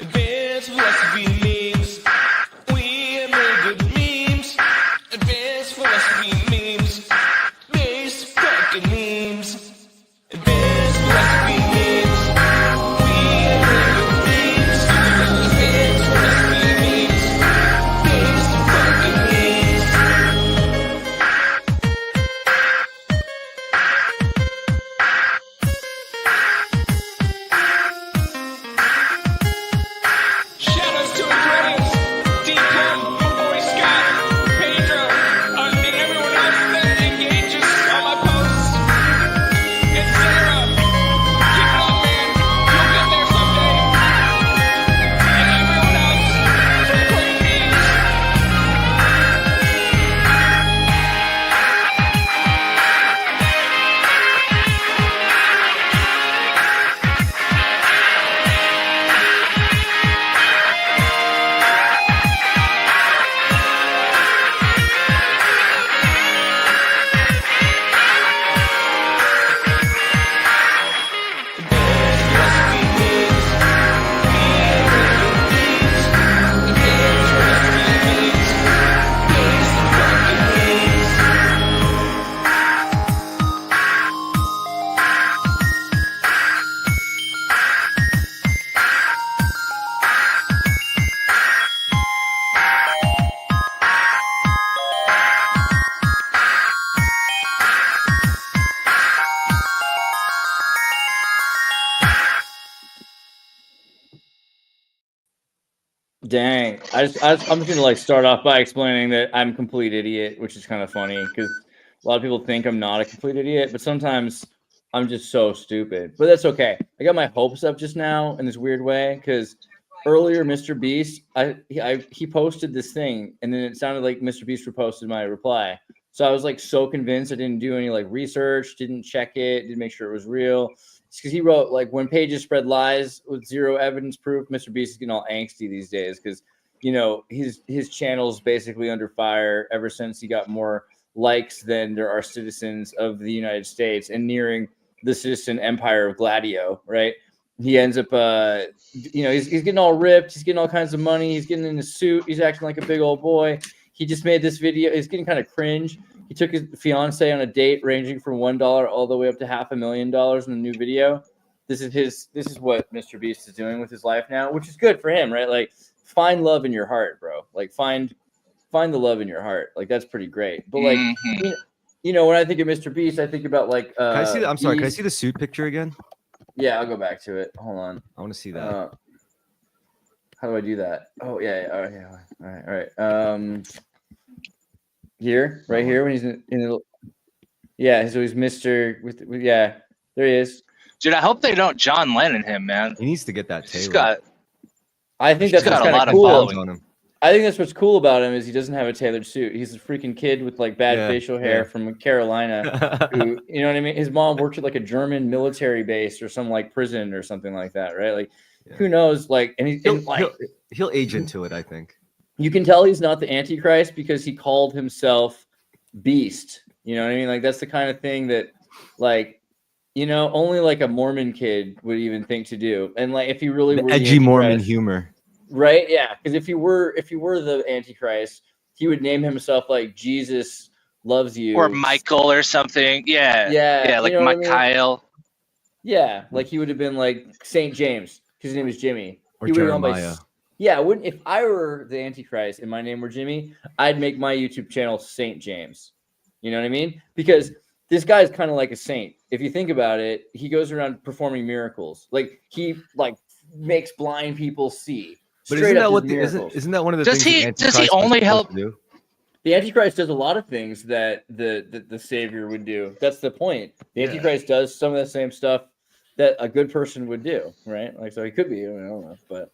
Advanced philosophy memes. We make good memes. Advanced philosophy memes. Base fucking memes. Advanced philosophy memes. We make good memes. Advanced philosophy memes. Base fucking memes. Shoutouts to Andreas, Deacon, my boy Scott, Pedro, and everyone else that engages on my posts, and Sarah. Keep it up, man. You'll get there someday. And everyone else for playing memes. Dang. I'm just gonna like start off by explaining that I'm a complete idiot, which is kind of funny because a lot of people think I'm not a complete idiot, but sometimes I'm just so stupid. But that's okay. I got my hopes up just now in this weird way because earlier Mr. Beast, he posted this thing, and then it sounded like Mr. Beast reposted my reply. So I was like so convinced. I didn't do any like research, didn't check it, didn't make sure it was real. Because he wrote like when pages spread lies with zero evidence proof. Mr. Beast is getting all angsty these days because his channel's basically under fire ever since he got more likes than there are citizens of the United States and nearing the citizen empire of Gladio. Right? He ends up, he's getting all ripped. He's getting all kinds of money. He's getting in a suit. He's acting like a big old boy. He just made this video. It's getting kind of cringe. He took his fiance on a date ranging from $1 all the way up to $500,000 in a new video. This is what Mr. Beast is doing with his life now, which is good for him, right? Like, find love in your heart, bro. Like, find the love in your heart. Like, that's pretty great. But like, when I think of Mr. Beast, I think about like. Can I see the, I'm sorry. Can I see the suit picture again? Yeah, I'll go back to it. Hold on. I want to see that. How do I do that? Oh yeah. All right. Here, right here, when he's in the, yeah. So he's Mr. with yeah. There he is. Dude, I hope they don't John Lennon him, man. He needs to get that He's tailored. I think that's got a lot of cool. following on him. I think that's what's cool about him is he doesn't have a tailored suit. He's a freaking kid with like bad facial hair from Carolina. Who, you know what I mean? His mom worked at like a German military base or some like prison or something like that, right? Like, who knows? Like, and he'll age into it, I think. You can tell he's not the Antichrist because he called himself Beast. You know what I mean? Like, that's the kind of thing that, like, only like a Mormon kid would even think to do. And like, if he really were edgy Mormon humor. Right? Yeah. Because if you were the Antichrist, he would name himself like Jesus loves you. Or Michael or something. Yeah. Yeah, like Mikhail. Yeah. Like he would have been like St. James because his name is Jimmy. Or Jeremiah. Yeah, if I were the Antichrist and my name were Jimmy, I'd make my YouTube channel St. James. You know what I mean? Because this guy's kind of like a saint. If you think about it, he goes around performing miracles. Like he like makes blind people see. But isn't that one of the things? Does he only help? Do? The Antichrist does a lot of things that the Savior would do. That's the point. The Antichrist does some of the same stuff that a good person would do, right? Like, so he could be. I don't know, but.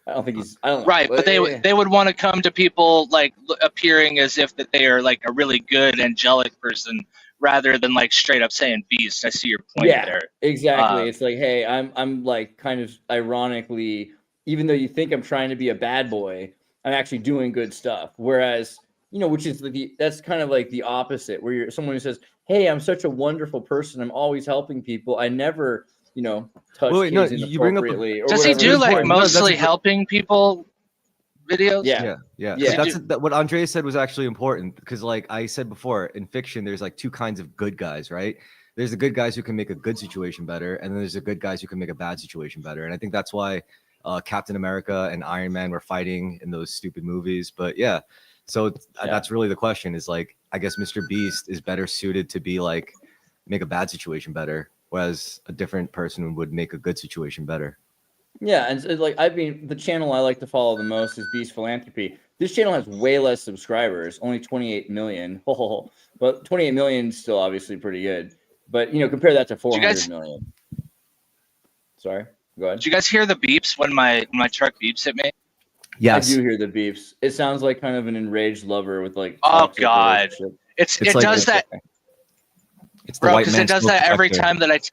I don't think he's. I don't know. Right, but they would want to come to people like appearing as if that they are like a really good angelic person, rather than like straight up saying beast. I see your point there. Exactly. It's like, hey, I'm like kind of ironically, even though you think I'm trying to be a bad boy, I'm actually doing good stuff. Whereas, which is that's kind of like the opposite, where you're someone who says, hey, I'm such a wonderful person. I'm always helping people. I never you know, touch Wait, no, kids you bring up inappropriately. Or Does he whatever do it's like called. No, that's mostly a- helping people videos? Yeah. Yeah. Yeah. But what Andreas said was actually important because, like I said before, in fiction, there's like two kinds of good guys, right? There's the good guys who can make a good situation better, and then there's the good guys who can make a bad situation better. And I think that's why Captain America and Iron Man were fighting in those stupid movies. But yeah, so that's really the question. Is like, I guess Mr. Beast is better suited to be like make a bad situation better, whereas a different person would make a good situation better. Yeah, and so, like the channel I like to follow the most is Beast Philanthropy. This channel has way less subscribers, only 28 million. But 28 million is still obviously pretty good. But you know, compare that to 400 million. Sorry, go ahead. Did you guys hear the beeps when my truck beeps at me? Yes, I do hear the beeps. It sounds like kind of an enraged lover with like. Oh God, it's it like does that, it's the bro. white Because man it does smoke that every detector. time that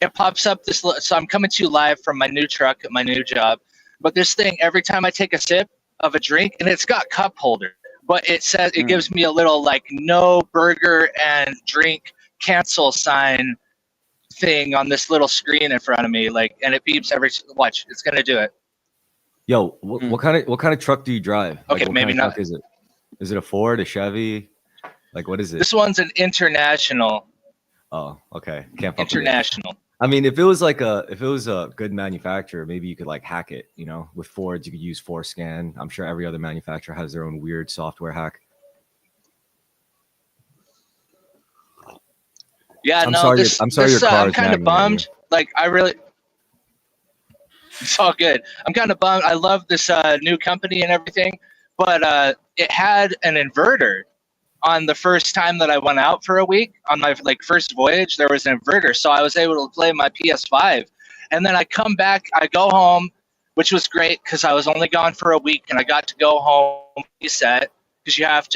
it pops up this. So I'm coming to you live from my new truck at my new job, but this thing every time I take a sip of a drink, and it's got cup holder, but it says it gives me a little like no burger and drink cancel sign thing on this little screen in front of me, like, and it beeps every. Watch, it's gonna do it. Yo, what kind of truck do you drive? Like, Okay, what maybe kind of not. truck is it? Is it a Ford, a Chevy? Like, what is it? This one's an international. Oh, okay. Can't fuck with it. International. I mean, if it was a good manufacturer, maybe you could like hack it. You know, with Fords, you could use ForScan. I'm sure every other manufacturer has their own weird software hack. Yeah, I'm no, sorry. this, I'm sorry. this, Your car I'm is kind of nagging at you. bummed. Like, I really. It's all good. I'm kind of bummed. I love this new company and everything, but it had an inverter on the first time that I went out for a week on my like first voyage. There was an inverter, so I was able to play my PS5. And then I come back, I go home, which was great because I was only gone for a week, and I got to go home reset because you have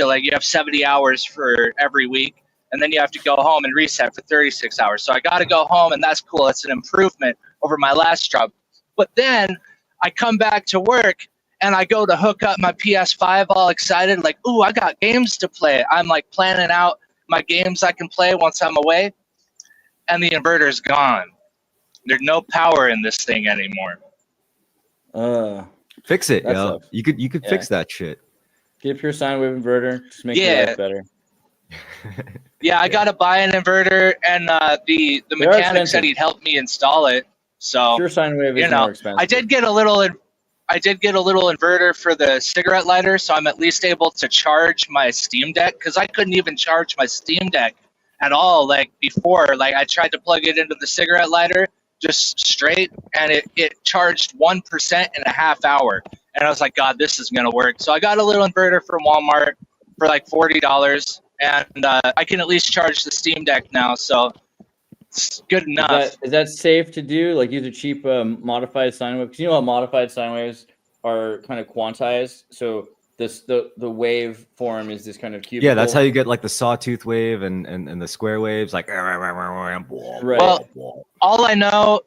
70 hours for every week, and then you have to go home and reset for 36 hours. So I got to go home, and that's cool. It's an improvement over my last job. But then I come back to work and I go to hook up my PS5 all excited, like, ooh, I got games to play. I'm like planning out my games I can play once I'm away. And the inverter's gone. There's no power in this thing anymore. Fix it, That yo. sucks. You could fix that shit. Get a pure sine wave inverter. Just make your life better. Yeah, I gotta buy an inverter, and the mechanic said he'd help me install it. So pure sine wave is more expensive. I did get a little inverter for the cigarette lighter, so I'm at least able to charge my Steam Deck, because I couldn't even charge my Steam Deck at all. Like before, like I tried to plug it into the cigarette lighter just straight, and it charged 1% in a half hour. And I was like, God, this is gonna work. So I got a little inverter from Walmart for like $40, and I can at least charge the Steam Deck now. So it's good enough. Is that safe to do? Like use a cheap modified sine wave? Because you know how modified sine waves are kind of quantized. So the wave form is this kind of cubical. Yeah, that's how you get like the sawtooth wave and the square waves. Like, right. Well, all I know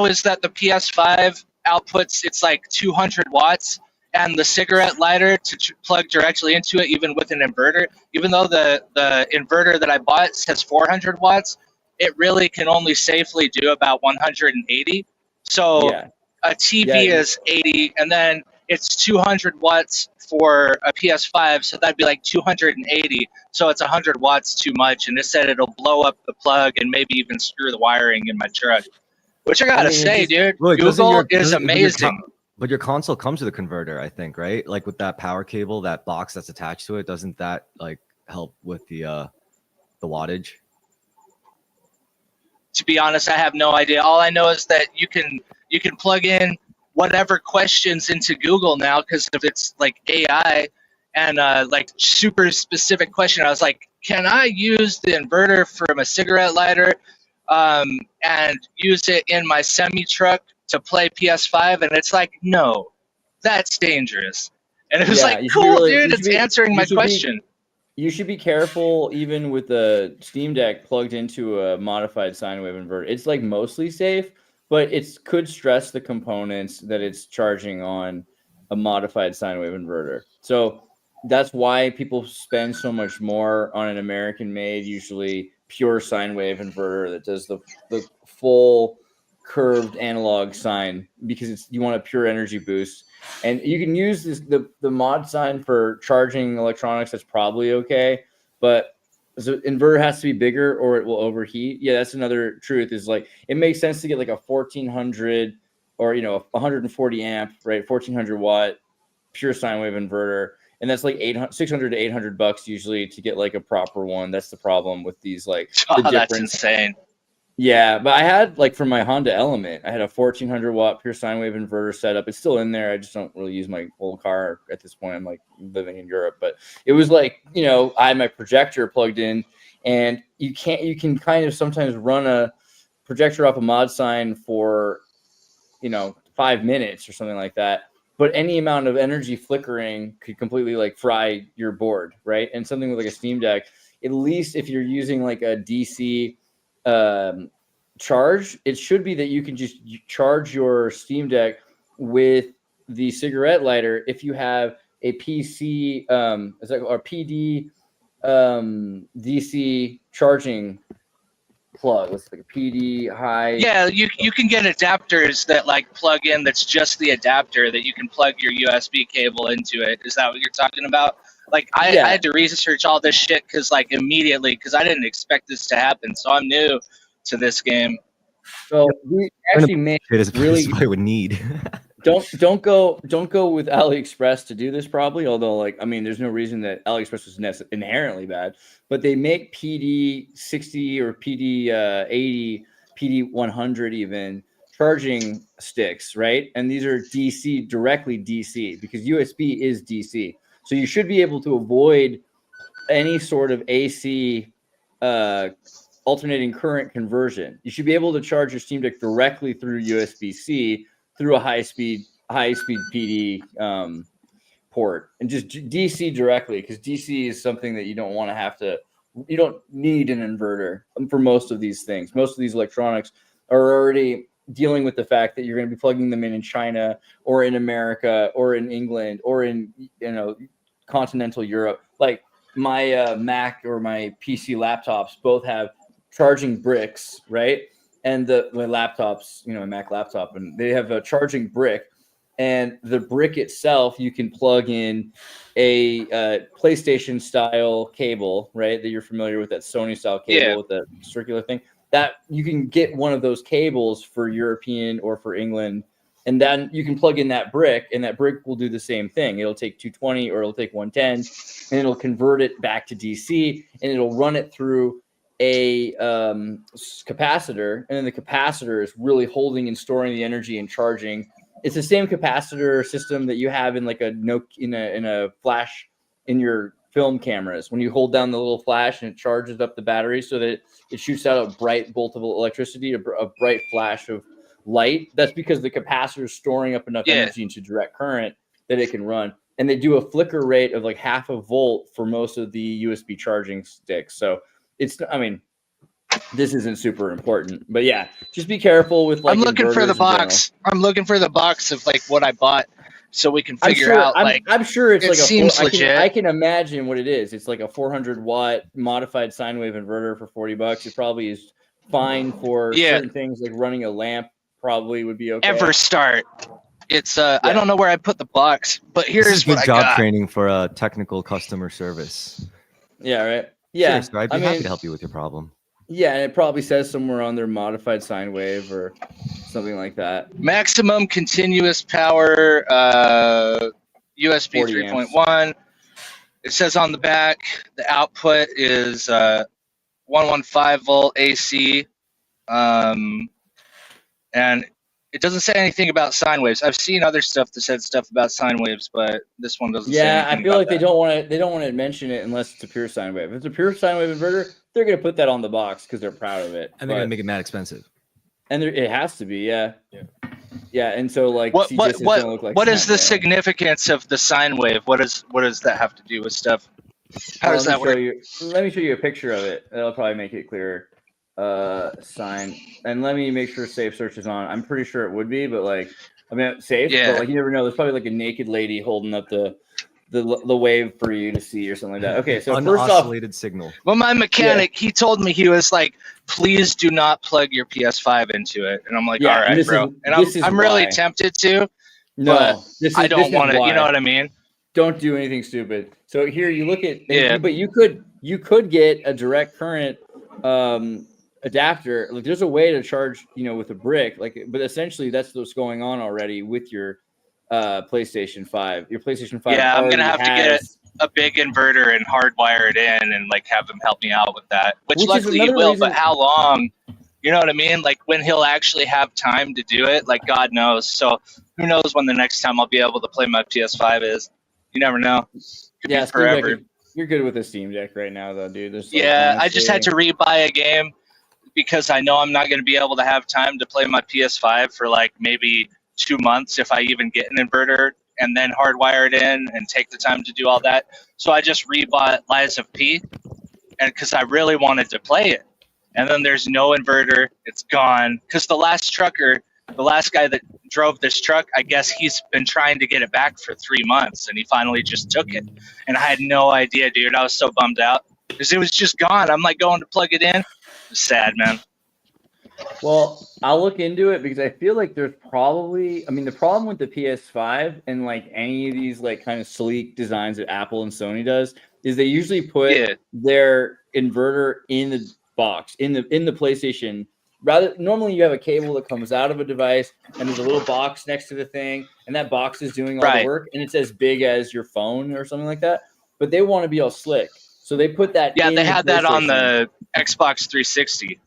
is that the PS5 outputs, it's like 200 watts, and the cigarette lighter to plug directly into it, even with an inverter, even though the inverter that I bought says 400 watts, it really can only safely do about 180. So a TV is 80, and then it's 200 watts for a PS5, so that'd be like 280. So it's 100 watts too much, and it said it'll blow up the plug and maybe even screw the wiring in my truck. Which I gotta say, dude, Google is amazing. But your console comes with a converter, I think, right? Like with that power cable, that box that's attached to it, doesn't that like help with the wattage? To be honest, I have no idea. All I know is that you can plug in whatever questions into Google now, because if it's like AI and like super specific question, I was like, can I use the inverter from a cigarette lighter and use it in my semi truck to play PS5? And it's like, no, that's dangerous. And it was like, cool, dude, it's answering my question. You should be careful even with the Steam Deck plugged into a modified sine wave inverter. It's like mostly safe, but it could stress the components that it's charging on a modified sine wave inverter. So that's why people spend so much more on an American-made, usually pure sine wave inverter that does the full curved analog sine, because you want a pure energy boost. And you can use the mod sine for charging electronics. That's probably okay, but the inverter has to be bigger or it will overheat. Yeah, that's another truth. Is like it makes sense to get like a 1400 or a 140 amp, right, 1400 watt pure sine wave inverter, and that's like 600 to $800 usually to get like a proper one. That's the problem with these, like the That's insane. Yeah, but I had, like, for my Honda Element, I had a 1400 watt pure sine wave inverter setup. It's still in there. I just don't really use my old car at this point. I'm like living in Europe, but it was like, I had my projector plugged in, and you can kind of sometimes run a projector off a mod sine for 5 minutes or something like that. But any amount of energy flickering could completely like fry your board, right? And something with like a Steam Deck, at least if you're using like a DC charge, it should be that you can just charge your Steam Deck with the cigarette lighter if you have a PC or PD DC charging plug. Let's like a PD high. Yeah, you can get adapters that like plug in. That's just the adapter that you can plug your USB cable into it. Is that what you're talking about? Like I had to research all this shit because I didn't expect this to happen. So I'm new to this game. So we actually make really what I would need. don't go with AliExpress to do this probably. Although there's no reason that AliExpress is inherently bad, but they make PD 60 or PD 80, PD 100 even charging sticks, right? And these are directly DC, because USB is DC. So you should be able to avoid any sort of AC alternating current conversion. You should be able to charge your Steam Deck directly through USB-C through a high-speed PD port, and just DC directly, because DC is something that you don't want to have to. You don't need an inverter for most of these things. Most of these electronics are already dealing with the fact that you're going to be plugging them in China or in America or in England or in continental Europe. Like my Mac or my PC laptops both have charging bricks, right? And my laptops, a Mac laptop, and they have a charging brick, and the brick itself, you can plug in a PlayStation style cable, right? That you're familiar with, that Sony style cable with the circular thing. That you can get one of those cables for European or for England, and then you can plug in that brick, and that brick will do the same thing. It'll take 220 or it'll take 110, and it'll convert it back to DC, and it'll run it through a capacitor, and then the capacitor is really holding and storing the energy and charging. It's the same capacitor system that you have in like in a flash in your film cameras. When you hold down the little flash and it charges up the battery so that it shoots out a bright bolt of electricity, a bright flash of light. That's because the capacitor is storing up enough energy into direct current that it can run. And they do a flicker rate of like 0.5 volt for most of the USB charging sticks. So this isn't super important, but yeah, just be careful with like. I'm looking for the box. I'm looking for the box of like what I bought, so we can figure out. I'm sure it's like seems legit. I can imagine what it is. It's like a 400 watt modified sine wave inverter for $40. It probably is fine for certain things, like running a lamp. Probably would be okay. EverStart. It's I don't know where I put the box, but here's what I job got. Training for technical customer service. Yeah, right. Yeah, sure, I'd be happy to help you with your problem. Yeah, and it probably says somewhere on their modified sine wave or something like that. Maximum continuous power, USB 3.1. It says on the back the output is 115 volt AC, and it doesn't say anything about sine waves. I've seen other stuff that said stuff about sine waves, but this one doesn't. Yeah, I feel like they don't want to mention it unless it's a pure sine wave. If it's a pure sine wave inverter, they're gonna put that on the box because they're proud of it. And they're gonna make it mad expensive. And it has to be, yeah. And so like, what is the significance of the sine wave? What does that have to do with stuff? How does that work? Let me show you a picture of it. That'll probably make it clearer. Sine, and let me make sure safe search is on. I'm pretty sure it would be, but safe, but like you never know. There's probably like a naked lady holding up the the wave for you to see or something like that. Okay, so first off, Unoscillated signal. Well, my mechanic, he told me, he was like, please do not plug your PS5 into it. And I'm like, Yeah, all and right, this bro. is- And this is I'm really why. tempted to, no, but this is I this don't is want to, why. you know what I mean? Don't do anything stupid. So here you look at, Yeah. but you could get a direct current adapter. Like there's a way to charge, with a brick. Like, but essentially that's what's going on already with your PlayStation 5. Your PlayStation 5 Yeah, I'm already going to have to get a big inverter and hardwire it in and like have them help me out with that, which is luckily he another will, reason. but how long? You know what I mean? Like when he'll actually have time to do it, like God knows. So who knows when the next time I'll be able to play my PS5 is. You never know. Could Yeah, be forever. Steam Deck, you're good with a Steam Deck right now, though, dude. There's like, Yeah, I just had honestly- to rebuy a game because I know I'm not going to be able to have time to play my PS5 for like maybe 2 months if I even get an inverter and then hardwire it in and take the time to do all that. So I just rebought Lies of P, and because I really wanted to play it. And then there's no inverter; it's gone. Because the last guy that drove this truck, I guess he's been trying to get it back for 3 months, and he finally just took it. And I had no idea, dude. I was so bummed out because it was just gone. I'm like going to plug it in. It was sad, man. Well, I'll look into it because I feel like there's probably, the problem with the PS5 and like any of these like kind of sleek designs that Apple and Sony does is they usually put their inverter in the box, in the PlayStation. Normally you have a cable that comes out of a device and there's a little box next to the thing, and that box is doing all the work, and it's as big as your phone or something like that. But they want to be all slick, so they put that. Yeah, in they the had that on PlayStation. the Xbox 360.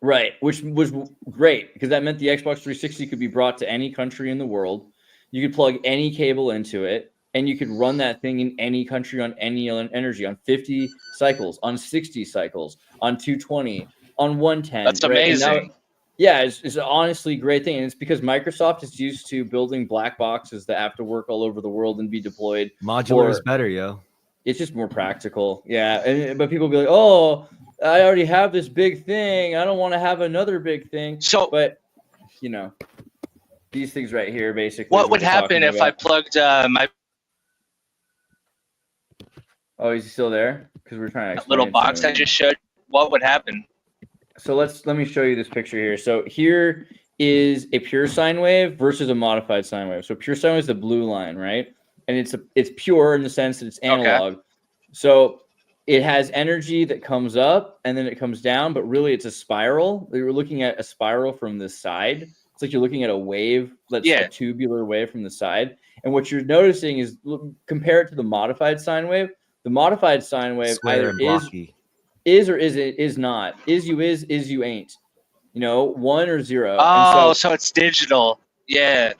Right, which was great because that meant the Xbox 360 could be brought to any country in the world. You could plug any cable into it, and you could run that thing in any country on any energy, on 50 cycles, on 60 cycles, on 220, on 110. That's amazing. It's an honestly great thing, and it's because Microsoft is used to building black boxes that have to work all over the world and be deployed. Modular is better, yo. It's just more practical, yeah. But people be like, "Oh, I already have this big thing. I don't want to have another big thing." So, but these things right here, basically. What would happen if I plugged my Oh, is he still there? Because we're trying to little box I just showed? What would happen? So let me show you this picture here. So here is a pure sine wave versus a modified sine wave. So pure sine wave is the blue line, right? And it's pure in the sense that it's analog. Okay. So it has energy that comes up and then it comes down, but really it's a spiral. We were looking at a spiral from the side. It's like you're looking at a wave, a tubular wave from the side. And what you're noticing is, compare it to the modified sine wave. The modified sine wave either is or is not. Is you ain't. 1 or 0. Oh, so it's digital. Yeah.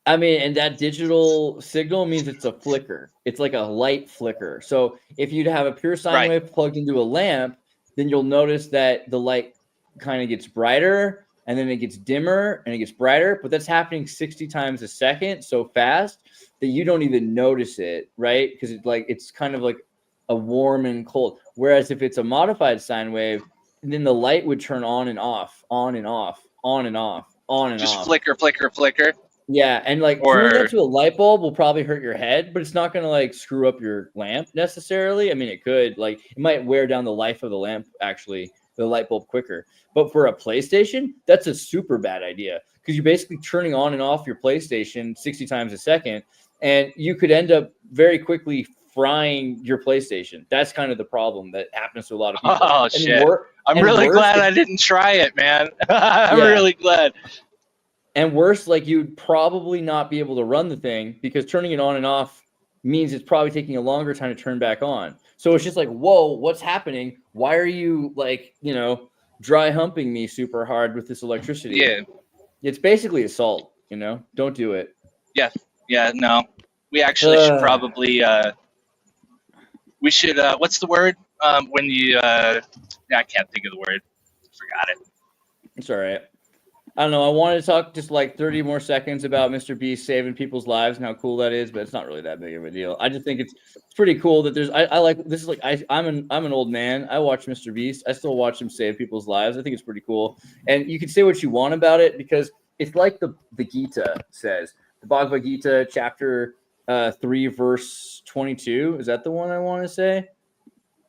And that digital signal means it's a flicker. It's like a light flicker. So if you'd have a pure sine wave plugged into a lamp, then you'll notice that the light kind of gets brighter, and then it gets dimmer, and it gets brighter. But that's happening 60 times a second, so fast that you don't even notice it, right? Because it's kind of like a warm and cold. Whereas if it's a modified sine wave, then the light would turn on and off, on and off, on and off, on and off. Just flicker, flicker, flicker. Yeah, and doing that to a light bulb will probably hurt your head, but it's not going to screw up your lamp necessarily. It could. It might wear down the life of the lamp, actually, the light bulb quicker. But for a PlayStation, that's a super bad idea because you're basically turning on and off your PlayStation 60 times a second, and you could end up very quickly frying your PlayStation. That's kind of the problem that happens to a lot of people. Oh, shit. I'm really glad I didn't try it, man. I'm really glad. And worse, you'd probably not be able to run the thing because turning it on and off means it's probably taking a longer time to turn back on. So it's just whoa, what's happening? Why are you dry humping me super hard with this electricity? Yeah. It's basically assault, Don't do it. Yeah. Yeah, no. We actually should probably we should what's the word? When you I can't think of the word. Forgot it. It's all right. I don't know. I wanted to talk just 30 more seconds about Mr. Beast saving people's lives and how cool that is, but it's not really that big of a deal. I just think it's pretty cool that there's. I like this is I'm an old man. I watch Mr. Beast. I still watch him save people's lives. I think it's pretty cool, and you can say what you want about it because it's like the Gita says, the Bhagavad Gita chapter 3 verse 22. Is that the one I want to say?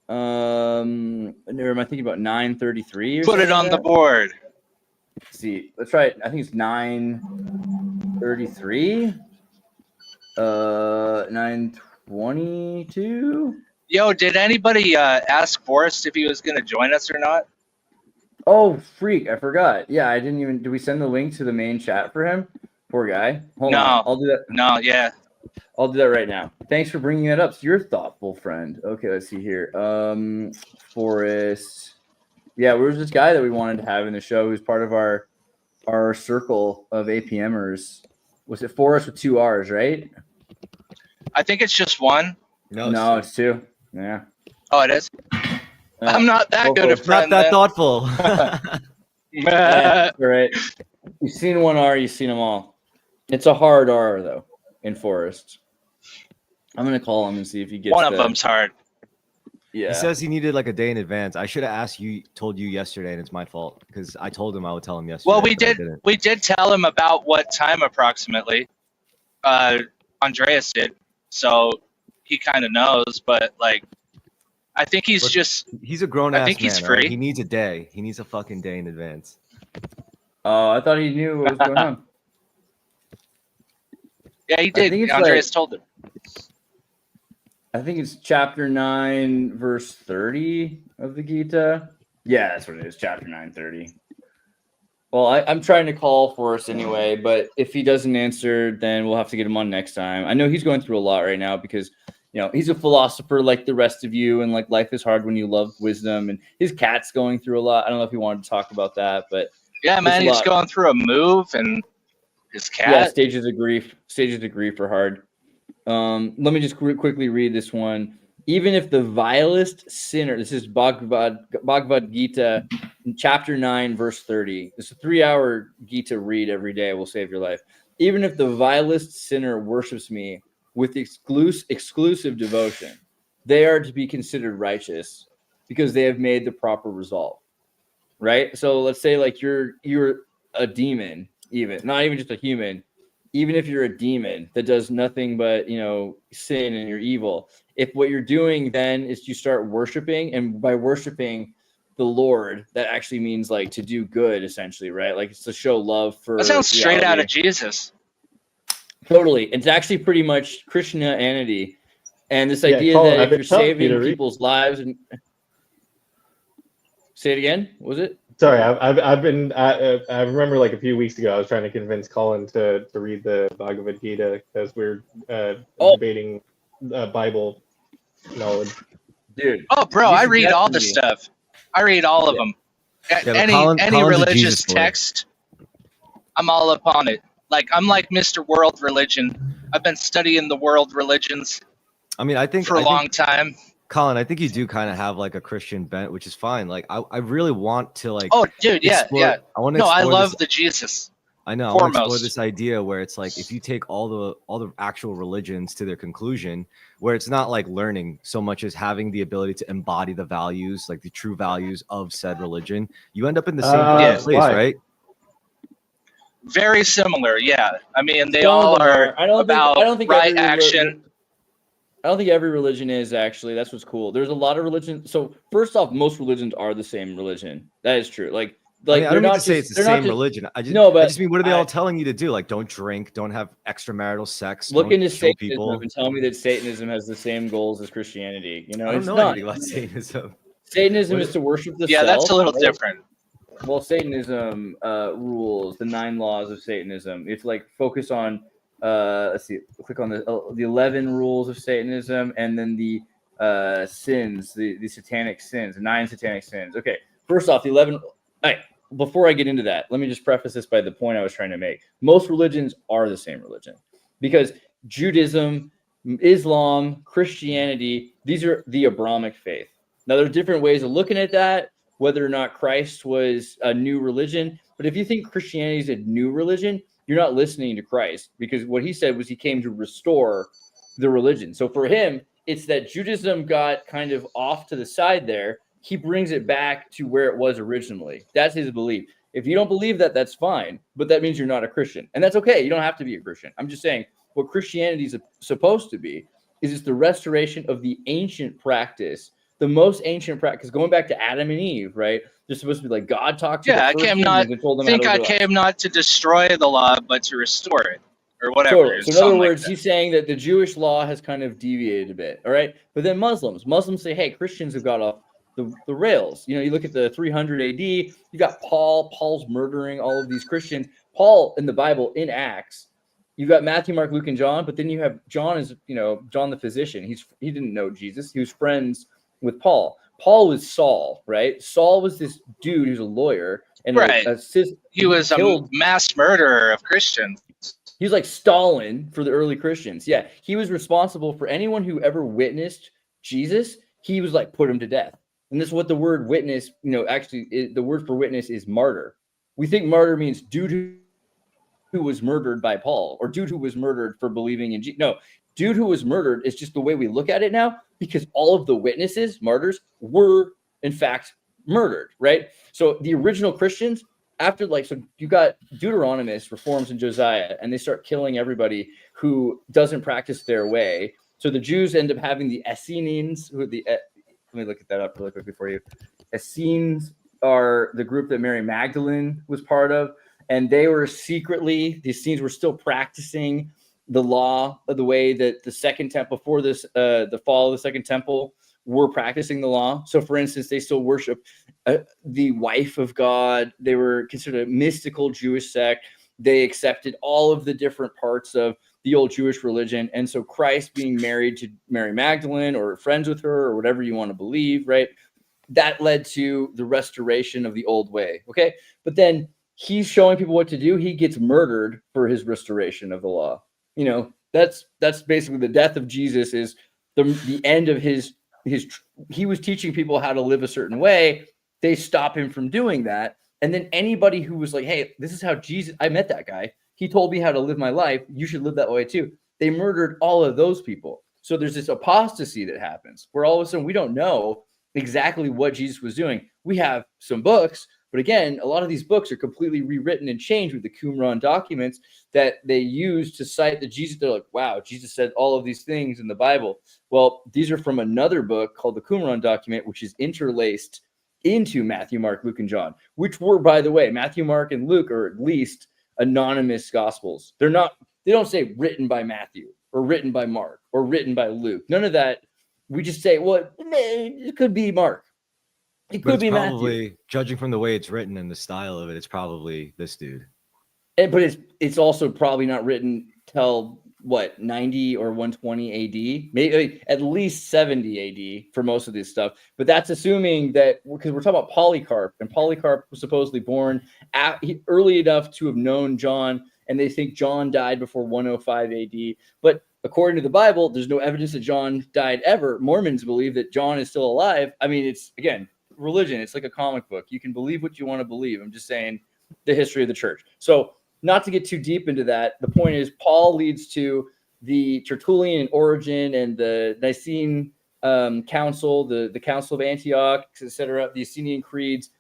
Or am I thinking about 9:33? Put it on the board. Let's see, let's try it. I think it's 9:33. 9:22. Yo, did anybody ask Forrest if he was going to join us or not? Oh, freak! I forgot. Yeah, I didn't even. Did we send the link to the main chat for him? Poor guy. Hold on. I'll do that. No, yeah. I'll do that right now. Thanks for bringing it up. So you're a thoughtful friend. Okay, let's see here. Forrest. Yeah, where's this guy that we wanted to have in the show who's part of our circle of APMers? Was it Forrest with 2 R's, right? I think it's just one. No, it's 2. Yeah. Oh, it is? I'm not that good a friend. Not that thoughtful. Yeah, right. You've seen 1 R, you've seen them all. It's a hard R, though, in Forrest. I'm going to call him and see if he gets one of them's hard. Yeah. He says he needed like a day in advance. I should have told you yesterday, and it's my fault because I told him I would tell him yesterday. Well, we did tell him about what time approximately. Andreas did, so he kind of knows. But like, I think he's a grown ass man. I think he's right? free. He needs a day. He needs a fucking day in advance. Oh, I thought he knew what was going on. Yeah, he did. Andreas told him. I think it's chapter 9, verse 30 of the Gita. Yeah, that's what it is. Chapter 9:30. Well, I'm trying to call Forrest anyway, but if he doesn't answer, then we'll have to get him on next time. I know he's going through a lot right now because, you know, he's a philosopher like the rest of you, and like life is hard when you love wisdom, and his cat's going through a lot. I don't know if he wanted to talk about that, but yeah, man, he's going through a move, and his cat. Yeah, stages of grief are hard. Let me just quickly read this one. Even if the vilest sinner, this is Bhagavad Gita, chapter 9, verse 30. It's a 3-hour Gita read every day. Will save your life. Even if the vilest sinner worships me with exclusive devotion, they are to be considered righteous because they have made the proper resolve. Right? So let's say like you're a demon, even not even just a human. Even if you're a demon that does nothing but, you know, sin and you're evil, if what you're doing then is you start worshiping, and by worshiping the Lord, that actually means like to do good, essentially, right? Like it's to show love for. That sounds straight out of Jesus. Totally. It's actually pretty much Christianity. And this idea that if you're saving people's lives and say it again, what was it? Sorry, I've been. I remember like a few weeks ago, I was trying to convince Colin to read the Bhagavad Gita as we're debating Bible knowledge. Dude. Oh, bro, I read all the stuff. I read all of them. Yeah, any religious text, I'm all up on it. Like I'm like Mr. World Religion. I've been studying the world religions. I mean, I think for a long time. Colin, I think you do kind of have like a Christian bent, which is fine. Like, I really want to like. Oh, dude, yeah. I want to. No, I love the Jesus. I know. I want to explore this idea where it's like if you take all the actual religions to their conclusion, where it's not like learning so much as having the ability to embody the values, like the true values of said religion, you end up in the same place, right? Very similar, yeah. I mean, they all are about right action. I don't think every religion is actually. That's what's cool. There's a lot of religions. So first off, most religions are the same religion. That is true. Like I mean, I don't mean to say it's the same religion. I just mean, what are they all telling you to do? Like, don't drink, don't have extramarital sex. Look into Satanism and tell me that Satanism has the same goals as Christianity. You know, I don't know anything about Satanism. Satanism is to worship the self. Yeah, that's a little different. Well, Satanism rules the 9 laws of Satanism. It's like focus on. Let's see. Click on the 11 rules of Satanism, and then the sins, the satanic sins, the 9 satanic sins. Okay. First off, the 11. All right. Before I get into that, let me just preface this by the point I was trying to make. Most religions are the same religion because Judaism, Islam, Christianity, these are the Abrahamic faith. Now, there are different ways of looking at that, whether or not Christ was a new religion. But if you think Christianity is a new religion, you're not listening to Christ, because what he said was he came to restore the religion. So for him, it's that Judaism got kind of off to the side there. He brings it back to where it was originally. That's his belief. If you don't believe that, that's fine, but that means you're not a Christian, and that's okay. You don't have to be a Christian. I'm just saying what Christianity is supposed to be is it's the restoration of the ancient practice, the most ancient practice, going back to Adam and Eve, right? They're supposed to be like God talked to Yeah, I the first came humans and told them how to I live. came not to destroy the law, but to restore it, or whatever. Totally. So in other words, Like he's saying that the Jewish law has kind of deviated a bit. All right. But then Muslims say, hey, Christians have got off the rails. You know, you look at the 300 AD, you got Paul's murdering all of these Christians. Paul in the Bible, in Acts, you got Matthew, Mark, Luke, and John, but then you have John is, John the physician. He didn't know Jesus. He was friends with Paul. Paul was Saul, right? Saul was this dude who's a lawyer. And right. He was a mass murderer of Christians. He was like Stalin for the early Christians. Yeah, he was responsible for anyone who ever witnessed Jesus. He was like, put him to death. And this is what the word witness, actually, the word for witness is martyr. We think martyr means dude who was murdered by Paul, or dude who was murdered for believing in Jesus. No, dude who was murdered is just the way we look at it now, because all of the witnesses, martyrs, were in fact murdered, right? So the original Christians, after so you got Deuteronomist reforms in Josiah, and they start killing everybody who doesn't practice their way. So the Jews end up having the Essenes, let me look at that up really quickly for you. Essenes are the group that Mary Magdalene was part of, and they were secretly, the Essenes were still practicing the law of the way that the second temple, before this, the fall of the second temple, were practicing the law. So for instance, they still worship the wife of God. They were considered a mystical Jewish sect. They accepted all of the different parts of the old Jewish religion. And so Christ being married to Mary Magdalene, or friends with her, or whatever you want to believe, right? That led to the restoration of the old way. Okay. But then he's showing people what to do. He gets murdered for his restoration of the law. That's basically the death of Jesus is the end of his he was teaching people how to live a certain way. They stop him from doing that. And then anybody who was like, hey, this is how Jesus, I met that guy. He told me how to live my life. You should live that way too. They murdered all of those people. So there's this apostasy that happens where all of a sudden we don't know exactly what Jesus was doing. We have some books, but again, a lot of these books are completely rewritten and changed with the Qumran documents that they use to cite the Jesus. They're like, wow, Jesus said all of these things in the Bible. Well, these are from another book called the Qumran document, which is interlaced into Matthew, Mark, Luke, and John, which were, by the way, Matthew, Mark, and Luke are at least anonymous gospels. They don't say written by Matthew or written by Mark or written by Luke. None of that. We just say, well, it could be Mark. It could be probably, Matthew. Judging from the way it's written and the style of it, it's probably this dude. But it's also probably not written till 90 or 120 AD, maybe at least 70 AD for most of this stuff. But that's assuming that, because we're talking about Polycarp, and Polycarp was supposedly born early enough to have known John, and they think John died before 105 AD. But according to the Bible, there's no evidence that John died ever. Mormons believe that John is still alive. I mean, it's, again, religion. It's like a comic book. You can believe what you want to believe. I'm just saying the history of the church. So not to get too deep into that, the point is Paul leads to the Tertullian and Origen and the Nicene Council, the Council of Antioch, etc., the Essenian creeds,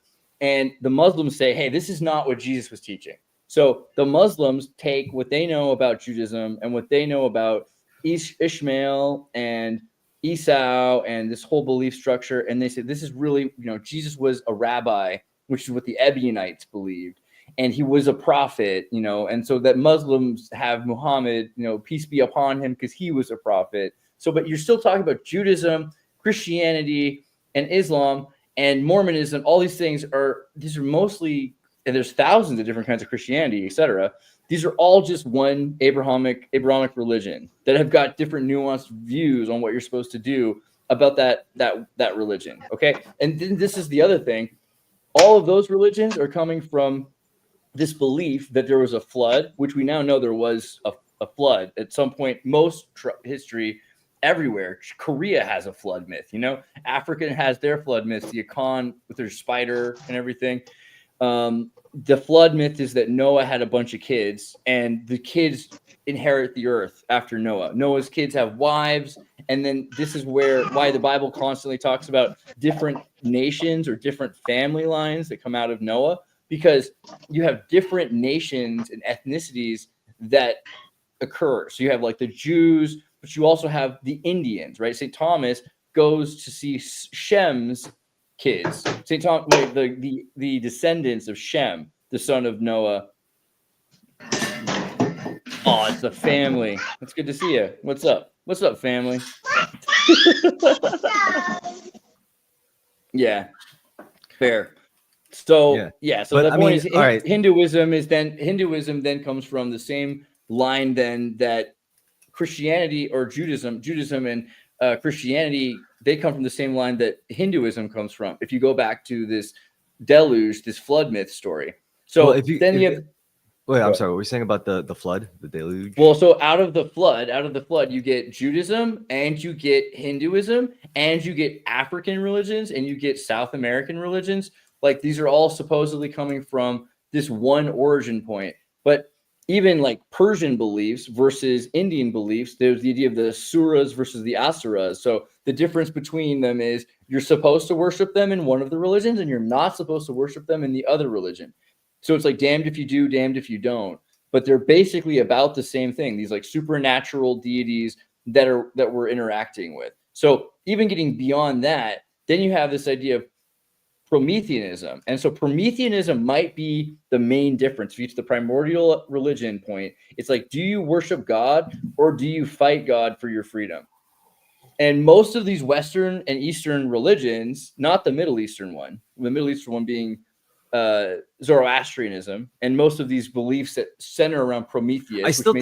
and the Muslims say, hey, this is not what Jesus was teaching. So the Muslims take what they know about Judaism and what they know about Ishmael and Esau and this whole belief structure, and they say this is really, Jesus was a rabbi, which is what the Ebionites believed, and he was a prophet, and so that Muslims have Muhammad, peace be upon him, because he was a prophet. So, but you're still talking about Judaism, Christianity, and Islam and Mormonism. All these things these are mostly, and there's thousands of different kinds of Christianity, etc. These are all just one Abrahamic religion that have got different nuanced views on what you're supposed to do about that religion. Okay. And then this is the other thing. All of those religions are coming from this belief that there was a flood, which we now know there was a flood at some point. Most history everywhere. Korea has a flood myth, Africa has their flood myths, the Akan with their spider and everything. The flood myth is that Noah had a bunch of kids, and the kids inherit the earth after Noah. Noah's kids have wives, and then this is why the Bible constantly talks about different nations or different family lines that come out of Noah, because you have different nations and ethnicities that occur. So you have like the Jews, but you also have the Indians, right? St. Thomas goes to see Shem's kids. St. Thomas, the descendants of Shem, the son of Noah. Oh, it's a family. It's good to see you. What's up? What's up, family? Yeah, fair. So so the point is, all right. Hinduism then comes from the same line then that Christianity or Judaism and Christianity, they come from the same line that Hinduism comes from. If you go back to this deluge, this flood myth story. So Well, you have. Wait, I'm sorry. What were you saying about the flood, the deluge? Well, so out of the flood, you get Judaism and you get Hinduism and you get African religions and you get South American religions. Like these are all supposedly coming from this one origin point. But even like Persian beliefs versus Indian beliefs, there's the idea of the Asuras versus the Asuras. So the difference between them is you're supposed to worship them in one of the religions and you're not supposed to worship them in the other religion. So it's like damned if you do, damned if you don't. But they're basically about the same thing. These like supernatural deities that we're interacting with. So even getting beyond that, then you have this idea of Prometheanism. And so Prometheanism might be the main difference. If you get to the primordial religion point, it's like, do you worship God or do you fight God for your freedom? And most of these Western and Eastern religions, not the Middle Eastern one, the Middle Eastern one being Zoroastrianism, and most of these beliefs that center around Prometheus. I still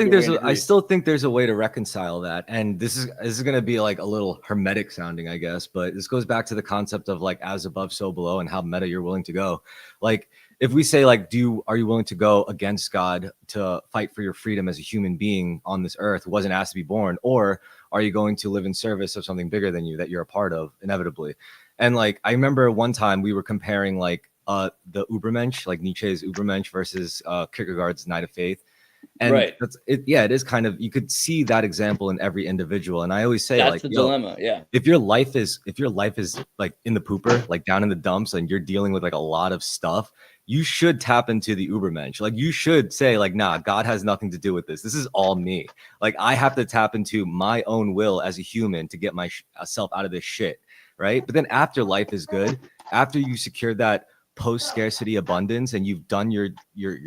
think there's a way to reconcile that, and this is going to be like a little hermetic sounding, I guess, but this goes back to the concept of like as above, so below, and how meta you're willing to go. Like if we say like, are you willing to go against God to fight for your freedom as a human being on this earth who wasn't asked to be born, or are you going to live in service of something bigger than you that you're a part of inevitably? And like I remember one time we were comparing like the Übermensch, like Nietzsche's Übermensch versus Kierkegaard's Night of Faith. And right. It is kind of, you could see that example in every individual. And I always say, that's like, the dilemma. Yeah. If your life is like in the pooper, like down in the dumps, and you're dealing with like a lot of stuff, you should tap into the Übermensch. Like you should say like, nah, God has nothing to do with this. This is all me. Like I have to tap into my own will as a human to get myself out of this shit. Right. But then after life is good, after you secure that post-scarcity abundance and you've done your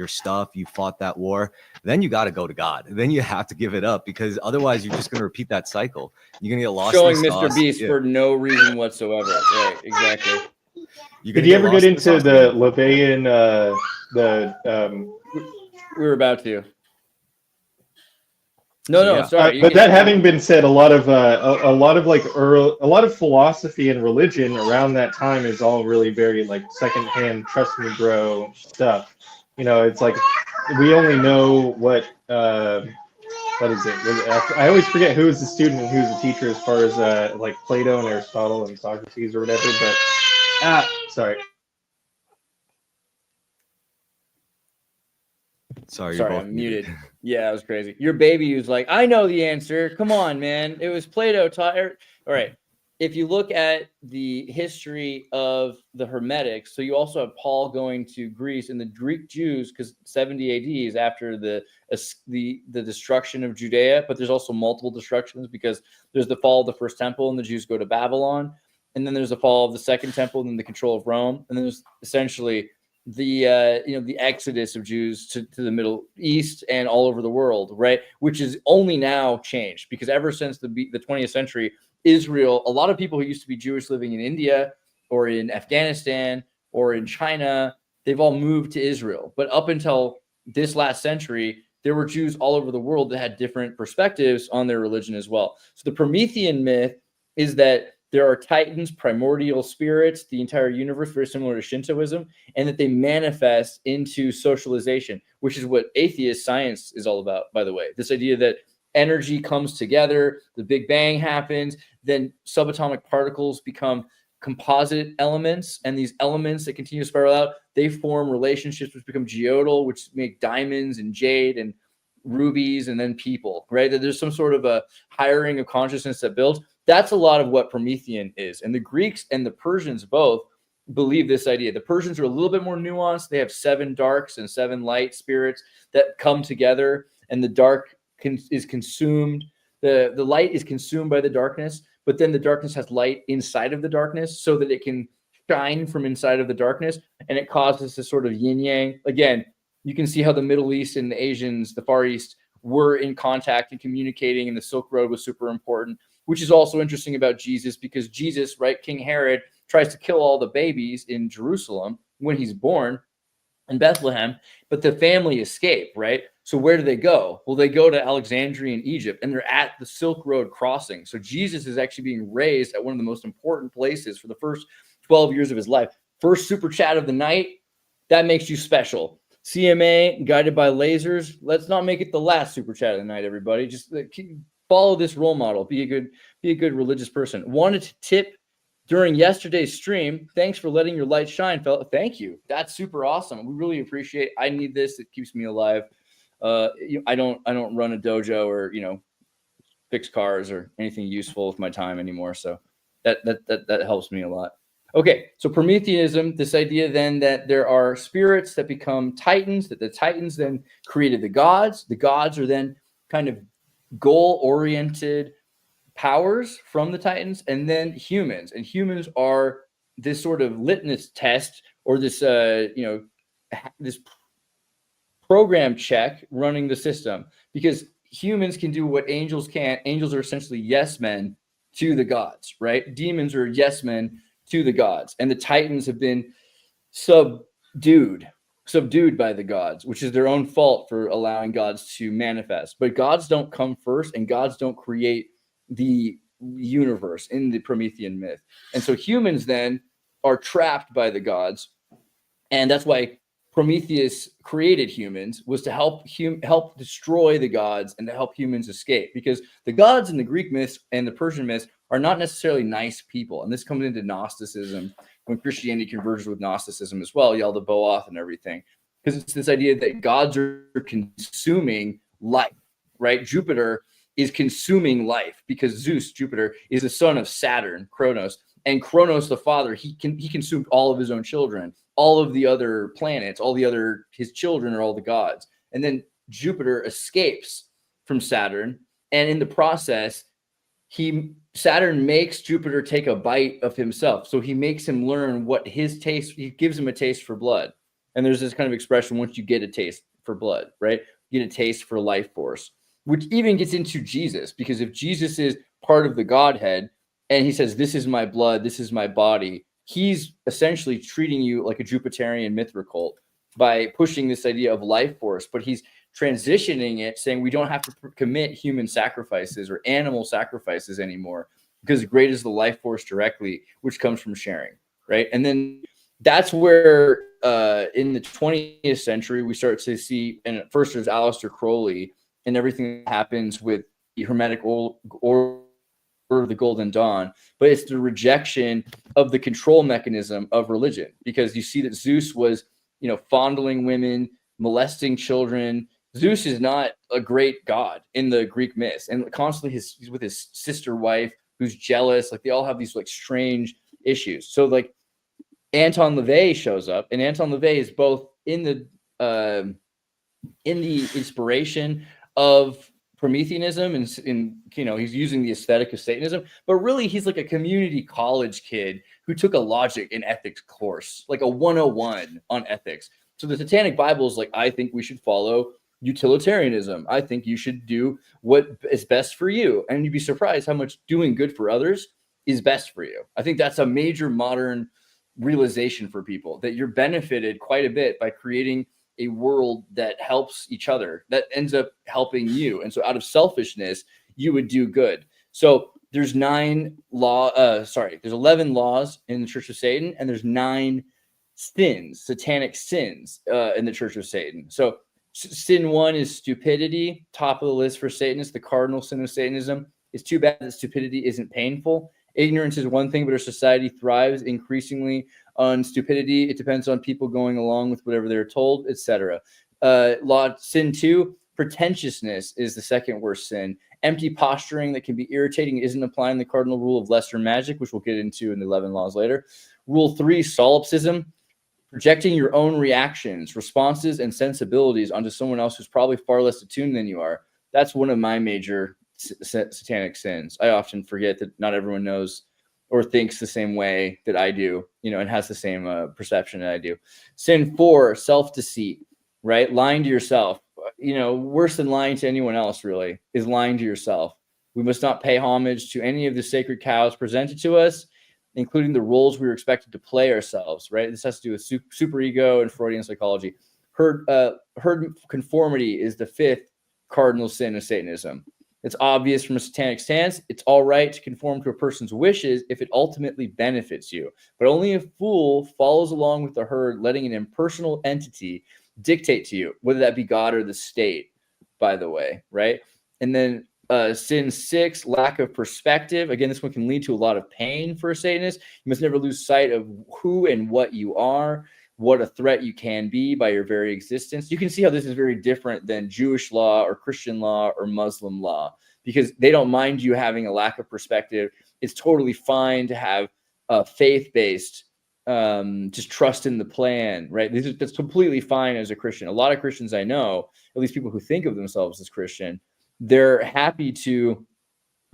stuff, you fought that war, then you got to go to God. Then you have to give it up, because otherwise you're just going to repeat that cycle. You're going to get lost. Showing Mr. Beast for no reason whatsoever. Right, exactly. Did you ever get into the Levian, we were about to. No, sorry. But that having been said, a lot of philosophy and religion around that time is all really very like secondhand, trust me, bro stuff. You know, it's like we only know what is it? I always forget who is the student and who's the teacher as far as like Plato and Aristotle and Socrates or whatever. But sorry. Sorry, I'm muted. Yeah, that was crazy. Your baby was like, I know the answer. Come on, man. It was Plato taught. All right. If you look at the history of the Hermetics, so you also have Paul going to Greece, and the Greek Jews, because 70 AD is after the destruction of Judea, but there's also multiple destructions because there's the fall of the first temple and the Jews go to Babylon, and then there's the fall of the second temple and then the control of Rome, and then there's essentially the exodus of Jews to the Middle East and all over the world, right? Which is only now changed, because ever since the 20th century, Israel, a lot of people who used to be Jewish living in India or in Afghanistan or in China, they've all moved to Israel. But up until this last century, there were Jews all over the world that had different perspectives on their religion as well. So the Promethean myth is that there are titans, primordial spirits, the entire universe, very similar to Shintoism, and that they manifest into socialization, which is what atheist science is all about, by the way. This idea that energy comes together, the Big Bang happens, then subatomic particles become composite elements, and these elements that continue to spiral out, they form relationships which become geodal, which make diamonds and jade and rubies, and then people, right? That there's some sort of a hiring of consciousness that builds. That's a lot of what Promethean is. And the Greeks and the Persians both believe this idea. The Persians are a little bit more nuanced. They have 7 darks and 7 light spirits that come together, and the dark is consumed. The light is consumed by the darkness, but then the darkness has light inside of the darkness so that it can shine from inside of the darkness, and it causes this sort of yin yang. Again, you can see how the Middle East and the Asians, the Far East, were in contact and communicating, and the Silk Road was super important, which is also interesting about Jesus, because Jesus, right, King Herod tries to kill all the babies in Jerusalem when he's born in Bethlehem, but the family escape, right? So where do they go? Well, they go to Alexandria in Egypt, and they're at the Silk Road crossing. So Jesus is actually being raised at one of the most important places for the first 12 years of his life. First super chat of the night, that makes you special. CMA, guided by lasers. Let's not make it the last super chat of the night, everybody. Just follow this role model. Be a good religious person. Wanted to tip during yesterday's stream. Thanks for letting your light shine, fella. Thank you. That's super awesome. We really appreciate it. I need this. It keeps me alive. I don't run a dojo or, fix cars or anything useful with my time anymore. So that helps me a lot. Okay, so Prometheanism, this idea then that there are spirits that become titans, that the titans then created the gods. The gods are then kind of goal-oriented powers from the titans, and then humans. And humans are this sort of litmus test, or this this program check running the system, because humans can do what angels can't. Angels are essentially yes men to the gods, right? Demons are yes men to the gods, and the titans have been subdued by the gods, which is their own fault for allowing gods to manifest. But gods don't come first, and gods don't create the universe in the Promethean myth. And so humans then are trapped by the gods, and that's why Prometheus created humans, was to help destroy the gods and to help humans escape, because the gods in the Greek myths and the Persian myths are not necessarily nice people. And this comes into Gnosticism when Christianity converges with Gnosticism as well, Yaldabaoth and everything, because it's this idea that gods are consuming life, right? Jupiter is consuming life because Zeus, Jupiter, is the son of Saturn, Kronos, and Kronos, the father, he consumed all of his own children, all of the other planets, his children are all the gods. And then Jupiter escapes from Saturn, and in the process, Saturn makes Jupiter take a bite of himself. So he makes him learn what his taste, he gives him a taste for blood. And there's this kind of expression, once you get a taste for blood, right? You get a taste for life force, which even gets into Jesus, because if Jesus is part of the Godhead and he says, this is my blood, this is my body, he's essentially treating you like a Jupiterian Mithra cult by pushing this idea of life force, but he's transitioning it, saying we don't have to commit human sacrifices or animal sacrifices anymore, because great is the life force directly, which comes from sharing, right? And then that's where in the 20th century, we start to see, and at first there's Aleister Crowley and everything that happens with the Hermetic Order of the Golden Dawn, but it's the rejection of the control mechanism of religion, because you see that Zeus was, fondling women, molesting children. Zeus is not a great god in the Greek myths, and constantly he's with his sister wife who's jealous. Like, they all have these like strange issues. So like Anton LaVey shows up, and Anton LaVey is both in the inspiration of Prometheanism, and he's using the aesthetic of Satanism, but really he's like a community college kid who took a logic and ethics course, like a 101 on ethics. So the Satanic Bible is like, I think we should follow utilitarianism. I think you should do what is best for you. And you'd be surprised how much doing good for others is best for you. I think that's a major modern realization for people, that you're benefited quite a bit by creating a world that helps each other, that ends up helping you. And so out of selfishness, you would do good. So there's 11 laws in the Church of Satan, and there's 9 sins, satanic sins in the Church of Satan. So sin 1 is stupidity, top of the list for Satanists, the cardinal sin of Satanism. It's too bad that stupidity isn't painful. Ignorance is one thing, but our society thrives increasingly on stupidity. It depends on people going along with whatever they're told, etc. Sin 2, pretentiousness is the second worst sin. Empty posturing that can be irritating isn't applying the cardinal rule of lesser magic, which we'll get into in the 11 laws later. Rule 3, solipsism, projecting your own reactions, responses, and sensibilities onto someone else who's probably far less attuned than you are. That's one of my major satanic sins. I often forget that not everyone knows or thinks the same way that I do, and has the same perception that I do. Sin 4, self-deceit, right? Lying to yourself. Worse than lying to anyone else, really, is lying to yourself. We must not pay homage to any of the sacred cows presented to us, including the roles we were expected to play ourselves, right? This has to do with superego and Freudian psychology. Herd conformity is the 5th cardinal sin of Satanism. It's obvious from a satanic stance. It's all right to conform to a person's wishes if it ultimately benefits you. But only a fool follows along with the herd, letting an impersonal entity dictate to you, whether that be God or the state, by the way, right? And then sin 6, lack of perspective. Again, this one can lead to a lot of pain for a Satanist. You must never lose sight of who and what you are, what a threat you can be by your very existence. You can see how this is very different than Jewish law or Christian law or Muslim law, because they don't mind you having a lack of perspective. It's totally fine to have a faith-based, just trust in the plan, right? That's completely fine as a Christian. A lot of Christians I know, at least people who think of themselves as Christian, they're happy to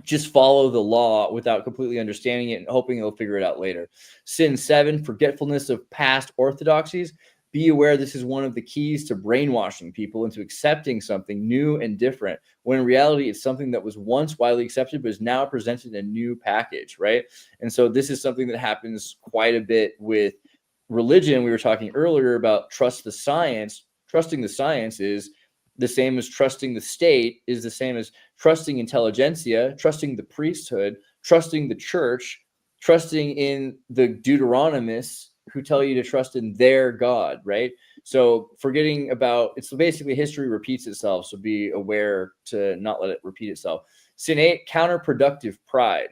just follow the law without completely understanding it and hoping they'll figure it out later. Sin 7, forgetfulness of past orthodoxies. Be aware this is one of the keys to brainwashing people into accepting something new and different, when in reality it's something that was once widely accepted but is now presented in a new package, right? And so this is something that happens quite a bit with religion. We were talking earlier about trust the science. Trusting the science is the same as trusting the state, is the same as trusting intelligentsia, trusting the priesthood, trusting the church, trusting in the Deuteronomists who tell you to trust in their God, right? So forgetting about, it's basically history repeats itself, so be aware to not let it repeat itself. Sin 8, counterproductive pride.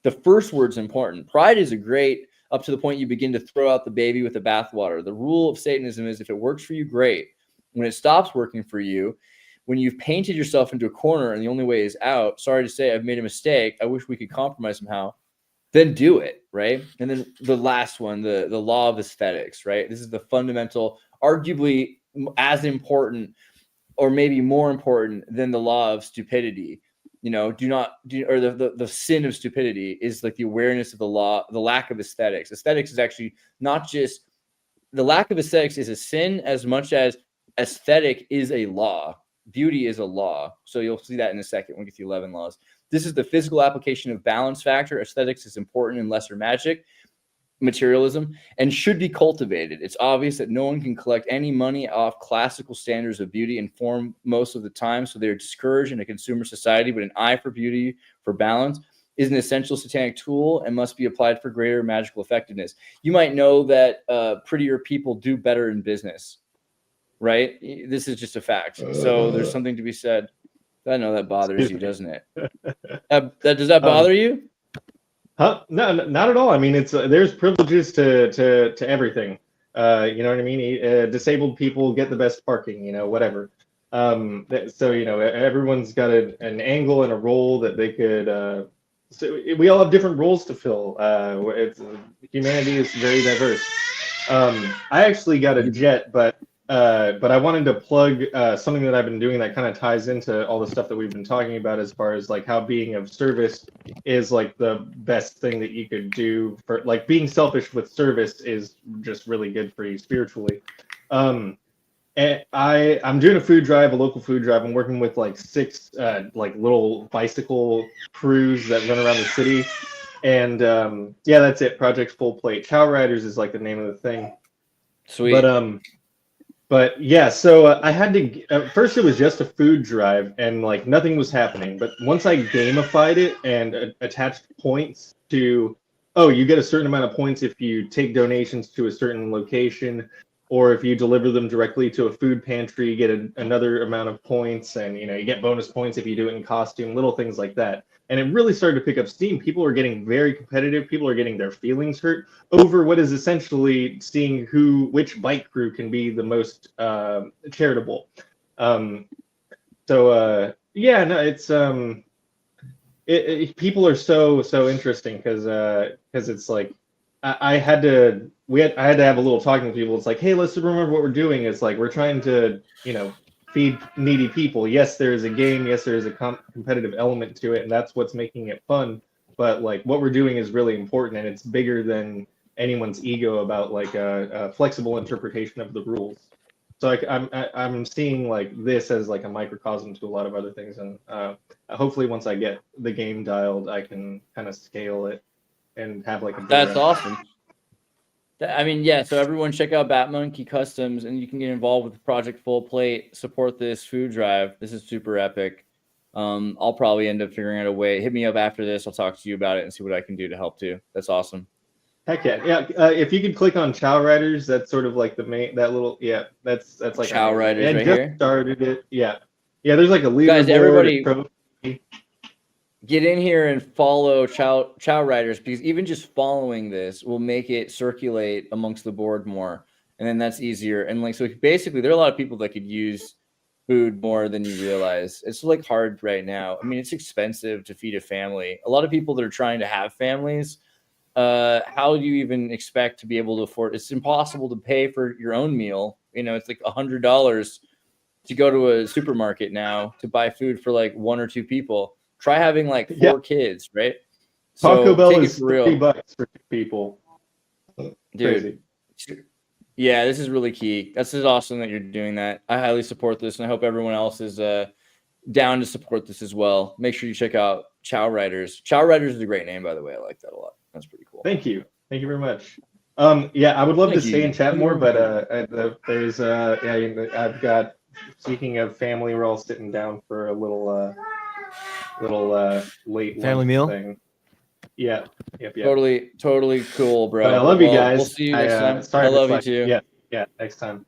The first word's important. Pride is a great, up to the point you begin to throw out the baby with the bathwater. The rule of Satanism is if it works for you, great. When it stops working for you, when you've painted yourself into a corner and the only way is out, sorry to say, I've made a mistake, I wish we could compromise somehow, then do it, right? And then the last one, the law of aesthetics, right? This is the fundamental, arguably as important or maybe more important than the law of stupidity. The sin of stupidity is like the awareness of the law, the lack of aesthetics. Aesthetics is actually not just, the lack of aesthetics is a sin as much as aesthetic is a law. Beauty is a law. So you'll see that in a second when we get to 11 laws. This is the physical application of balance factor. Aesthetics is important in lesser magic, materialism, and should be cultivated. It's obvious that no one can collect any money off classical standards of beauty and form most of the time, so they're discouraged in a consumer society, but an eye for beauty, for balance, is an essential satanic tool and must be applied for greater magical effectiveness. You might know that prettier people do better in business, right? This is just a fact. So there's something to be said. I know that bothers you, doesn't it? Does that bother you? Huh? No, not at all. I mean, it's there's privileges to everything. You know what I mean? Disabled people get the best parking. Whatever. So everyone's got an angle and a role that they could. So we all have different roles to fill. Humanity is very diverse. I actually got a jet, but I wanted to plug something that I've been doing that kind of ties into all the stuff that we've been talking about, as far as like how being of service is like the best thing that you could do for, like, being selfish with service is just really good for you spiritually. And I'm doing a local food drive. I'm working with like 6 like little bicycle crews that run around the city. And yeah, that's it. Project Full Plate. Chow Riders is like the name of the thing. Sweet. But yeah, so I had to, at first it was just a food drive and like nothing was happening. But once I gamified it and attached points to, you get a certain amount of points if you take donations to a certain location, or if you deliver them directly to a food pantry, you get another amount of points, and you get bonus points if you do it in costume, little things like that. And it really started to pick up steam. People are getting very competitive. People are getting their feelings hurt over what is essentially seeing which bike crew can be the most charitable. Yeah, no, it's people are so interesting because it's like, I had to have a little talking with people. It's like, hey, let's remember what we're doing. It's like we're trying to, feed needy people. Yes, there is a game. Yes, there is a competitive element to it, and that's what's making it fun. But like what we're doing is really important, and it's bigger than anyone's ego about like a flexible interpretation of the rules. So like I'm seeing like this as like a microcosm to a lot of other things, and hopefully once I get the game dialed, I can kind of scale it and have like a. That's awesome. I mean, yeah. So everyone, check out Batmonkey Customs, and you can get involved with Project Full Plate. Support this food drive. This is super epic. I'll probably end up figuring out a way. Hit me up after this. I'll talk to you about it and see what I can do to help too. That's awesome. Heck yeah, yeah. If you could click on Chow Riders, that's sort of like the main that's like Chow Riders right just here. Started it. Yeah. There's like a leaderboard. Guys, everybody, get in here and follow Chow Riders, because even just following this will make it circulate amongst the board more, and then that's easier. And like, so basically, there are a lot of people that could use food more than you realize. It's like hard right now. I mean, it's expensive to feed a family. A lot of people that are trying to have families, how do you even expect to be able to afford? It's impossible to pay for your own meal. It's like $100 to go to a supermarket now to buy food for like 1 or 2 people. Try having like 4 kids, right? Taco Bell is $30 for 2 people. Dude. Crazy. Yeah, this is really key. This is awesome that you're doing that. I highly support this, and I hope everyone else is down to support this as well. Make sure you check out Chow Riders. Chow Riders is a great name, by the way. I like that a lot. That's pretty cool. Thank you. Thank you very much. I would love to stay and chat more, but there's I've got, speaking of family, we're all sitting down for a little late family meal thing. Yeah. Yep. Totally cool, bro. But I love you guys. We'll see you next time. I love you too. Yeah, next time.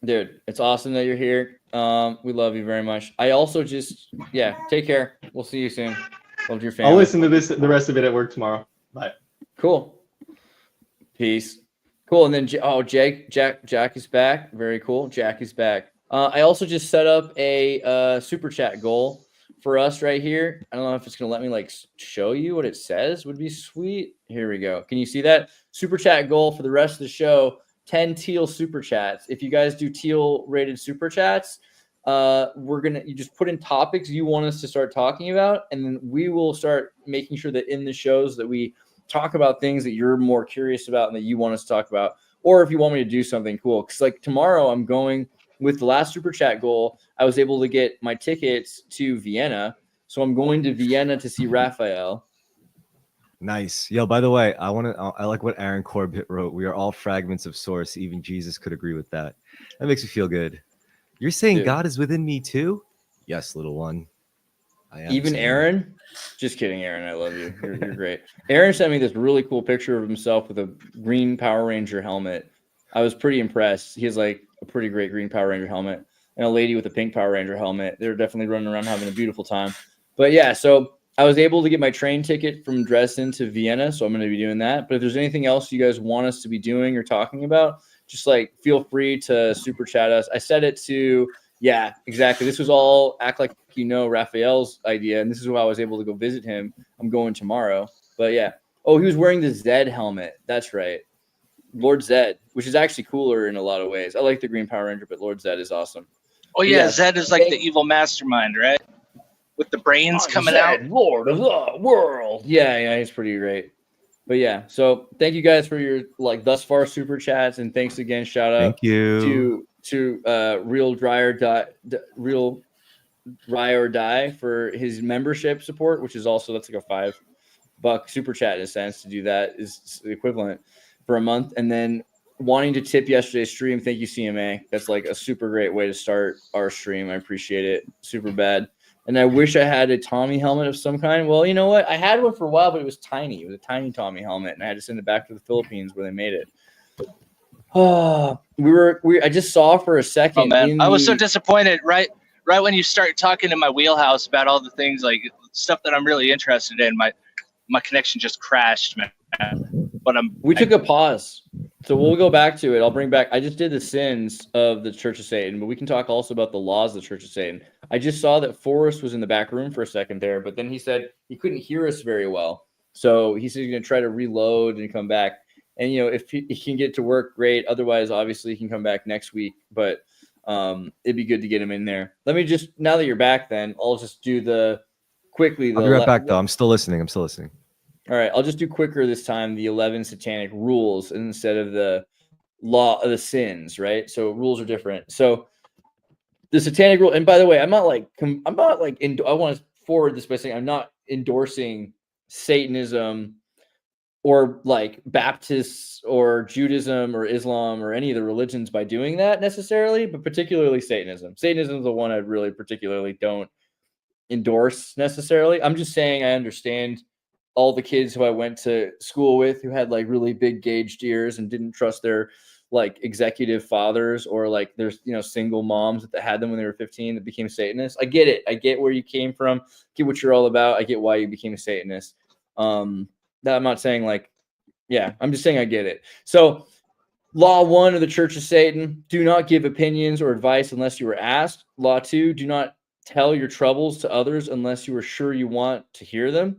Dude, it's awesome that you're here. We love you very much. I also take care. We'll see you soon. Love your family. I'll listen to the rest of it at work tomorrow. Bye. Cool. Peace. Cool. And then Jack is back. Very cool. Jack is back. I also just set up a super chat goal for us right here. I don't know if it's gonna let me like show you what it says. Would be sweet. Here we go. Can you see that super chat goal for the rest of the show? 10 teal super chats. If you guys do teal rated super chats, you just put in topics you want us to start talking about, and then we will start making sure that in the shows that we talk about things that you're more curious about and that you want us to talk about. Or if you want me to do something cool, because like tomorrow I'm going with the last super chat goal. I was able to get my tickets to Vienna, so I'm going to Vienna to see Raphael. Nice. Yo, by the way, I like what Aaron Corbett wrote. We are all fragments of source. Even Jesus could agree with that. That makes me feel good. You're saying God is within me too? Yes, little one. I am. Even Aaron? Just kidding, Aaron. I love you. You're great. Aaron sent me this really cool picture of himself with a green Power Ranger helmet. I was pretty impressed. He has like a pretty great green Power Ranger helmet, and a lady with a pink Power Ranger helmet. They're definitely running around having a beautiful time. But yeah, so I was able to get my train ticket from Dresden to Vienna, so I'm going to be doing that. But if there's anything else you guys want us to be doing or talking about, just like feel free to super chat us. I set it to, yeah, exactly. This was all act like you know Raphael's idea, and this is why I was able to go visit him. I'm going tomorrow. But yeah. Oh, he was wearing the Zed helmet. That's right. Lord Zed, which is actually cooler in a lot of ways. I like the Green Power Ranger, but Lord Zed is awesome. Oh yeah, Zed is like the evil mastermind, right? With the brains coming Zed, out. Lord of the world. Yeah, he's pretty great. But yeah, so thank you guys for your like thus far super chats, and thanks again. Shout out to Real Rye or Die for his membership support, which is also that's like a $5 super chat in a sense. To do that is the equivalent for a month, and then wanting to tip yesterday's stream. Thank you, CMA. That's like a super great way to start our stream. I appreciate it super bad. And I wish I had a Tommy helmet of some kind. Well, you know what? I had one for a while, but it was tiny. It was a tiny Tommy helmet, and I had to send it back to the Philippines where they made it. Oh, I just saw for a second. Oh man, I was so disappointed. Right when you start talking in my wheelhouse about all the things like stuff that I'm really interested in, my connection just crashed, man. But we took a pause, so we'll go back to it. I'll bring back. I just did the sins of the Church of Satan, but we can talk also about the laws of the Church of Satan. I just saw that Forrest was in the back room for a second there, but then he said he couldn't hear us very well. So he said he's going to try to reload and come back. And, you know, if he can get to work, great. Otherwise, obviously, he can come back next week. But it'd be good to get him in there. Let me just, now that you're back, then I'll just do I'll be right back, though. I'm still listening. All right. I'll just do quicker this time, the 11 satanic rules instead of the law of the sins, right? So rules are different. So the satanic rule, and by the way, I want to forward this by saying I'm not endorsing Satanism or like Baptists or Judaism or Islam or any of the religions by doing that necessarily, but particularly Satanism. Satanism is the one I really particularly don't endorse necessarily. I'm just saying I understand all the kids who I went to school with who had like really big gauged ears and didn't trust their like executive fathers, or like there's, you know, single moms that had them when they were 15 that became Satanists. I get it. I get where you came from, get what you're all about. I get why you became a Satanist. That I'm not saying like, yeah, I'm just saying I get it. So law 1 of the Church of Satan, do not give opinions or advice unless you were asked. Law 2, do not tell your troubles to others unless you are sure you want to hear them.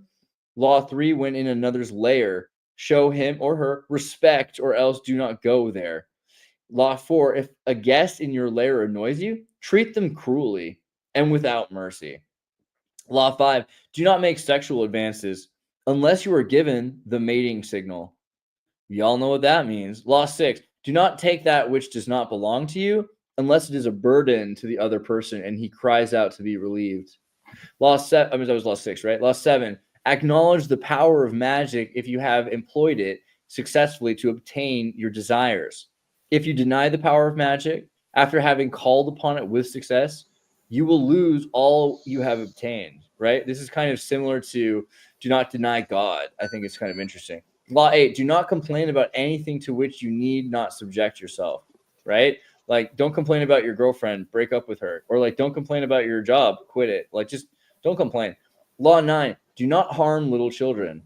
Law 3, when in another's lair, show him or her respect or else do not go there. Law 4, if a guest in your lair annoys you, treat them cruelly and without mercy. Law 5, do not make sexual advances unless you are given the mating signal. Y'all know what that means. Law 6, do not take that which does not belong to you unless it is a burden to the other person and he cries out to be relieved. Law 7, that was law 6, right? Law 7, acknowledge the power of magic if you have employed it successfully to obtain your desires. If you deny the power of magic after having called upon it with success, you will lose all you have obtained, right? This is kind of similar to do not deny God. I think it's kind of interesting. Law 8, do not complain about anything to which you need not subject yourself, right? Like, don't complain about your girlfriend, break up with her. Or like, don't complain about your job, quit it. Like, just don't complain. Law 9, do not harm little children,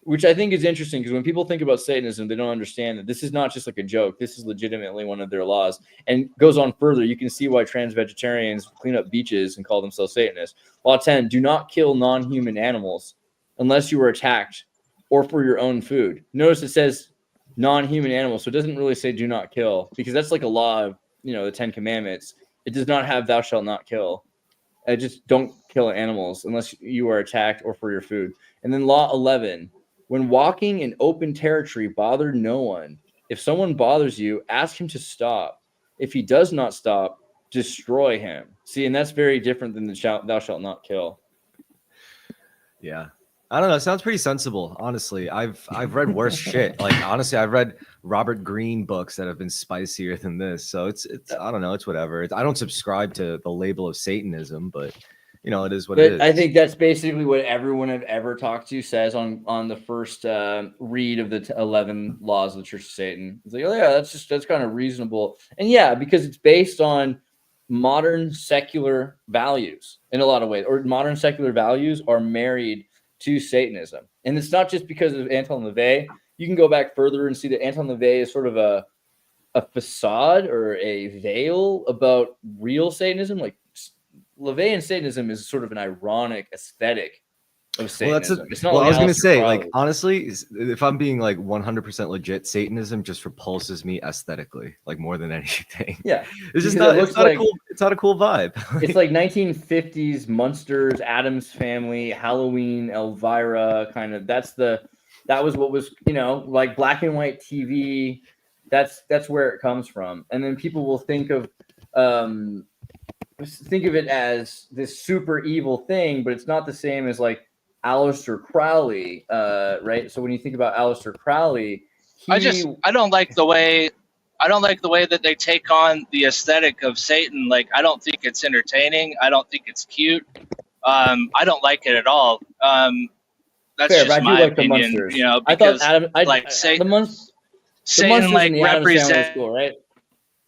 which I think is interesting because when people think about Satanism, they don't understand that this is not just like a joke. This is legitimately one of their laws, and goes on further. You can see why trans vegetarians clean up beaches and call themselves Satanists. Law 10, do not kill non-human animals unless you are attacked or for your own food. Notice it says non-human animals, so it doesn't really say do not kill, because that's like a law of, you know, the 10 Commandments. It does not have thou shalt not kill. Just don't kill animals unless you are attacked or for your food. And then law 11, when walking in open territory, bother no one. If someone bothers you, ask him to stop. If he does not stop, destroy him. See, and that's very different than the thou shalt not kill. Yeah. I don't know. It sounds pretty sensible, honestly. I've read worse shit. Like, honestly, I've read Robert Greene books that have been spicier than this. So it's I don't know. It's whatever. I don't subscribe to the label of Satanism, but you know, it is what it is. I think that's basically what everyone I've ever talked to says on the first read of the 11 laws of the Church of Satan. It's like, oh yeah, that's kind of reasonable. And yeah, because it's based on modern secular values in a lot of ways, or modern secular values are married to Satanism. And it's not just because of Anton LaVey. You can go back further and see that Anton LaVey is sort of a facade or a veil about real Satanism. Like LaVey and Satanism is sort of an ironic aesthetic of Satanism. Well, I was going to say, like, honestly, if I'm being like 100% legit, Satanism just repulses me aesthetically, like more than anything. Yeah. It's just not, it's not a cool vibe. It's like 1950s Munsters, Addams Family, Halloween, Elvira, kind of. That was what was, you know, like black and white TV. That's where it comes from. And then people will think of it as this super evil thing, but it's not the same as like Aleister Crowley, right? So when you think about Aleister Crowley, I don't like the way that they take on the aesthetic of Satan. Like, I don't think it's entertaining. I don't think it's cute. I don't like it at all. That's fair, just my opinion. You know, because Satan like represents cool, right?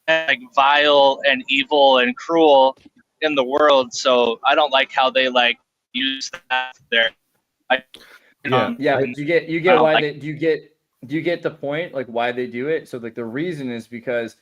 like vile and evil and cruel in the world. So I don't like how they like use that there. But do you get why do you get the point, like why they do it? So like the reason is because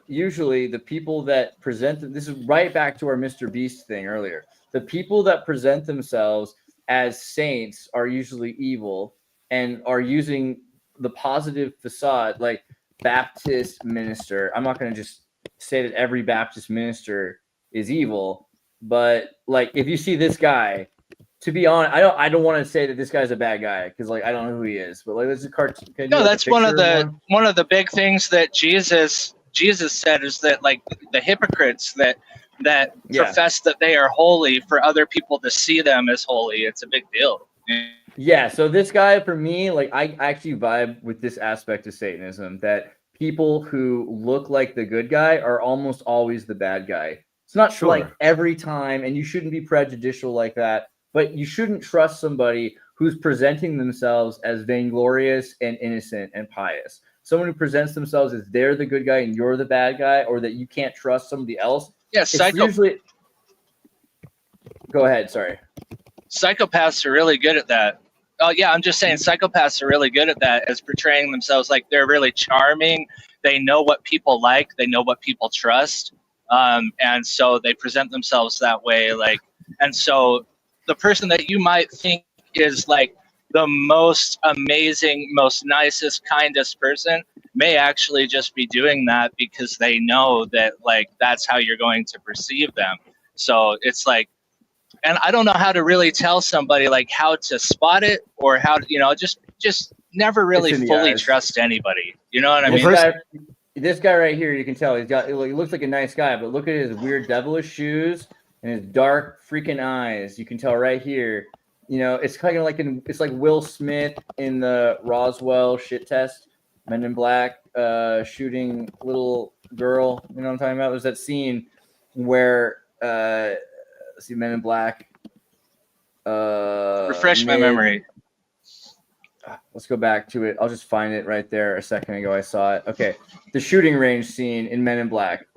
usually the people that present this is right back to our Mr. Beast thing earlier. The people that present themselves as saints are usually evil and are using the positive facade, like Baptist minister. I'm not going to just say that every Baptist minister is evil, but like if you see this guy, to be honest, I don't want to say that this guy's a bad guy because like I don't know who he is, but like this is a cartoon. No, that's one of the big things that Jesus said is that like the hypocrites that profess that they are holy for other people to see them as holy, it's a big deal. Yeah, so this guy for me, like I actually vibe with this aspect of Satanism that people who look like the good guy are almost always the bad guy. It's not like every time, and you shouldn't be prejudicial like that, but you shouldn't trust somebody who's presenting themselves as vainglorious and innocent and pious. Someone who presents themselves as they're the good guy and you're the bad guy, or that you can't trust somebody else. Yeah, usually. Go ahead, sorry. Psychopaths are really good at that. Oh yeah, I'm just saying psychopaths are really good at that, as portraying themselves like they're really charming. They know what people like. They know what people trust. And so they present themselves that way. Like, and so the person that you might think is like the most amazing, most nicest, kindest person may actually just be doing that because they know that like that's how you're going to perceive them. So it's like, and I don't know how to really tell somebody like how to spot it or how to, just never really fully trust anybody. You know what I mean? This guy right here, you can tell he looks like a nice guy, but look at his weird devilish shoes and his dark freaking eyes. You can tell right here. It's kind of like it's like Will Smith in the Roswell shit test, Men in Black, shooting little girl. You know what I'm talking about? There's that scene where see Men in Black. Refresh my memory. Let's go back to it. I'll just find it right there. A second ago, I saw it. Okay, the shooting range scene in Men in Black.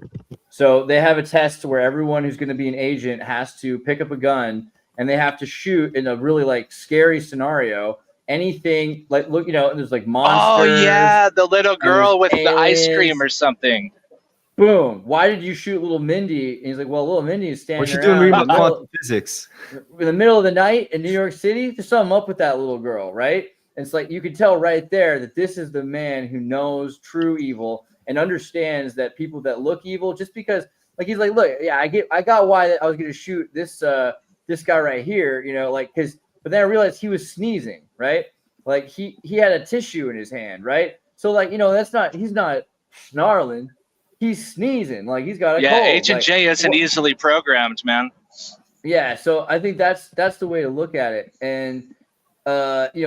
So they have a test where everyone who's going to be an agent has to pick up a gun and they have to shoot in a really like scary scenario. Anything like look, there's like monsters. Oh yeah, the little girl with aliens. The ice cream or something. Boom. Why did you shoot little Mindy? And he's like, well, little Mindy is standing What you doing reading around quantum physics? In the middle of the night in New York City. There's something up with that little girl, right? And it's like you can tell right there that this is the man who knows true evil and understands that people that look evil, just because like he's like, look, yeah, I got why I was gonna shoot this guy right here, but then I realized he was sneezing, right? Like he had a tissue in his hand, right? So like, he's not snarling. He's sneezing, like he's got a cold. H and J isn't easily programmed, man. Yeah, so I think that's the way to look at it. And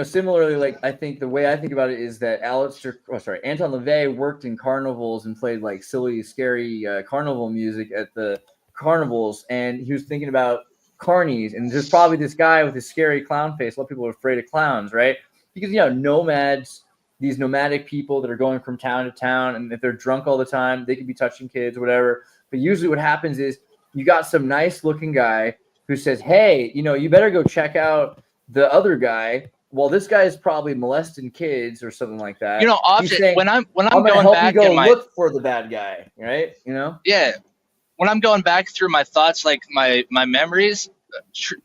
similarly, like I think the way I think about it is that Anton LaVey worked in carnivals and played like silly, scary carnival music at the carnivals, and he was thinking about carnies, and there's probably this guy with his scary clown face. A lot of people are afraid of clowns, right? Because nomads. These nomadic people that are going from town to town, and if they're drunk all the time, they could be touching kids or whatever. But usually what happens is you got some nice looking guy who says, hey, you better go check out the other guy. Well, this guy is probably molesting kids or something like that. Often saying, when I'm going going back in my look for the bad guy, right? Yeah. When I'm going back through my thoughts, like my memories,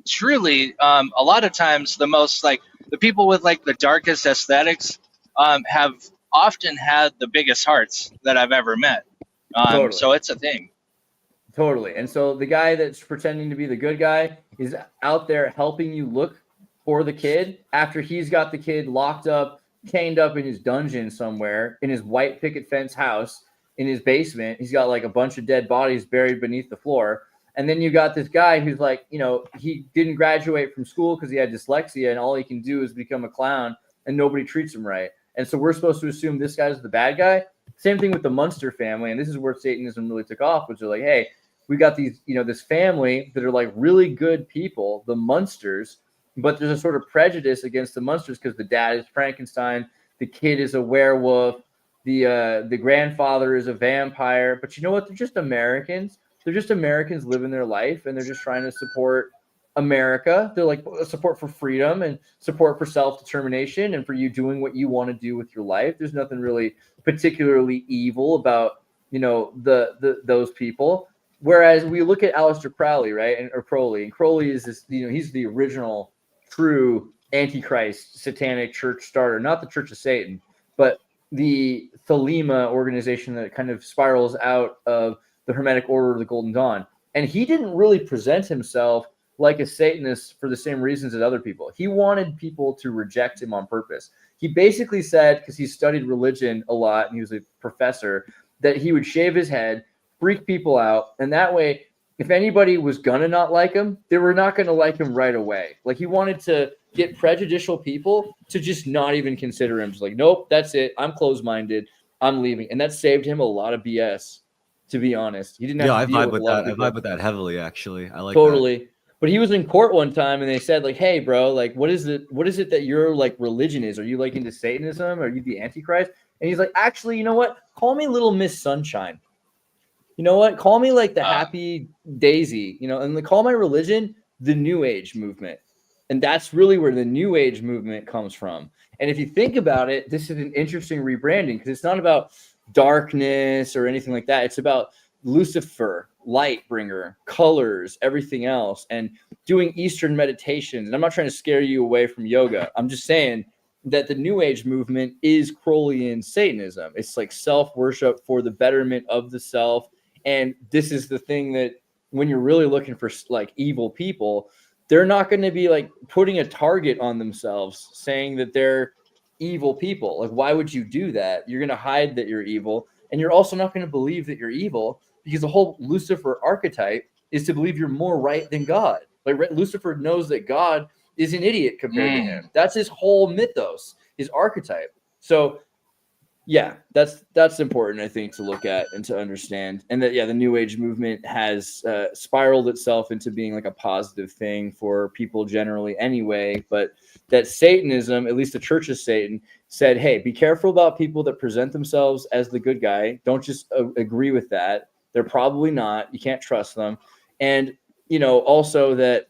truly, a lot of times the most like the people with like the darkest aesthetics have often had the biggest hearts that I've ever met. Totally. So it's a thing. Totally. And so the guy that's pretending to be the good guy is out there helping you look for the kid after he's got the kid locked up, chained up in his dungeon somewhere in his white picket fence house in his basement. He's got like a bunch of dead bodies buried beneath the floor. And then you got this guy who's like, he didn't graduate from school because he had dyslexia and all he can do is become a clown and nobody treats him right. And so we're supposed to assume this guy's the bad guy. Same thing with the Munster family. And this is where Satanism really took off, which are like, hey, we got these, this family that are like really good people, the Munsters, but there's a sort of prejudice against the Munsters because the dad is Frankenstein, the kid is a werewolf, the grandfather is a vampire. But you know what? They're just Americans. They're just Americans living their life, and they're just trying to support America. They're like support for freedom and support for self-determination and for you doing what you want to do with your life. There's nothing really particularly evil about, those people. Whereas we look at Aleister Crowley, right? Or Crowley, and Crowley is this, he's the original true Antichrist satanic church starter, not the Church of Satan, but the Thelema organization that kind of spirals out of the Hermetic Order of the Golden Dawn. And he didn't really present himself like a Satanist for the same reasons as other people. He wanted people to reject him on purpose. He basically said, because he studied religion a lot and he was a professor, that he would shave his head, freak people out, and that way, if anybody was gonna not like him, they were not gonna like him right away. Like, he wanted to get prejudicial people to just not even consider him. Just like, nope, that's it. I'm closed-minded. I'm leaving. And that saved him a lot of BS, to be honest. He didn't have Yeah, to deal with a lot of I people. vibe with that heavily, actually. I like Totally. But he was in court one time and they said, like, hey, bro, like, what is it that your like religion is? Are you like into Satanism? Are you the Antichrist? And he's like, actually, you know what? Call me Little Miss Sunshine. You know what? Call me like the Happy Daisy, you know, and like, call my religion the New Age movement. And that's really where the New Age movement comes from. And if you think about it, this is an interesting rebranding because it's not about darkness or anything like that. It's about Lucifer, light bringer, colors, everything else, and doing Eastern meditations. And I'm not trying to scare you away from yoga. I'm just saying that the New Age movement is Crowleyan Satanism. It's like self-worship for the betterment of the self. And this is the thing that when you're really looking for like evil people, they're not going to be like putting a target on themselves saying that they're evil people. Like, why would you do that? You're going to hide that you're evil. And you're also not going to believe that you're evil because the whole Lucifer archetype is to believe you're more right than God. Like, Lucifer knows that God is an idiot compared to him. That's his whole mythos, his archetype. So yeah, that's important, I think, to look at and to understand. And that, yeah, the New Age movement has spiraled itself into being like a positive thing for people generally anyway. But that Satanism, at least the Church of Satan, said, hey, be careful about people that present themselves as the good guy. Don't just agree with that. They're probably not. You can't trust them. And, you know, also that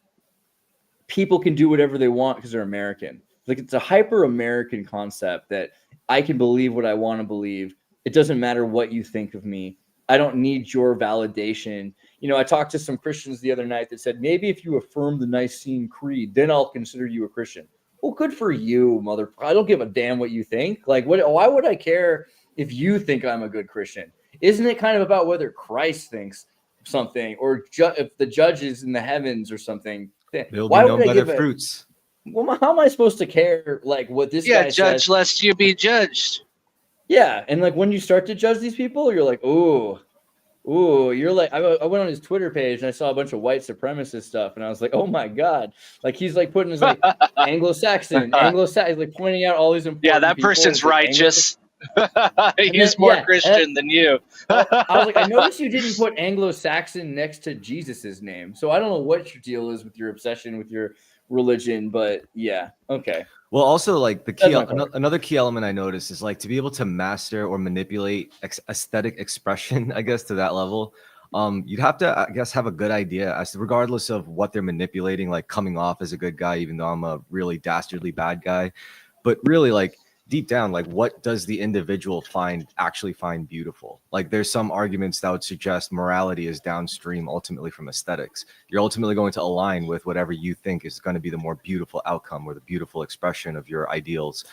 people can do whatever they want because they're American. Like, it's a hyper-American concept that I can believe what I want to believe. It doesn't matter what you think of me. I don't need your validation. You know, I talked to some Christians the other night that said, maybe if you affirm the Nicene Creed, then I'll consider you a Christian. Well, good for you, mother. I don't give a damn what you think. Like, why would I care if you think I'm a good Christian? Isn't it kind of about whether Christ thinks something or if the judges in the heavens or something? They'll Why be known would by I their give fruits. Well, how am I supposed to care, like, what this guy judge says? lest you be judged. Yeah, and like when you start to judge these people, you're like, ooh, you're like, I went on his Twitter page and I saw a bunch of white supremacist stuff, and I was like, oh my god, like he's like putting his like Anglo-Saxon, he's like pointing out all these important. Yeah, that people. person's It's like righteous. He's more Christian than you. I was like, I noticed you didn't put Anglo-Saxon next to Jesus's name, so I don't know what your deal is with your obsession with your religion, but yeah, okay. Well, also like the key, another key element I noticed is like to be able to master or manipulate aesthetic expression, I guess, to that level. You'd have to, I guess, have a good idea as to, regardless of what they're manipulating, like coming off as a good guy, even though I'm a really dastardly bad guy, but really like deep down, like what does the individual actually find beautiful? Like there's some arguments that would suggest morality is downstream ultimately from aesthetics. You're ultimately going to align with whatever you think is going to be the more beautiful outcome or the beautiful expression of your ideals.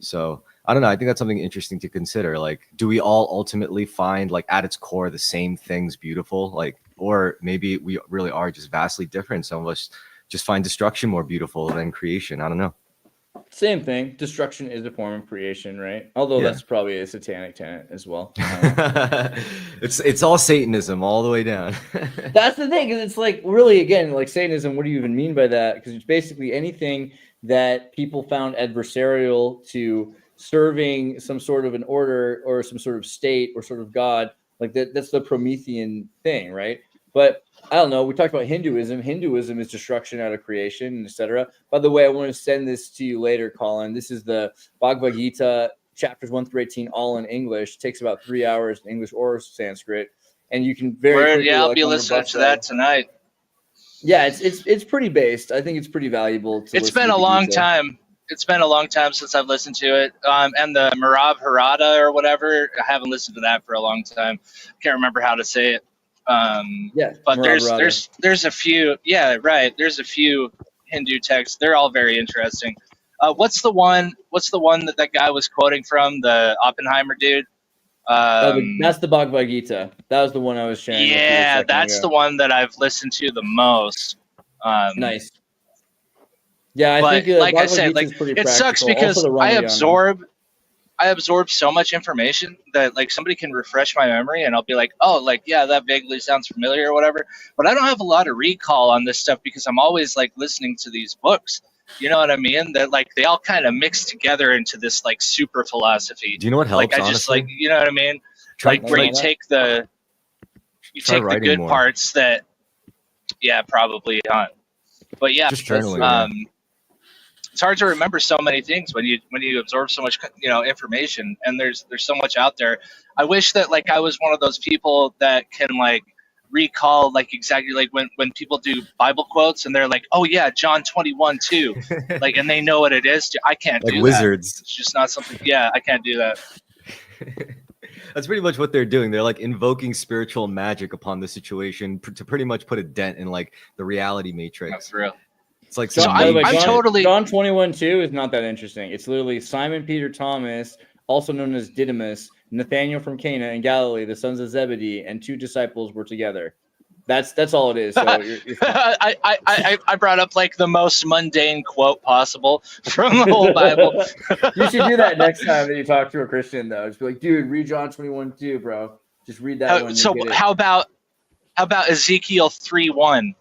So I don't know. I think that's something interesting to consider. Like, do we all ultimately find like at its core the same things beautiful? Like, or maybe we really are just vastly different. Some of us just find destruction more beautiful than creation. I don't know. Same thing. Destruction is a form of creation, right? Although that's probably a satanic tenet as well. It's all Satanism all the way down. That's the thing, because it's like really, again, like Satanism, what do you even mean by that? Because it's basically anything that people found adversarial to serving some sort of an order or some sort of state or sort of God. Like that's the Promethean thing, right? But I don't know. We talked about Hinduism. Hinduism is destruction out of creation, etc. By the way, I want to send this to you later, Colin. This is the Bhagavad Gita, chapters 1 through 18, all in English. It takes about 3 hours in English or Sanskrit, and you can I'll be listening to that tonight. Yeah, it's pretty based. I think it's pretty valuable. It's been a long time. It's been a long time since I've listened to it. And the Marav Harada or whatever, I haven't listened to that for a long time. Can't remember how to say it. But there's a few. Yeah, right. There's a few Hindu texts. They're all very interesting. What's the one that guy was quoting from, the Oppenheimer dude? That's the Bhagavad Gita. That was the one I was sharing. Yeah, that's the one that I've listened to the most. Nice. Yeah, I but think like I Bhagavad said, Gita like is pretty it practical. sucks because Also, the Ramayana. I absorb so much information that like somebody can refresh my memory and I'll be like, oh, like, yeah, that vaguely sounds familiar or whatever. But I don't have a lot of recall on this stuff because I'm always like listening to these books. You know what I mean? That like they all kind of mix together into this like super philosophy. Do you know what helps? Like I just honestly? like, you know what I mean? Try- Like where you try- take the Try writing good more. parts that, yeah, probably not. But yeah, Just journaling. Yeah. it's hard to remember so many things when you absorb so much, you know, information, and there's so much out there. I wish that like I was one of those people that can like recall like exactly like when people do Bible quotes and they're like, oh yeah, John 21:2, like, and they know what it is. I can't Like do wizards. that. It's just not something. Yeah, I can't do that. That's pretty much what they're doing. They're like invoking spiritual magic upon the situation to pretty much put a dent in like the reality matrix. That's real. It's like So some By the way, I'm John, totally- John 21:2 is not that interesting. It's literally Simon Peter Thomas, also known as Didymus, Nathanael from Cana in Galilee, the sons of Zebedee, and 2 disciples were together. That's all it is. So you're I brought up like the most mundane quote possible from the whole Bible. You should do that next time that you talk to a Christian, though. Just be like, dude, read John 21:2, bro. Just read that one. So You'll get it. how about Ezekiel 3:1?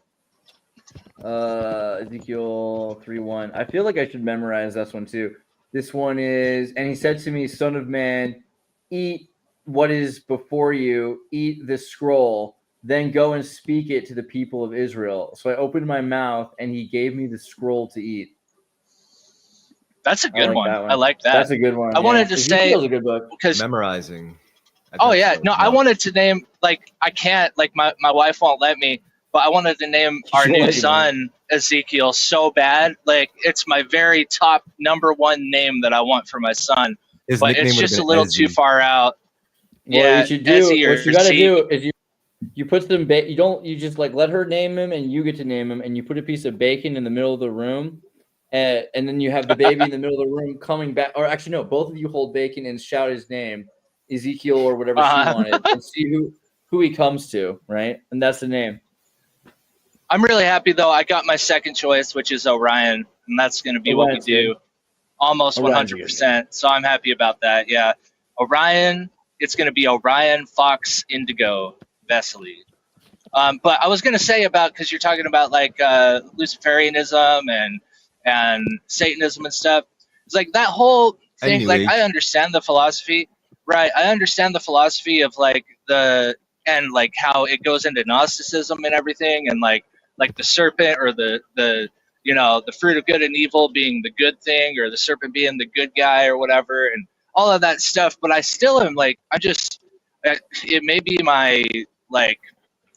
Ezekiel 3:1. I feel like I should memorize this one too. This one is, and he said to me, son of man, eat what is before you, eat this scroll, then go and speak it to the people of Israel. So I opened my mouth and he gave me the scroll to eat. That's a good like one. that one. I like that. That's a good one. I wanted to Ezekiel's say- a good book. Because memorizing. oh yeah, no, I wanted to name, like, I can't, like my wife won't let me, but I wanted to name our She'll new let you, son Ezekiel so bad. Like it's my very top #1 name that I want for my son. His But nickname it's would have just a been little Ezzy. too far out. Well, Yeah, you should do Ezzy or what you gotta Zeke. do is you put some you just like let her name him and you get to name him and you put a piece of bacon in the middle of the room and then you have the baby in the middle of the room coming back, or actually no, both of you hold bacon and shout his name, Ezekiel or whatever she wanted, and see who he comes to, right? And that's the name. I'm really happy though. I got my second choice, which is Orion, and that's going to be what we Orion's do, good. almost Orion's 100%. So I'm happy about that. Yeah, Orion. It's going to be Orion, Fox, Indigo, Vesely. But I was going to say about, because you're talking about like Luciferianism and Satanism and stuff. It's like that whole And thing. New Like Age. I understand the philosophy, right? I understand the philosophy of like and like how it goes into Gnosticism and everything, and like the serpent or the you know, the fruit of good and evil being the good thing, or the serpent being the good guy or whatever, and all of that stuff. But I still am like, it may be my like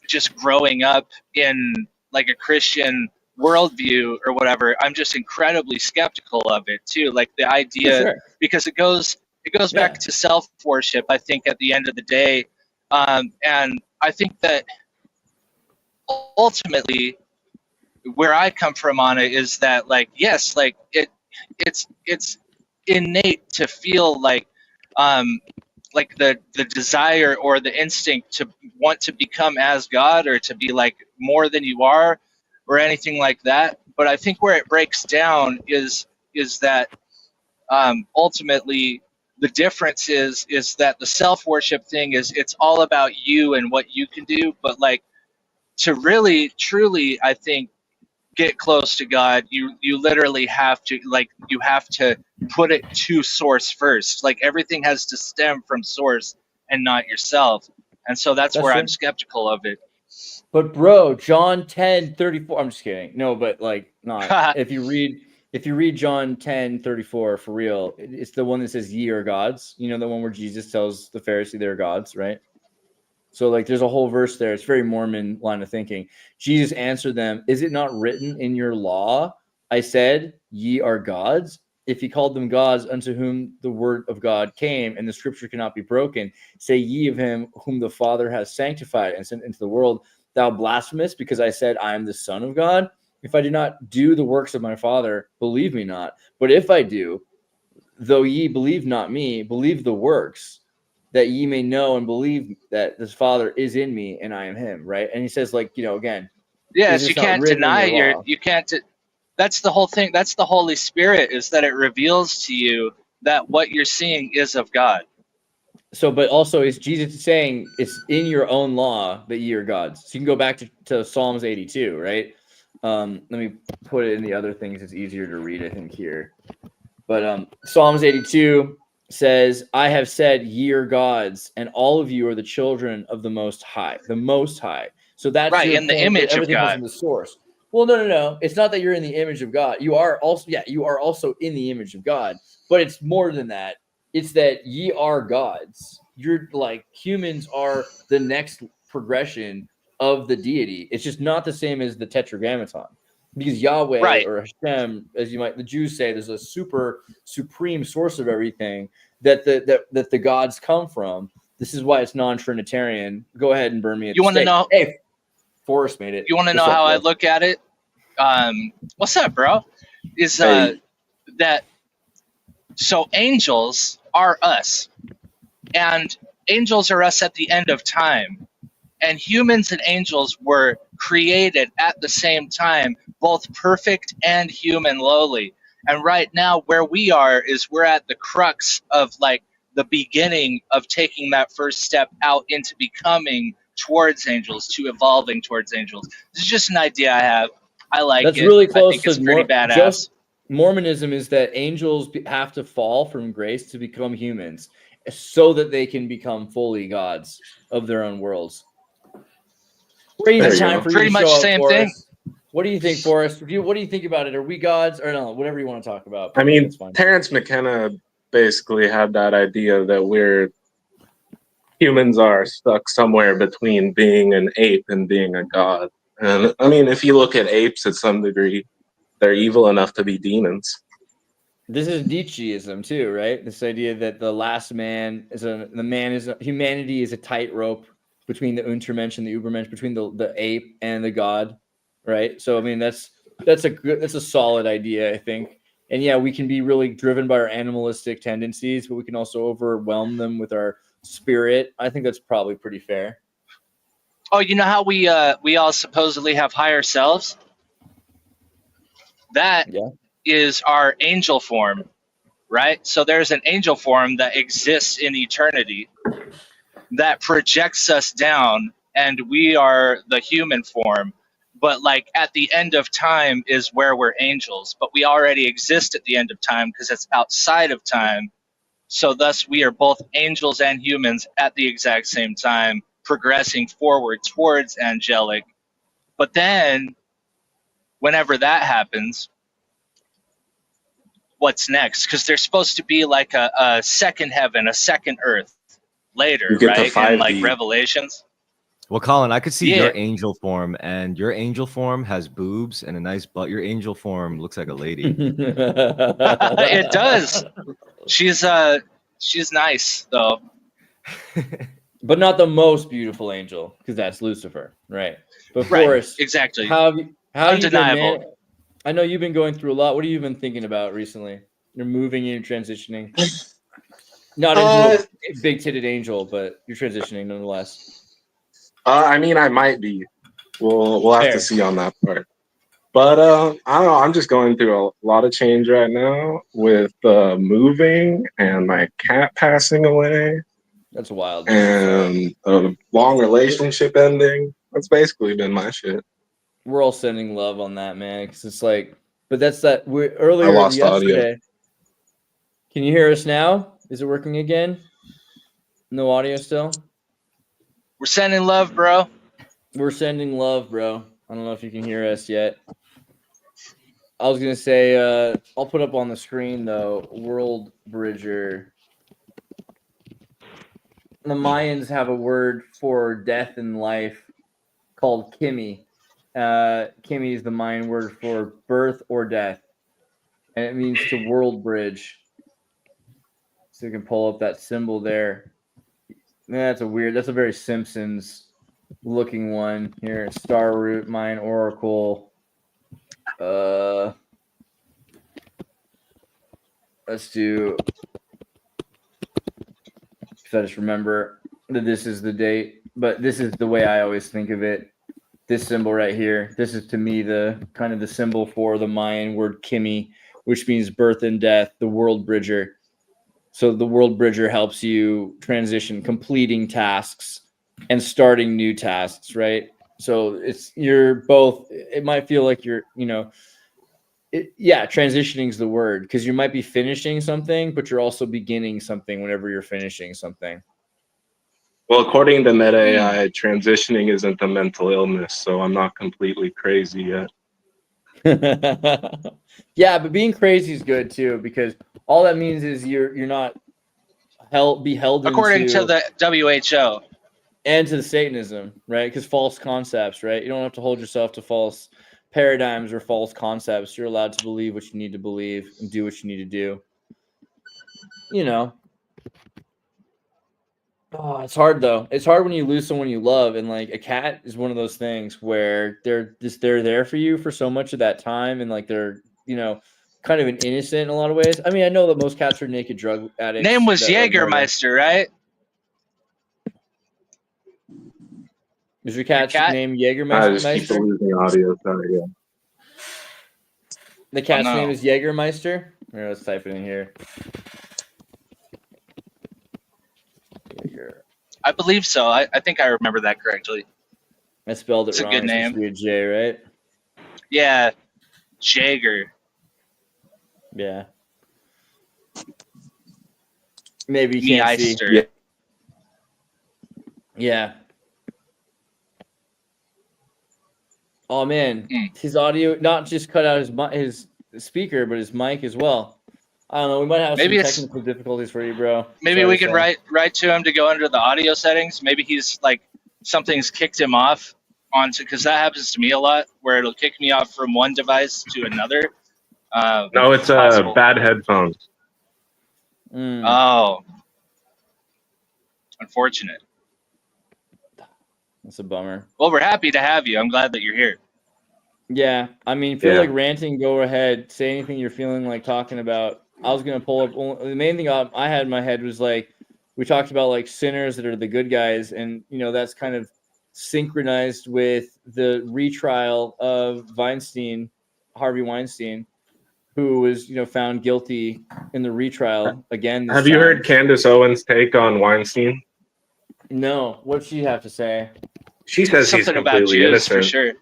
just growing up in like a Christian worldview or whatever. I'm just incredibly skeptical of it too. Like the idea, Sure. because it goes back to self worship, I think, at the end of the day. And I think that ultimately where I come from on it is that, like, yes, like it's innate to feel like the desire or the instinct to want to become as God or to be like more than you are or anything like that. But I think where it breaks down is that ultimately the difference is that the self-worship thing is, it's all about you and what you can do. But like, to really truly, I think, get close to God, you literally have to, like, you have to put it to source first. Like everything has to stem from source and not yourself. And so that's where true. I'm skeptical of it. But bro, John 10:34. I'm just kidding. No, but like not. If you read John 10:34 for real, it's the one that says ye are gods. You know, the one where Jesus tells the Pharisee they're gods, right? So like there's a whole verse there. It's very Mormon line of thinking. Jesus answered them, is it not written in your law? I said, ye are gods. If he called them gods unto whom the word of God came, and the scripture cannot be broken, say ye of him whom the Father has sanctified and sent into the world, thou blasphemous, because I said I am the Son of God. If I do not do the works of my Father, believe me not. But if I do, though ye believe not me, believe the works, that ye may know and believe that this Father is in me and I am him, right? And he says, like, you know, again, Yes, is you this not can't written in deny your law? you can't. That's the whole thing. That's the Holy Spirit, is that it reveals to you that what you're seeing is of God. So, but also is Jesus saying it's in your own law that ye are gods. So you can go back to Psalms 82, right? Let me put it in the other things. It's easier to read, I think, here. But Psalms 82 says, I have said ye are gods, and all of you are the children of the Most High. The Most High. So that's Right, your in the point, that image of everything comes God. from the source. Well, no. It's not that you're in the image of God. You are also, you are also in the image of God. But it's more than that. It's that ye are gods. You're like, humans are the next progression of the deity. It's just not the same as the Tetragrammaton. Because Yahweh Right. or Hashem, as the Jews say, there's a supreme source of everything that the gods come from. This is why it's non-Trinitarian. Go ahead and burn me at You the want to stake. know? Hey, Forrest made it. You want to know What's up, how I Forrest? look at it? What's up, bro? Is Hey. that so? Angels are us, and angels are us at the end of time. And humans and angels were created at the same time, both perfect and human lowly. And right now, where we are is we're at the crux of like the beginning of taking that first step out into becoming towards angels, to evolving towards angels. This is just an idea I have. I like That's it. really I close think it's to pretty badass. Mormonism is that angels have to fall from grace to become humans so that they can become fully gods of their own worlds. Great There you time go. for you Pretty to much show up, same thing. Forrest. What do you think, Forrest? What do you think about it? Are we gods or no? Whatever you want to talk about. I mean, That's fine. Terrence McKenna basically had that idea that humans are stuck somewhere between being an ape and being a god. And I mean, if you look at apes to some degree, they're evil enough to be demons. This is Nietzscheism too, right? This idea that the last man humanity is a tightrope between the Untermensch and the Übermensch, between the ape and the god, right? So I mean that's a solid idea, I think. And yeah, we can be really driven by our animalistic tendencies, but we can also overwhelm them with our spirit. I think that's probably pretty fair. Oh, you know how we all supposedly have higher selves? That Yeah. is our angel form, right? So there's an angel form that exists in eternity that projects us down, and we are the human form. But like at the end of time is where we're angels, but we already exist at the end of time because it's outside of time. So thus we are both angels and humans at the exact same time, progressing forward towards angelic. But then whenever that happens, what's next? Because there's supposed to be like a second heaven, a second earth later, You get the right? In like 5D. Revelations. Well, Colin, I could see Yeah. your angel form, and your angel form has boobs and a nice butt. Your angel form looks like a lady. It does. She's nice though. But not the most beautiful angel, because that's Lucifer, right? But Right, Forrest, exactly. how have you been, Undeniable. man? I know you've been going through a lot. What have you been thinking about recently? You're moving and transitioning. Not into a big-titted angel, but you're transitioning nonetheless. I mean, I might be. We'll have Fair. to see on that part. But I don't know. I'm just going through a lot of change right now with moving and my cat passing away That's wild. and a long relationship ending. That's basically been my shit. We're all sending love on that, man, because it's like, but that's that. We're I earlier lost audio. yesterday. Can you hear us now? Is it working again? No audio still? We're sending love, bro. We're sending love, bro. I don't know if you can hear us yet. I was gonna say, I'll put up on the screen though. World Bridger. The Mayans have a word for death and life called Kimi. Kimi is the Mayan word for birth or death, and it means to world bridge. So you can pull up that symbol there. That's a very Simpsons looking one here. Star Root, Mayan Oracle. Let's do. Because I just remember that this is the date, but this is the way I always think of it. This symbol right here. This is to me the kind of the symbol for the Mayan word Kimi, which means birth and death, the world bridger. So the world bridger helps you transition, completing tasks and starting new tasks, right? So you're both, it might feel like you're, transitioning is the word, because you might be finishing something, but you're also beginning something whenever you're finishing something. Well, according to Meta AI, transitioning isn't a mental illness, so I'm not completely crazy yet. Yeah, but being crazy is good too, because all that means is you're not beholden According to the WHO. and to the Satanism, right? Because false concepts, right? You don't have to hold yourself to false paradigms or false concepts. You're allowed to believe what you need to believe and do what you need to do. Oh, it's hard though. It's hard when you lose someone you love, and like a cat is one of those things where they're there for you for so much of that time, and like they're kind of an innocent in a lot of ways. I mean, I know that most cats are naked drug addicts. Name was Jägermeister, right? Is your cat's name Jägermeister? I just keep losing audio. Sorry, yeah. The cat's name is Jägermeister. Here, let's type it in here. I believe so. I think I remember that correctly. I spelled it wrong. It's a good name. It's supposed to be a J, right? Yeah, Jaeger. Yeah. Maybe you can't see. Yeah. Oh man, his audio not just cut out his speaker, but his mic as well. I don't know. We might have some technical difficulties for you, bro. Maybe we can write to him to go under the audio settings. Maybe he's like something's kicked him off onto, because that happens to me a lot, where it'll kick me off from one device to another. No, it's bad headphones. Oh, unfortunate. That's a bummer. Well, we're happy to have you. I'm glad that you're here. Yeah, I mean, feel like ranting, go ahead. Say anything you're feeling like talking about. I was going to pull up. The main thing I had in my head was like, we talked about like sinners that are the good guys. And, that's kind of synchronized with the retrial of Harvey Weinstein, who was, found guilty in the retrial again. Have you heard Candace Owens' take on Weinstein? No. What'd she have to say? She says he's completely innocent. For sure.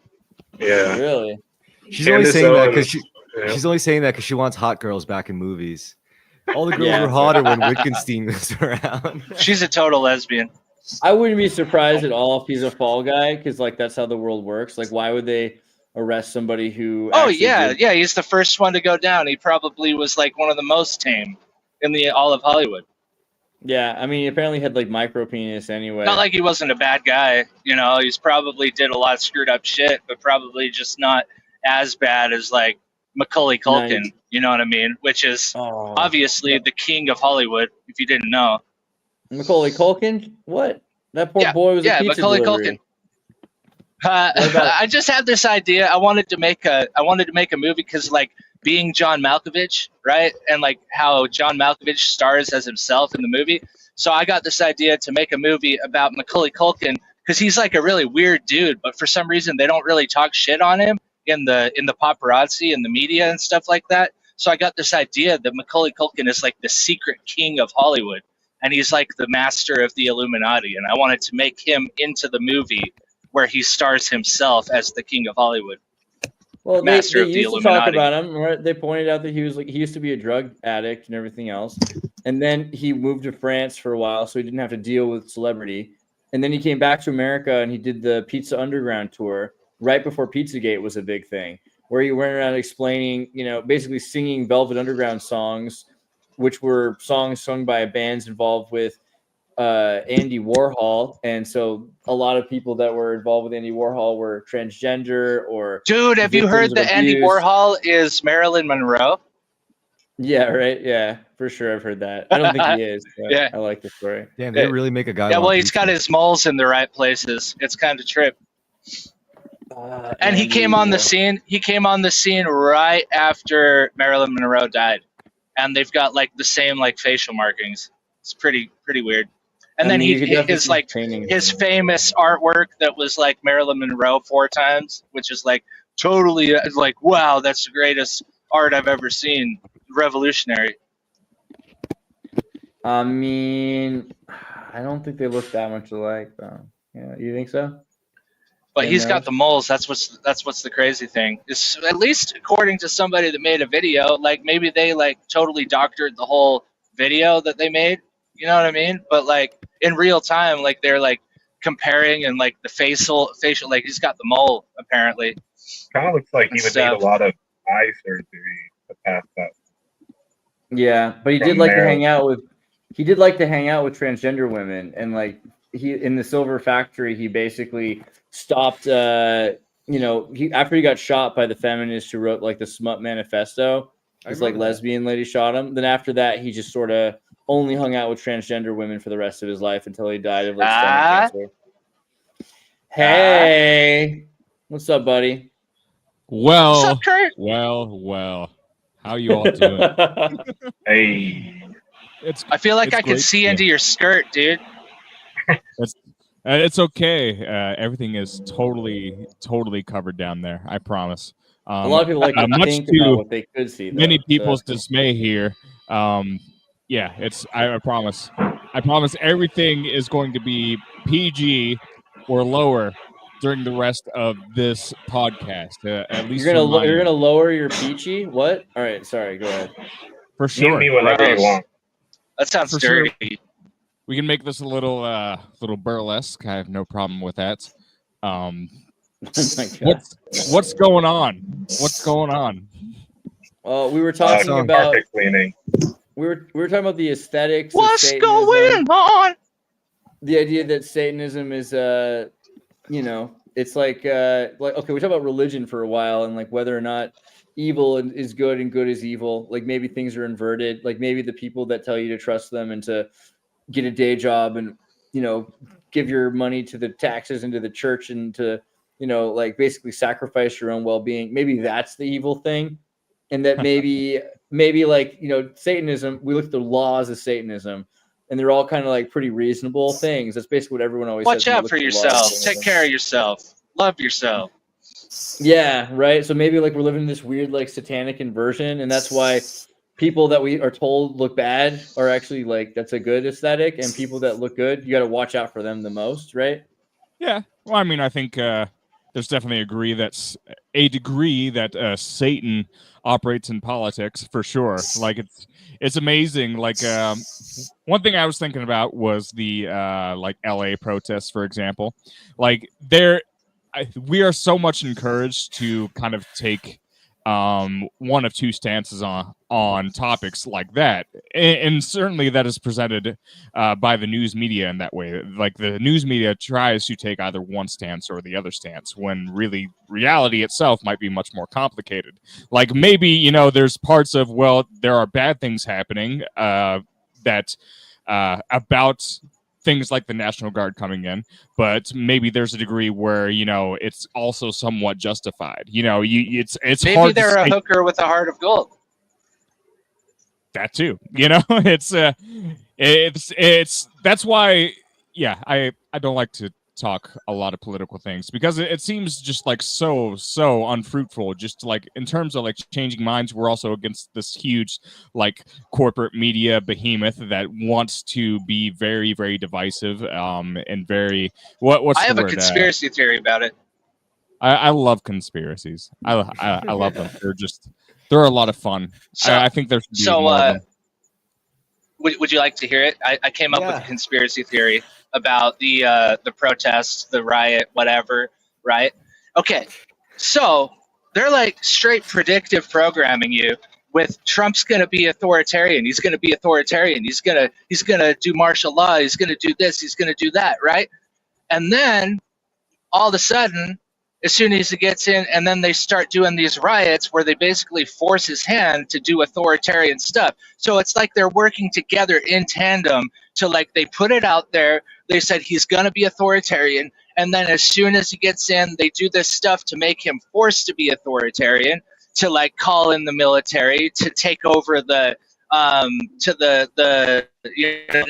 Yeah. Really? She's only saying that because she's only saying that because she wants hot girls back in movies. All the girls were hotter when Wittgenstein was around. She's a total lesbian. I wouldn't be surprised at all if he's a fall guy, because like that's how the world works. Like, why would they arrest somebody who? Oh yeah, he's the first one to go down. He probably was like one of the most tame in all of Hollywood. Yeah, I mean, he apparently had like micro penis anyway. Not like he wasn't a bad guy, he's probably did a lot of screwed up shit, but probably just not as bad as like Macaulay Culkin, nice. You know what I mean? Which is obviously the king of Hollywood, if you didn't know. Macaulay Culkin? What? That poor boy was a pizza Macaulay delivery. Culkin. I just had this idea. I wanted to make a movie because like being John Malkovich, right? And like how John Malkovich stars as himself in the movie. So I got this idea to make a movie about Macaulay Culkin because he's like a really weird dude, but for some reason they don't really talk shit on him in the paparazzi and the media and stuff like that. So I got this idea that Macaulay Culkin is like the secret king of Hollywood, and he's like the master of the Illuminati. And I wanted to make him into the movie where he stars himself as the king of Hollywood. Well, they used to talk about him, right? They pointed out that he used to be a drug addict and everything else. And then he moved to France for a while, so he didn't have to deal with celebrity. And then he came back to America and he did the Pizza Underground tour right before Pizzagate was a big thing, where he went around explaining, basically singing Velvet Underground songs, which were songs sung by bands involved with Andy Warhol. And so a lot of people that were involved with Andy Warhol were transgender or dude, have you heard that Andy Warhol is Marilyn Monroe? Yeah, right. Yeah, for sure. I've heard that. I don't think he is. Yeah. I like the story. Damn, they really make a guy. Yeah, well, he's got his moles in the right places. It's kind of trip. And he came on the scene. He came on the scene right after Marilyn Monroe died, and they've got like the same like facial markings. It's pretty weird. And then you could definitely his see like paintings. his famous artwork that was like Marilyn Monroe 4 times, which is like totally like, wow, that's the greatest art I've ever seen. Revolutionary. I mean, I don't think they look that much alike, though. Yeah, you think so? But Same he's got nose? the moles. That's what's the crazy thing. Is at least according to somebody that made a video, like maybe they like totally doctored the whole video that they made. You know what I mean? But like in real time, like they're like comparing and like the facial like he's got the mole apparently. Kind of looks like And he would need stuff. a lot of eye surgery to pass that. Yeah, but he From did like to Marilyn. hang out with. He did like to hang out with transgender women, and like he in the Silver Factory, he basically stopped. You know, after he got shot by the feminist who wrote like the Smut Manifesto, this like lesbian lady shot him. Then after that, he just sort of only hung out with transgender women for the rest of his life until he died of like stomach cancer. Hey, what's up, buddy? Well, What's up, Kurt? well. How you all doing? Hey, I feel like it's I can great see to- into your skirt, dude. It's okay. Everything is totally covered down there. I promise. A lot of people like to much think to about what they could see. Though, many so people's that's cool. dismay here. Yeah, it's. I promise. I promise everything is going to be PG or lower during the rest of this podcast. At least You're from my gonna end. lower your peachy? What? All right, sorry. Go ahead. For you sure. can be whatever you Gross. want. That sounds For sure. dirty. We can make this a little burlesque. I have no problem with that. Oh my God. What's going on? What's going on? Well, we were talking song. about Carpet cleaning. we were talking about the aesthetics. What's of going Satanism, on? the idea that Satanism is you know, it's like okay, we talked about religion for a while and like whether or not evil is good and good is evil. Like maybe things are inverted. Like maybe the people that tell you to trust them and to get a day job and, you know, give your money to the taxes and to the church and to, you know, like basically sacrifice your own well-being. Maybe that's the evil thing. And that maybe like, you know, Satanism, we look at the laws of Satanism and they're all kind of like pretty reasonable things. That's basically what everyone always Watch says. when they out look for at the laws of yourself. Satanism. Take care of yourself. Love yourself. Yeah, right. So maybe like we're living in this weird like satanic inversion, and that's why people that we are told look bad are actually like that's a good aesthetic, and people that look good, you got to watch out for them the most, right? Yeah. Well, I mean, I think there's definitely a degree that Satan operates in politics for sure. Like it's amazing. Like one thing I was thinking about was the like LA protests, for example. Like we are so much encouraged to kind of take one of two stances on topics like that, and certainly that is presented by the news media in that way. Like the news media tries to take either one stance or the other stance, when really reality itself might be much more complicated. Like maybe, you know, there's parts of, well, there are bad things happening that about things like the National Guard coming in, but maybe there's a degree where, you know, it's also somewhat justified. You know, it's Maybe hard they're to a say hooker with a heart of gold. that too. You know, it's that's why, yeah, I don't like to talk a lot of political things because it seems just like so unfruitful. Just like in terms of like changing minds, we're also against this huge like corporate media behemoth that wants to be very, very divisive and very what's I the have a word? conspiracy theory about it. I love conspiracies. I love them. They're a lot of fun. So, I think there should be more of them. would you like to hear it? I came up with a conspiracy theory about the protests, the riot, whatever, right? Okay, so they're like straight predictive programming you with Trump's going to be authoritarian. He's going to be authoritarian. He's going to do martial law. He's going to do this. He's going to do that, right? And then all of a sudden, as soon as he gets in, and then they start doing these riots where they basically force his hand to do authoritarian stuff. So it's like they're working together in tandem to, like, they put it out there. They said he's going to be authoritarian, And then as soon as he gets in, they do this stuff to make him forced to be authoritarian, to like call in the military, to take over the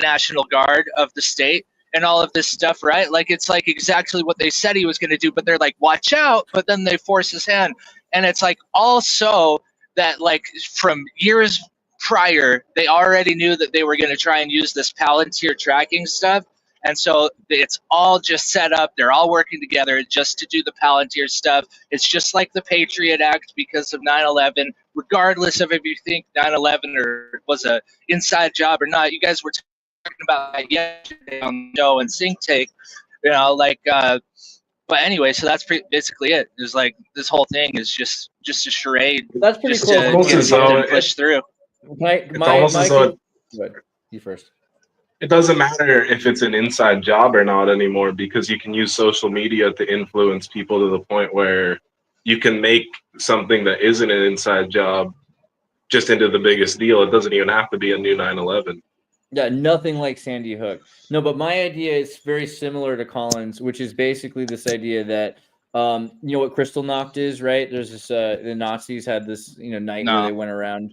National Guard of the state and all of this stuff, right? Like it's like exactly what they said he was going to do, but they're like, watch out, but then they force his hand. And it's like also that like from years prior, they already knew that they were going to try and use this Palantir tracking stuff. And so it's all just set up. They're all working together just to do the Palantir stuff. It's just like the Patriot Act because of 9/11, regardless of if you think 9/11 was a inside job or not. You guys were talking about that yesterday on the show and Think Tank, but anyway, so that's basically it. It's like this whole thing is just a charade. That's pretty just close. to Almost get as though something pushed through. almost as though you first. it doesn't matter if it's an inside job or not anymore, because you can use social media to influence people to the point where you can make something that isn't an inside job just into the biggest deal. It doesn't even have to be a new 9/11. Yeah, nothing like Sandy Hook. No, but my idea is very similar to Colin's, which is basically this idea that you know what Kristallnacht is, right? There's this the Nazis had this night where they went around.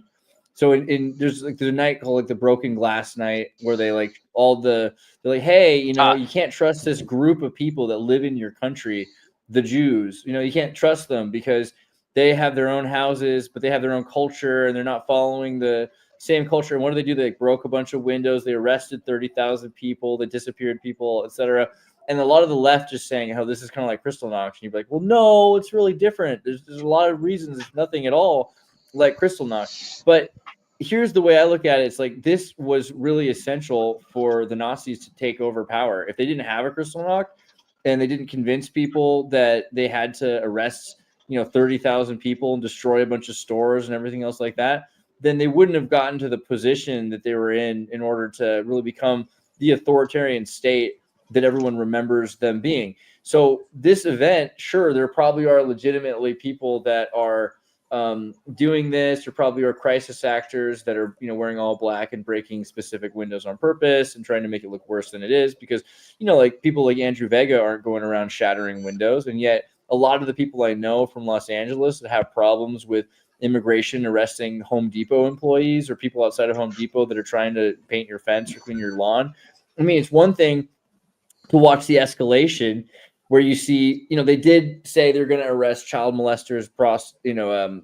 So there's a night called like the Broken Glass Night where they like they're like, hey, you can't trust this group of people that live in your country, the Jews. You can't trust them because they have their own houses, but they have their own culture and they're not following the same culture. And what do? They broke a bunch of windows. They arrested 30,000 people. They disappeared people, etc. And a lot of the left just saying how this is kind of like Kristallnacht. And you'd be like, well, no, it's really different. There's a lot of reasons. It's nothing at all like Kristallnacht. But here's the way I look at it. It's like this was really essential for the Nazis to take over power. If they didn't have a Kristallnacht and they didn't convince people that they had to arrest 30,000 people and destroy a bunch of stores and everything else like that, then they wouldn't have gotten to the position that they were in order to really become the authoritarian state that everyone remembers them being. So this event, sure, there probably are legitimately people that are doing this. There probably are crisis actors that are, wearing all black and breaking specific windows on purpose and trying to make it look worse than it is because, like people like Andrew Vega aren't going around shattering windows. And yet a lot of the people I know from Los Angeles that have problems with immigration arresting Home Depot employees or people outside of Home Depot that are trying to paint your fence or clean your lawn. I mean, it's one thing to watch the escalation where you see, they did say they're going to arrest child molesters,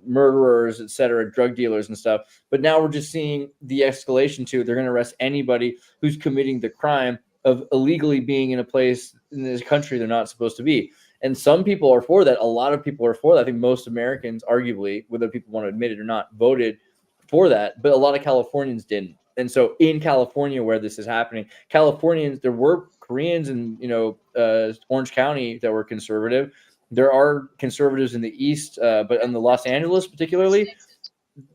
murderers, etc., drug dealers and stuff. But now we're just seeing the escalation to they're going to arrest anybody who's committing the crime of illegally being in a place in this country they're not supposed to be. And some people are for that. A lot of people are for that. I think most Americans, arguably, whether people want to admit it or not, voted for that. But a lot of Californians didn't. And so in California, where this is happening, Californians, there were Koreans in, Orange County that were conservative. There are conservatives in the East, but in the Los Angeles particularly,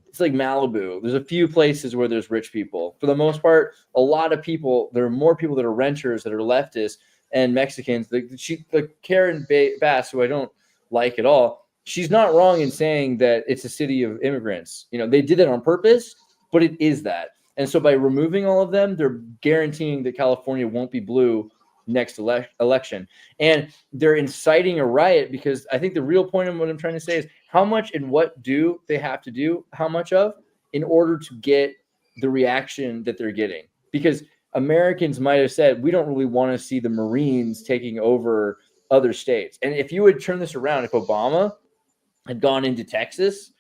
it's like Malibu. There's a few places where there's rich people. For the most part, a lot of people, there are more people that are renters that are leftists and Mexicans. Like Karen Bass, who I don't like at all, she's not wrong in saying that it's a city of immigrants. They did it on purpose, but it is that. And so by removing all of them, they're guaranteeing that California won't be blue next election. And they're inciting a riot because I think the real point of what I'm trying to say is how much and what do they have to do, how much of, in order to get the reaction that they're getting. Because Americans might have said, we don't really want to see the Marines taking over other states. And if you would turn this around, if Obama had gone into Texas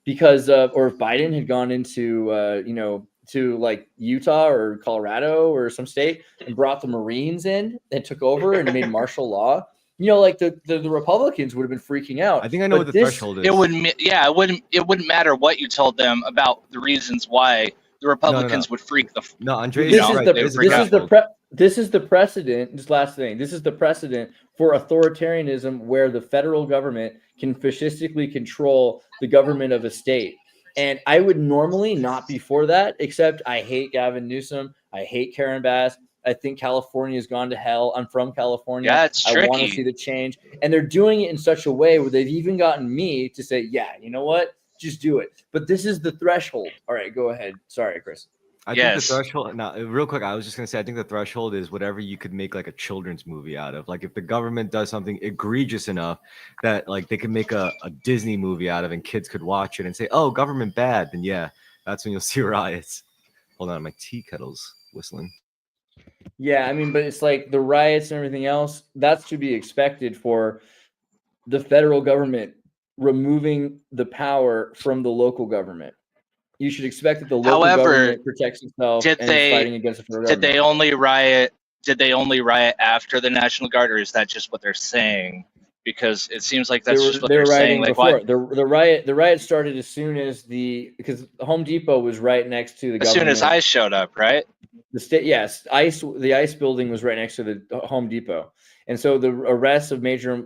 because or if Biden had gone into, to like Utah or Colorado or some state and brought the Marines in and took over and made martial law, like the Republicans would have been freaking out. I think I know what the threshold is. It wouldn't matter what you told them about the reasons why the Republicans would freak the. No, Andreas, This is the precedent. This last thing. This is the precedent for authoritarianism, where the federal government can fascistically control the government of a state. And I would normally not be for that, except I hate Gavin Newsom. I hate Karen Bass. I think California has gone to hell. I'm from California. Yeah, it's tricky. I want to see the change. And they're doing it in such a way where they've even gotten me to say, yeah, you know what? Just do it. But this is the threshold. All right, go ahead. Sorry, Chris. I think the threshold. Now, real quick, I was just gonna say, I think the threshold is whatever you could make like a children's movie out of. Like if the government does something egregious enough that like they could make a Disney movie out of, and kids could watch it and say, "Oh, government bad," then yeah, that's when you'll see riots. Hold on, my tea kettle's whistling. Yeah, I mean, but it's like the riots and everything else. That's to be expected for the federal government removing the power from the local government. You should expect that the local government protects itself and is fighting against the federal government. Did they only riot? Did they only riot after the National Guard, or is that just what they're saying? Because it seems like that's just what they're saying. Like before. The riot started as soon as because Home Depot was right next to the government. As soon as ICE showed up, right? The ICE building was right next to the Home Depot. And so the arrests of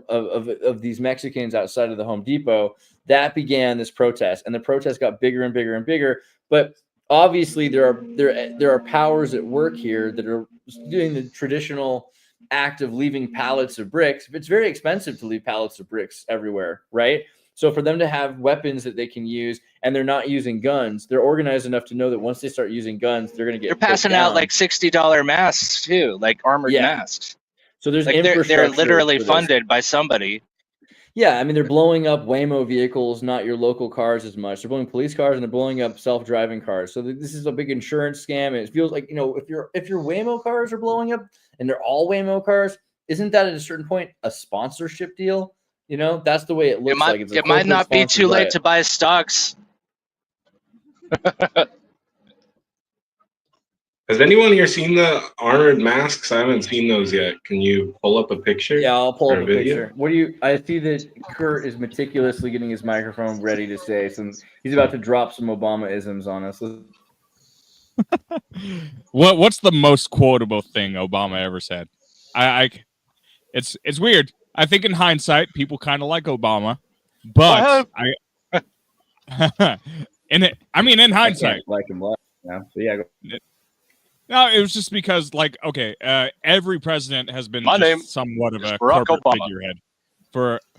of these Mexicans outside of the Home Depot, that began this protest, and the protest got bigger and bigger and bigger. But obviously there are powers at work here that are doing the traditional act of leaving pallets of bricks. It's very expensive to leave pallets of bricks everywhere, right? So for them to have weapons that they can use, and they're not using guns, they're organized enough to know that once they start using guns, they're going to get. They're passing out like $60 masks too, like armored masks. So there's like they're literally funded by somebody. Yeah, I mean they're blowing up Waymo vehicles, not your local cars as much. They're blowing police cars and they're blowing up self-driving cars. So this is a big insurance scam. And it feels like, you know, if your Waymo cars are blowing up and they're all Waymo cars, isn't that at a certain point a sponsorship deal? You know, that's the way it looks like. It might not be too late to buy stocks. Has anyone here seen the armored masks? I haven't seen those yet. Can you pull up a picture? Yeah, I'll pull up a picture. I see that Kurt is meticulously getting his microphone ready to say some. He's about to drop some Obama-isms on us. What's the most quotable thing Obama ever said? It's weird. I think in hindsight, people kind of like Obama, but in hindsight, like him left now. So yeah. No, it was just because, like, okay, every president has been somewhat of a Barack corporate Obama. figurehead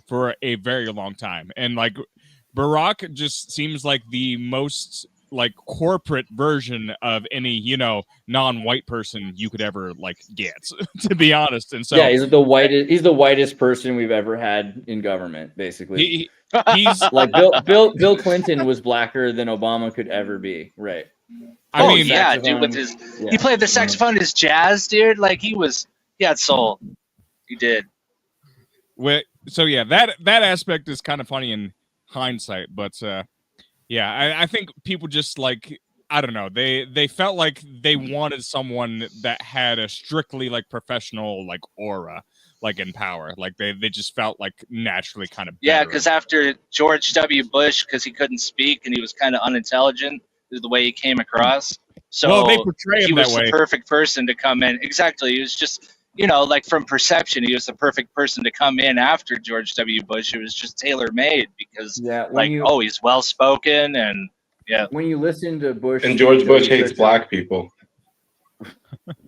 for a very long time, and like Barack just seems like the most like corporate version of any, you know, non-white person you could ever like get, to be honest. And so yeah, he's the whitest person we've ever had in government, basically. He's like Bill Clinton was blacker than Obama could ever be, right? I mean, yeah, dude, with his he played the saxophone, his jazz, dude. Like he had soul. He did. So yeah, that aspect is kind of funny in hindsight, but yeah, I think people just like, I don't know, they felt like they wanted someone that had a strictly like professional like aura, like in power. Like they just felt like naturally kind of better. Yeah, because after George W. Bush, because he couldn't speak and he was kind of unintelligent, is the way he came across. So they portray him that way. He was the perfect person to come in. Exactly. He was just, you know, like from perception, he was the perfect person to come in after George W. Bush. It was just tailor-made because, he's well-spoken and, yeah. When you listen to Bush... And George Bush hates black people.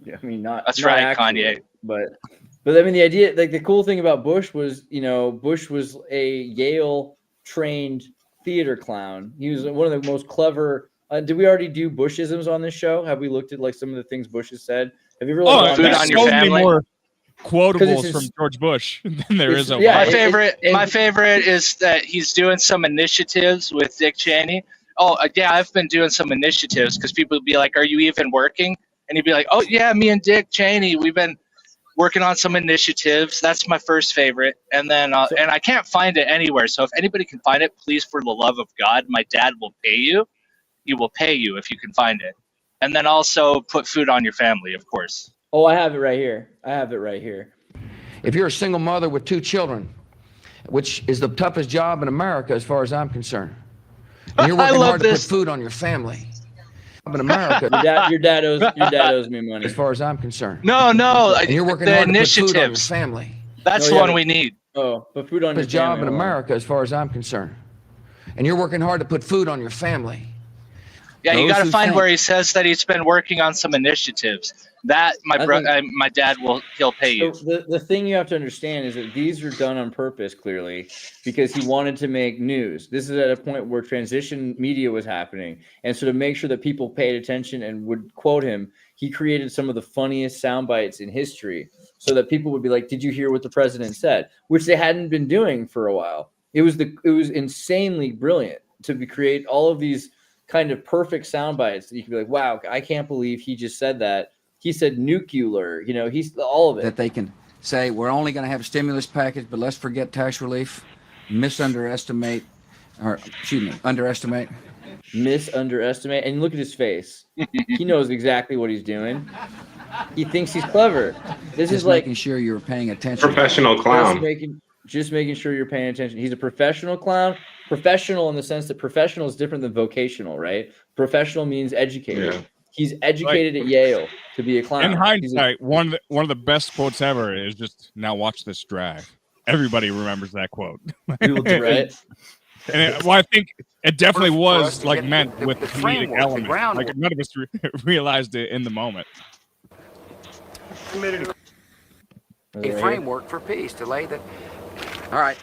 Yeah, I mean, That's not right, actually, Kanye. But I mean, the idea, like the cool thing about Bush was, you know, Bush was a Yale-trained theater clown. He was one of the most clever... did we already do Bushisms on this show? Have we looked at like some of the things Bush has said? Have you ever food on your family? More quotables from George Bush than there is. Yeah, my favorite is that he's doing some initiatives with Dick Cheney. Oh yeah, I've been doing some initiatives because people would be like, "Are you even working?" And he'd be like, "Oh yeah, me and Dick Cheney, we've been working on some initiatives." That's my first favorite, and then and I can't find it anywhere. So if anybody can find it, please, for the love of God, my dad will pay you. He will pay you if you can find it. And then also put food on your family, of course. Oh, I have it right here. If you're a single mother with 2 children, which is the toughest job in America as far as I'm concerned, and you're working hard to put food on your family. In America, your dad owes me money. As far as I'm concerned. No. And you're working hard to put food on your family. That's the one we need. Oh, put food on your family. Job in America as far as I'm concerned. And you're working hard to put food on your family. Yeah, you Those got to who find think- where he says that he's been working on some initiatives. That my dad he'll pay you. So the thing you have to understand is that these are done on purpose, clearly, because he wanted to make news. This is at a point where transition media was happening. And so to make sure that people paid attention and would quote him, he created some of the funniest sound bites in history so that people would be like, did you hear what the president said? Which they hadn't been doing for a while. It was insanely brilliant to create all of these kind of perfect sound bites that you could be like, wow, I can't believe he just said that. He said nuclear, he's all of it. That they can say, we're only going to have a stimulus package, but let's forget tax relief, underestimate. Misunderestimate. And look at his face. He knows exactly what he's doing. He thinks he's clever. This Just is like making sure you're paying attention. Professional clown. just making sure you're paying attention. He's a professional clown. Professional in the sense that professional is different than vocational, right? Professional means educated. Yeah. He's educated at Yale to be a clown. In hindsight, one of the best quotes ever is just, now watch this drive. Everybody remembers that quote. Right? And I think it definitely For us was to like get meant the with the comedic framework, the element. groundwork. Like none of us realized it in the moment. A framework for peace to lay the. All right.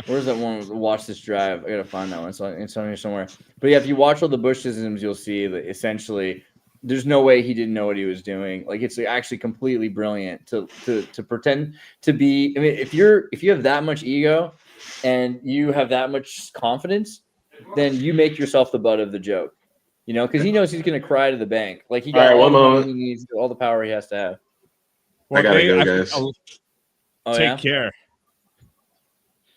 Where's that one? Watch this drive. I gotta find that one. It's on here somewhere. But yeah, if you watch all the Bush-isms, you'll see that essentially there's no way he didn't know what he was doing. Like, it's actually completely brilliant to pretend to be. I mean, if you have that much ego and you have that much confidence, then you make yourself the butt of the joke. Because he knows he's gonna cry to the bank. Like, he got all the money he needs, all the power he has to have. Well, I gotta go, guys. Take care.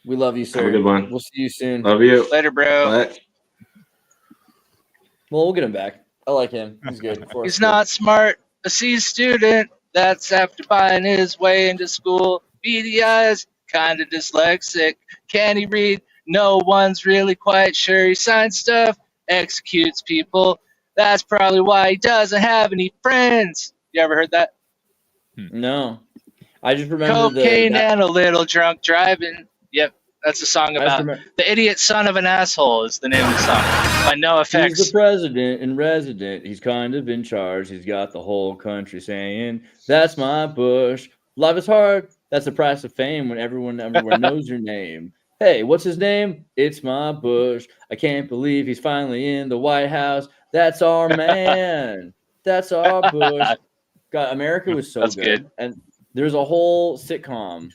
We love you, sir. Have a good one. We'll see you soon. Love you. Later, bro. Bye. Well, we'll get him back. I like him. He's good. He's not smart. A C student. That's after buying his way into school. Beady eyes. Kind of dyslexic. Can he read? No one's really quite sure. He signs stuff. Executes people. That's probably why he doesn't have any friends. You ever heard that? No. I just remember Cocaine and a little drunk driving. Yep. That's a song about the idiot son of an asshole is the name of the song by No Effects. He's the president and resident. He's kind of in charge. He's got the whole country saying, that's my Bush. Love is hard. That's the price of fame when everyone everywhere knows your name. Hey, what's his name? It's my Bush. I can't believe he's finally in the White House. That's our man. That's our Bush. God, America was so good. And there's a whole sitcom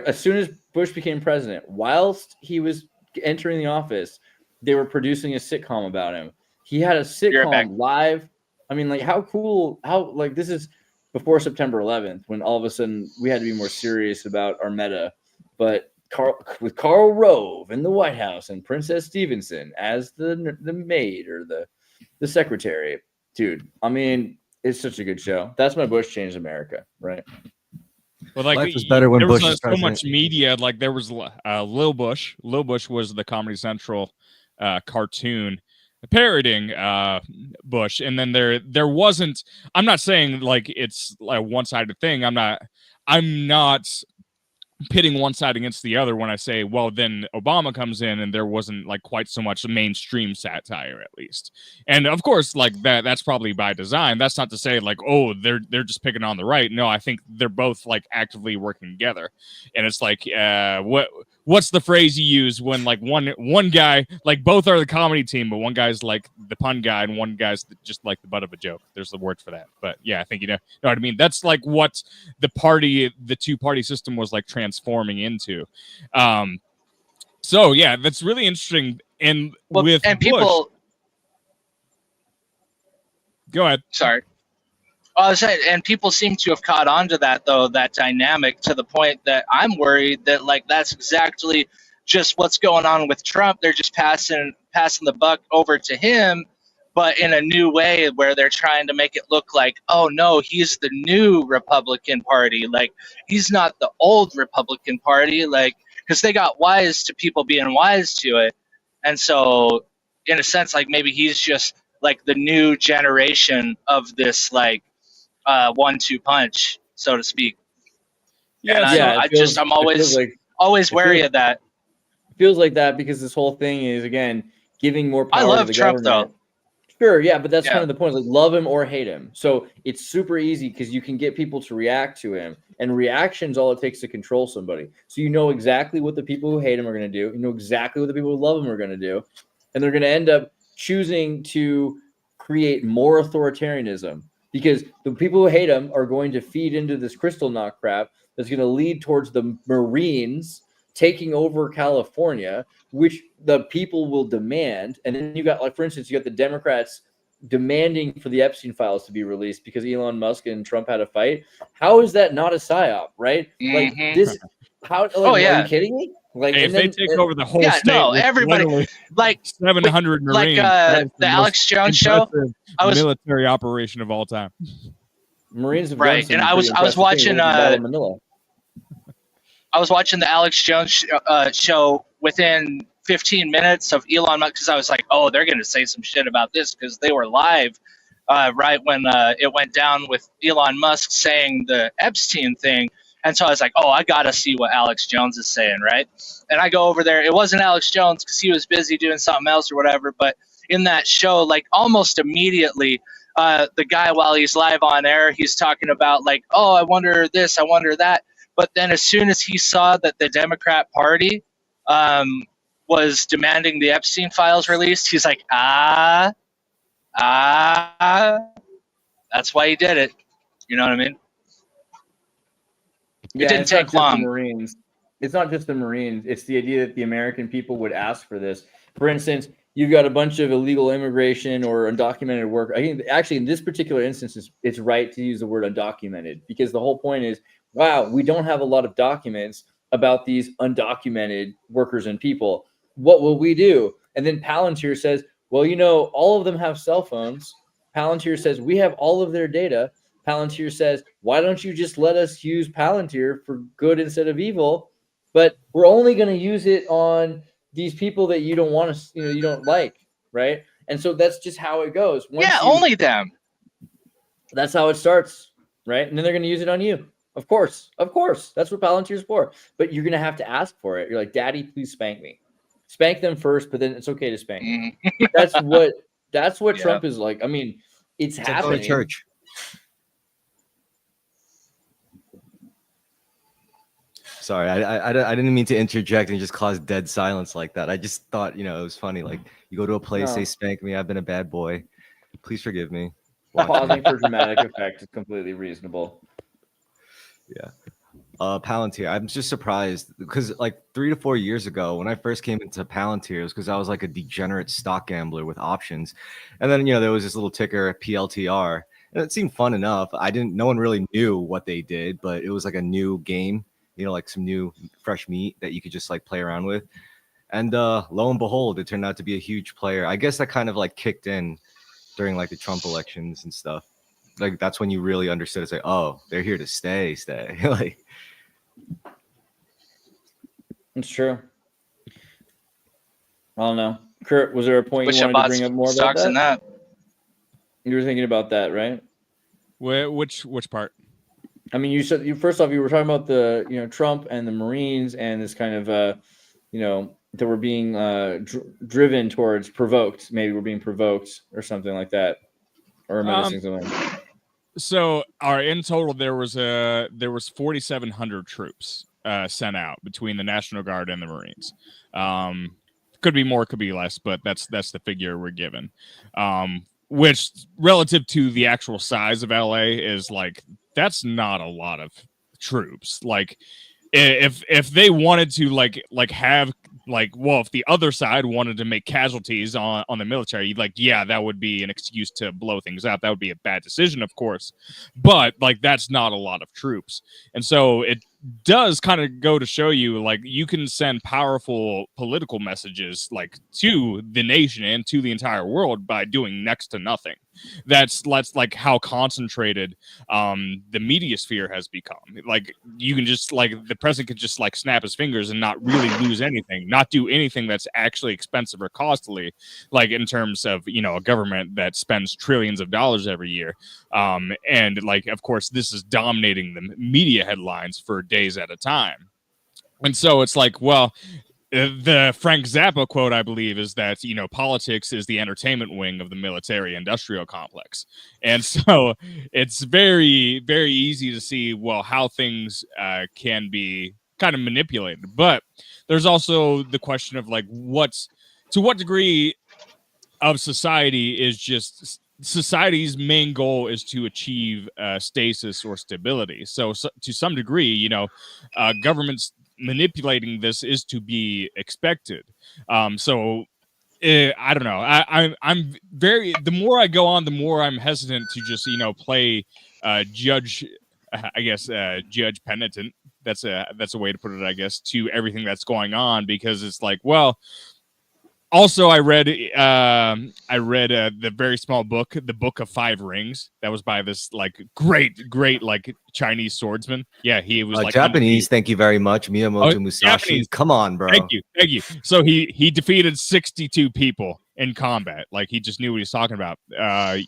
as soon as Bush became president, whilst he was entering the office, they were producing a sitcom about him. He had a sitcom live. I mean, like, how cool, this is before September 11th, when all of a sudden we had to be more serious about our meta. But with Karl Rove in the White House and Princess Stevenson as the maid or the secretary, dude, I mean, it's such a good show. That's why Bush changed America, right? Well, like, life was better when there Bush was was so president. much media. Like, there was Lil Bush. Lil Bush was the Comedy Central cartoon parodying Bush, and then there wasn't. I'm not saying like it's like a one-sided thing. I'm not pitting one side against the other when I say, well, then Obama comes in and there wasn't like quite so much mainstream satire, at least. And of course, like that's probably by design. That's not to say like, oh, they're just picking on the right. No, I think they're both like actively working together. And it's like, what's the phrase you use when like one guy, like both are the comedy team, but one guy's like the pun guy and one guy's just like the butt of a joke. There's the word for that. But yeah, I think you know what I mean. That's like what the two-party system was like transforming into. So yeah, that's really interesting. And Bush, people, go ahead. Sorry. I was saying, and people seem to have caught on to that, though, that dynamic, to the point that I'm worried that, like, that's exactly just what's going on with Trump. They're just passing the buck over to him, but in a new way where they're trying to make it look like, oh, no, he's the new Republican Party. Like, he's not the old Republican Party, like, because they got wise to people being wise to it. And so, in a sense, like, maybe he's just, like, the new generation of this, like, 1-2 punch, so to speak. Yeah, I'm always wary of that. It feels like that because this whole thing is, again, giving more I power to love the Trump, government. though. Sure, yeah, but that's Yeah. kind of the point. Like, love him or hate him. So it's super easy because you can get people to react to him, and reaction's all it takes to control somebody. So you know exactly what the people who hate him are going to do. You know exactly what the people who love him are going to do, and they're going to end up choosing to create more authoritarianism because the people who hate him are going to feed into this crystal knock crap that's going to lead towards the Marines taking over California, which the people will demand. And then you got, like, for instance, you got the Democrats demanding for the Epstein files to be released because Elon Musk and Trump had a fight. How is that not a psyop, right? Like this, how, like, Oh, yeah. are you kidding me? Like, Hey, and if they then, take over the whole Yeah, state, no, with everybody, literally like 700 like, Marines, that is the most Alex Jones show. impressive I was military operation of all time. Marines have right, done some and I was pretty impressive things. watching Look at the Battle of Manila. I was watching the Alex Jones show within 15 minutes of Elon Musk because I was like, oh, they're going to say some shit about this because they were live right when it went down with Elon Musk saying the Epstein thing. And so I was like, oh, I got to see what Alex Jones is saying, right? And I go over there. It wasn't Alex Jones because he was busy doing something else or whatever. But in that show, like almost immediately, the guy, while he's live on air, he's talking about like, oh, I wonder this, I wonder that. But then as soon as he saw that the Democrat Party was demanding the Epstein files released, he's like, that's why he did it. You know what I mean? Yeah, it didn't it's not take just the long. Marines. It's not just the Marines. It's the idea that the American people would ask for this. For instance, you've got a bunch of illegal immigration or undocumented work. I think actually in this particular instance, it's right to use the word undocumented because the whole point is, wow, we don't have a lot of documents about these undocumented workers and people. What will we do? And then Palantir says, well, you know, all of them have cell phones. Palantir says, we have all of their data. Palantir says, why don't you just let us use Palantir for good instead of evil? But we're only going to use it on these people that you don't want to, you don't like, right? And so that's just how it goes. Only them. That's how it starts, right? And then they're going to use it on you. Of course. That's what Palantir's for. But you're going to have to ask for it. You're like, Daddy, please spank me. Spank them first, but then it's okay to spank me. That's what Trump is like. I mean, it's Like happening. going to church. Sorry, I didn't mean to interject and just cause dead silence like that. I just thought, it was funny. Like, you go to a place, No. they spank me. I've been a bad boy. Please forgive me. Pausing for dramatic effect is completely reasonable. Yeah. Palantir. I'm just surprised because like 3 to 4 years ago, when I first came into Palantir, it was because I was like a degenerate stock gambler with options. And then, there was this little ticker, PLTR, and it seemed fun enough. No one really knew what they did, but it was like a new game, like some new fresh meat that you could just like play around with. And lo and behold, it turned out to be a huge player. I guess that kind of like kicked in during like the Trump elections and stuff. Like that's when you really understood. It's like, oh, they're here to stay. Like, it's true. I don't know. Kurt, was there a point Wish you I wanted to bought bring up more about stocks that? in that. You were thinking about that, right? Which part? I mean, you said first off, you were talking about the Trump and the Marines and this kind of that we're being driven towards provoked. Maybe we're being provoked or something like that. Or am I missing something? So, in total, there was 4,700 troops sent out between the National Guard and the Marines. Could be more, could be less, but that's the figure we're given. Which, relative to the actual size of LA, is like that's not a lot of troops. Like, if they wanted to if the other side wanted to make casualties on the military, that would be an excuse to blow things up. That would be a bad decision, of course, but that's not a lot of troops. And so it does kind of go to show you, you can send powerful political messages to the nation and to the entire world by doing next to nothing. That's how concentrated the media sphere has become. You can just the president could just snap his fingers and not really lose anything, not do anything that's actually expensive or costly, in terms of a government that spends trillions of dollars every year. And of course, this is dominating the media headlines for days at a time. And so it's the Frank Zappa quote, I believe, is that, politics is the entertainment wing of the military industrial complex. And so it's very, very easy to see, well, how things can be kind of manipulated. But there's also the question of like, to what degree of society is just society's main goal is to achieve stasis or stability. So to some degree, governments manipulating this is to be expected. So I don't know. I'm very. The more I go on, the more I'm hesitant to just play judge. I guess judge penitent. That's a way to put it. I guess to everything that's going on, because it's like, well. Also, I read the very small book, The Book of Five Rings. That was by this like great like Chinese swordsman. Yeah, he was like Japanese. Thank you very much, Miyamoto Musashi. Japanese. Come on, bro. Thank you. So he defeated 62 people in combat. Like, he just knew what he was talking about.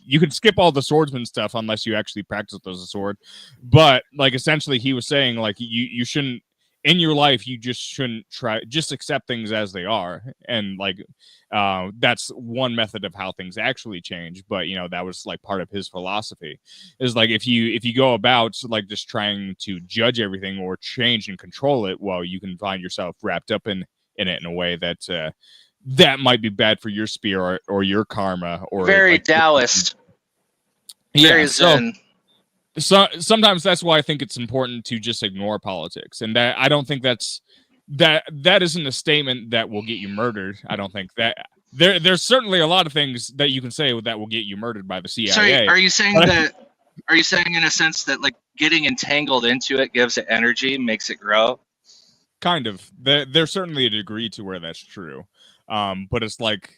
You can skip all the swordsman stuff unless you actually practice with a sword. But like, essentially, he was saying like you shouldn't. In your life, you just shouldn't just accept things as they are. And like, that's one method of how things actually change. But, that was like part of his philosophy, is like, if you go about like just trying to judge everything or change and control it, well, you can find yourself wrapped up in it in a way that, that might be bad for your spirit or your karma, or very like, Taoist. Yeah, Very Zen. So sometimes that's why I think it's important to just ignore politics, and that I don't think that isn't a statement that will get you murdered. I don't think that there's certainly a lot of things that you can say that will get you murdered by the CIA. So are you saying that? Are you saying in a sense that like getting entangled into it gives it energy, makes it grow? Kind of. There's certainly a degree to where that's true, but it's like.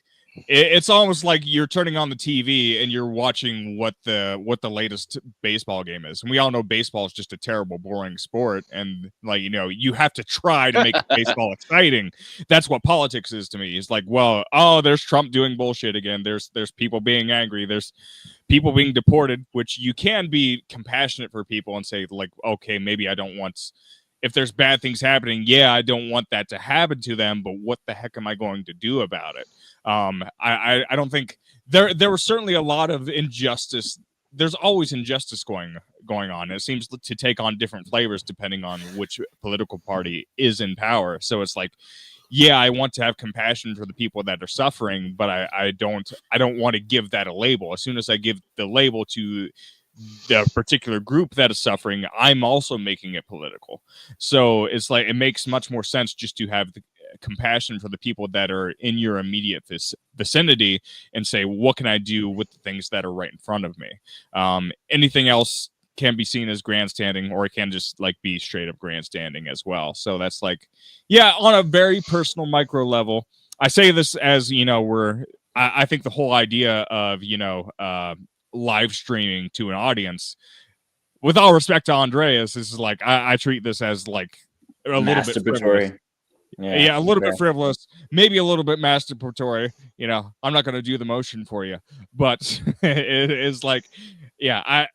It's almost like you're turning on the TV and you're watching what the latest baseball game is. And we all know baseball is just a terrible, boring sport. And like, you have to try to make baseball exciting. That's what politics is to me. It's like, well, there's Trump doing bullshit again. There's people being angry. There's people being deported, which you can be compassionate for people and say like, okay, maybe I don't want. If there's bad things happening, yeah, I don't want that to happen to them, but what the heck am I going to do about it? I don't think there was certainly a lot of injustice. There's always injustice going on. It seems to take on different flavors depending on which political party is in power. So it's like, yeah, I want to have compassion for the people that are suffering, but I don't want to give that a label. As soon as I give the label to the particular group that is suffering, I'm also making it political. So it's like, it makes much more sense just to have the compassion for the people that are in your immediate vicinity and say, what can I do with the things that are right in front of me? Anything else can be seen as grandstanding, or it can just like be straight up grandstanding as well. So that's like, yeah, on a very personal micro level, I say this as, I think the whole idea of, live streaming to an audience, with all respect to Andreas, this is like, I treat this as like a little bit frivolous. Yeah, a little bit frivolous, maybe a little bit masturbatory. I'm not going to do the motion for you, but it is like, yeah,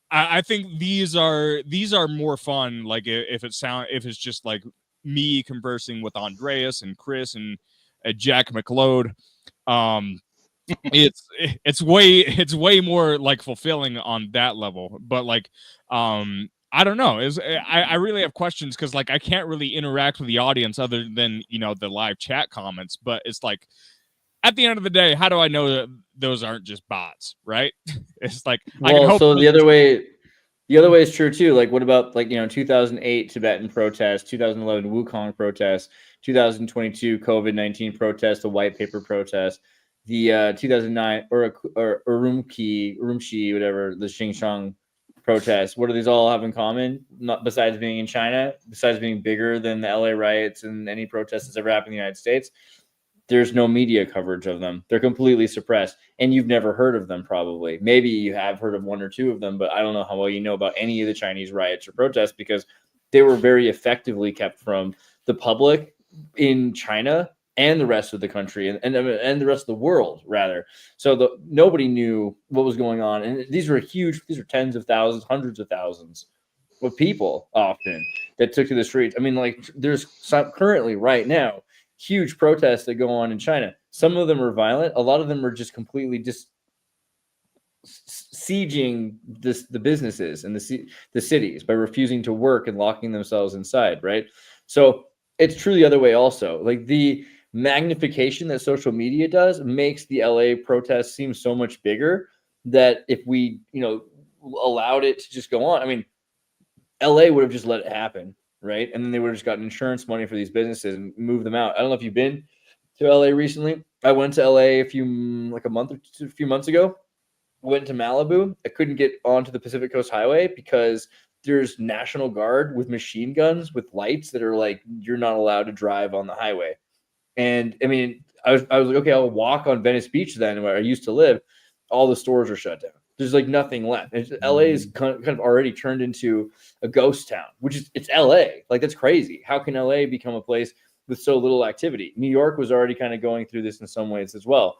I think these are more fun. Like if it's just like me conversing with Andreas and Chris and Jack McLeod, it's way more like fulfilling on that level. But like, I don't know. I really have questions because like I can't really interact with the audience other than the live chat comments. But it's like, at the end of the day, how do I know that those aren't just bots, right? It's like, well, so the other way is true too. Like, what about like 2008 Tibetan protests, 2011 Wukong protests, 2022 COVID-19 protests, the white paper protest, the 2009 or Urumqi, whatever, the Xinjiang protests. What do these all have in common? Not besides being in China, besides being bigger than the LA riots and any protests that's ever happened in the United States. There's no media coverage of them. They're completely suppressed, and you've never heard of them. Probably, maybe you have heard of one or two of them, but I don't know how well you know about any of the Chinese riots or protests because they were very effectively kept from the public in China and the rest of the country and the rest of the world, rather. So nobody knew what was going on. And these were tens of thousands, hundreds of thousands of people often that took to the streets. I mean, like there's currently right now huge protests that go on in China. Some of them are violent. A lot of them are just completely just sieging the businesses and the cities by refusing to work and locking themselves inside, right? So it's true the other way also. Like the magnification that social media does makes the LA protests seem so much bigger that if we, allowed it to just go on, I mean, LA would have just let it happen, right? And then they would have just gotten insurance money for these businesses and moved them out. I don't know if you've been to LA recently. I went to LA a few months ago. Went to Malibu. I couldn't get onto the Pacific Coast Highway because there's National Guard with machine guns with lights that are like, you're not allowed to drive on the highway. And I mean, I was like, okay, I'll walk on Venice Beach then, where I used to live. All the stores are shut down. There's like nothing left. LA is kind of already turned into a ghost town, it's LA. Like that's crazy. How can LA become a place with so little activity? New York was already kind of going through this in some ways as well.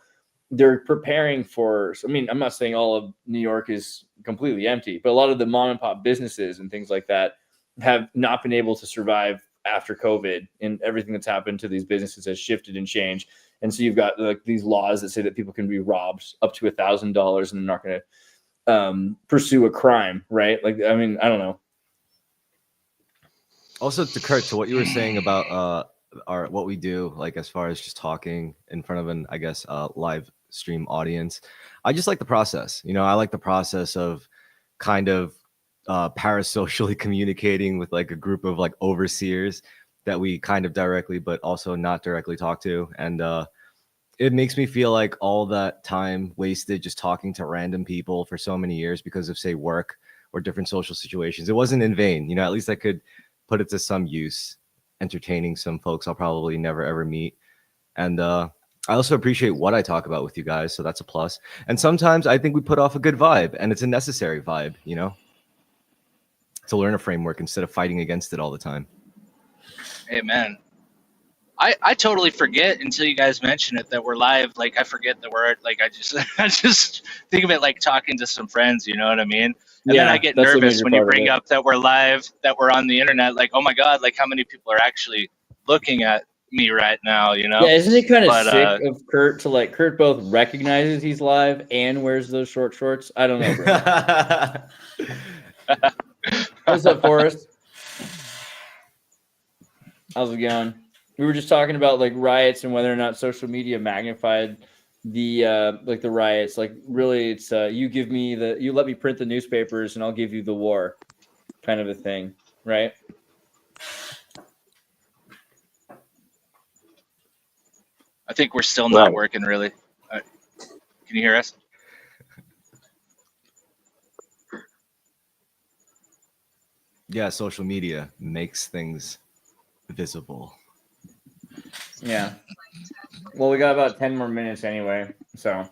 They're preparing for, I mean, I'm not saying all of New York is completely empty, but a lot of the mom and pop businesses and things like that have not been able to survive after COVID, and everything that's happened to these businesses has shifted and changed. And so you've got like these laws that say that people can be robbed up to $1,000 and they're not going to pursue a crime, right? Like, I mean, I don't know. Also, to Kurt, to what you were saying about what we do, like as far as just talking in front of an, I guess, live stream audience, I just like the process. I like the process of kind of parasocially communicating with like a group of like overseers that we kind of directly but also not directly talk to, and it makes me feel like all that time wasted just talking to random people for so many years because of, say, work or different social situations, it wasn't in vain. At least I could put it to some use, entertaining some folks I'll probably never ever meet. And I also appreciate what I talk about with you guys, so that's a plus. And sometimes I think we put off a good vibe, and it's a necessary vibe, to learn a framework instead of fighting against it all the time. Amen. I totally forget until you guys mention it that we're live. Like I forget that we're like, I just think of it like talking to some friends, you know what I mean? And then I get nervous when you bring up that we're live, that we're on the internet. Like, oh my God, like how many people are actually looking at me right now, Yeah, isn't it kind of sick of Kurt to like, Kurt both recognizes he's live and wears those short shorts? I don't know, bro. What's up, Forrest? How's it going? We were just talking about like riots and whether or not social media magnified the like the riots. Like really, it's you let me print the newspapers and I'll give you the war, kind of a thing, right? I think we're still not working really. Can you hear us? Yeah, social media makes things visible. Yeah. Well, we got about 10 more minutes anyway. So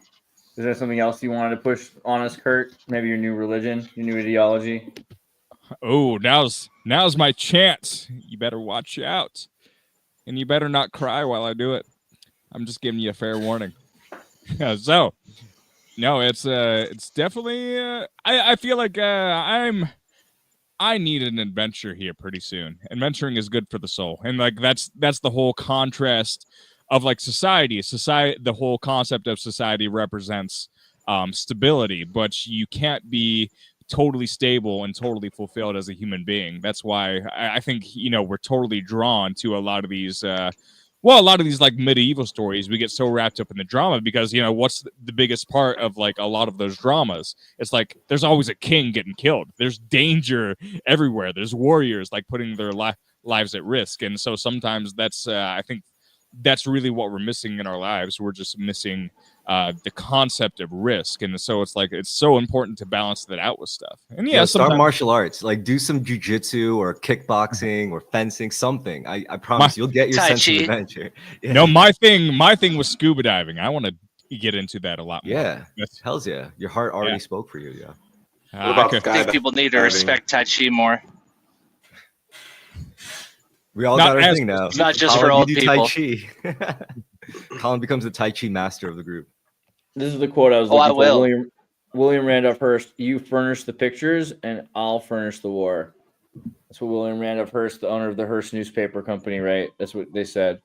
is there something else you wanted to push on us, Kurt? Maybe your new religion, your new ideology? Oh, now's my chance. You better watch out. And you better not cry while I do it. I'm just giving you a fair warning. So, no, it's definitely I feel like I need an adventure here pretty soon. Adventuring is good for the soul. And like that's the whole contrast of like society. The whole concept of society represents stability, but you can't be totally stable and totally fulfilled as a human being. That's why I think, we're totally drawn to a lot of these like medieval stories. We get so wrapped up in the drama because, what's the biggest part of like a lot of those dramas? It's like there's always a king getting killed. There's danger everywhere. There's warriors like putting their lives at risk. And so sometimes that's, I think that's really what we're missing in our lives. We're just missing the concept of risk. And so it's like, it's so important to balance that out with stuff. And yeah, start martial arts, like do some jujitsu or kickboxing or fencing, something. I promise you'll get your sense of adventure. Yeah. No, my thing was scuba diving. I want to get into that a lot more. Yeah. Hells yeah. Your heart already spoke for you. Yeah. I think people need to respect Tai Chi more. We all got our thing now. It's not just for old people. Tai Chi. Colin becomes the Tai Chi master of the group. This is the quote I was looking for. William Randolph Hearst, you furnish the pictures and I'll furnish the war. That's what William Randolph Hearst, the owner of the Hearst newspaper company, right? That's what they said.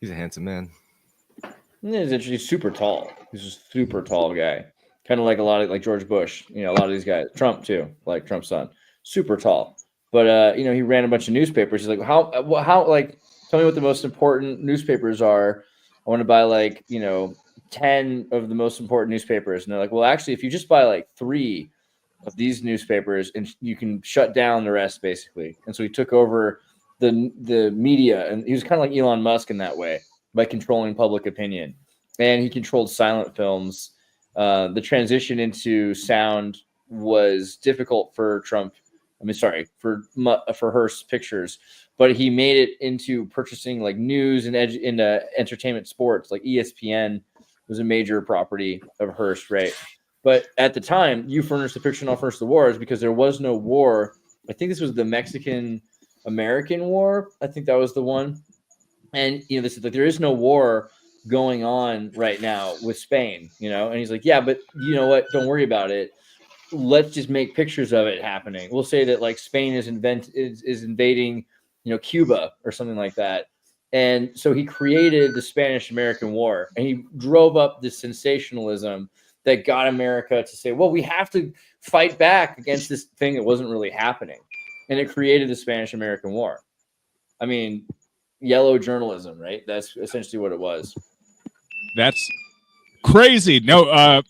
He's a handsome man. He's actually super tall. He's a super tall guy, kind of like a lot of like George Bush. You know, a lot of these guys, Trump too, like Trump's son, super tall. But you know, he ran a bunch of newspapers. He's like, how, like, tell me what the most important newspapers are. I want to buy like 10 of the most important newspapers, and they're like, well, actually, if you just buy like 3 of these newspapers, and you can shut down the rest, basically. And so he took over the media, and he was kind of like Elon Musk in that way, by controlling public opinion. And he controlled silent films. The transition into sound was difficult for Trump. I mean, sorry, for Hearst Pictures, but he made it into purchasing like news and entertainment, sports. Like ESPN was a major property of Hearst, right? But at the time, you furnished the picture, and I'll furnish the wars, because there was no war. I think this was the Mexican-American War. I think that was the one. And this is like, there is no war going on right now with Spain, And he's like, yeah, but you know what? Don't worry about it. Let's just make pictures of it happening. We'll say that like Spain is invading, Cuba or something like that. And so he created the Spanish-American War, and he drove up this sensationalism that got America to say, well, we have to fight back against this thing that wasn't really happening. And it created the Spanish-American War. I mean, yellow journalism, right? That's essentially what it was. That's crazy. No, I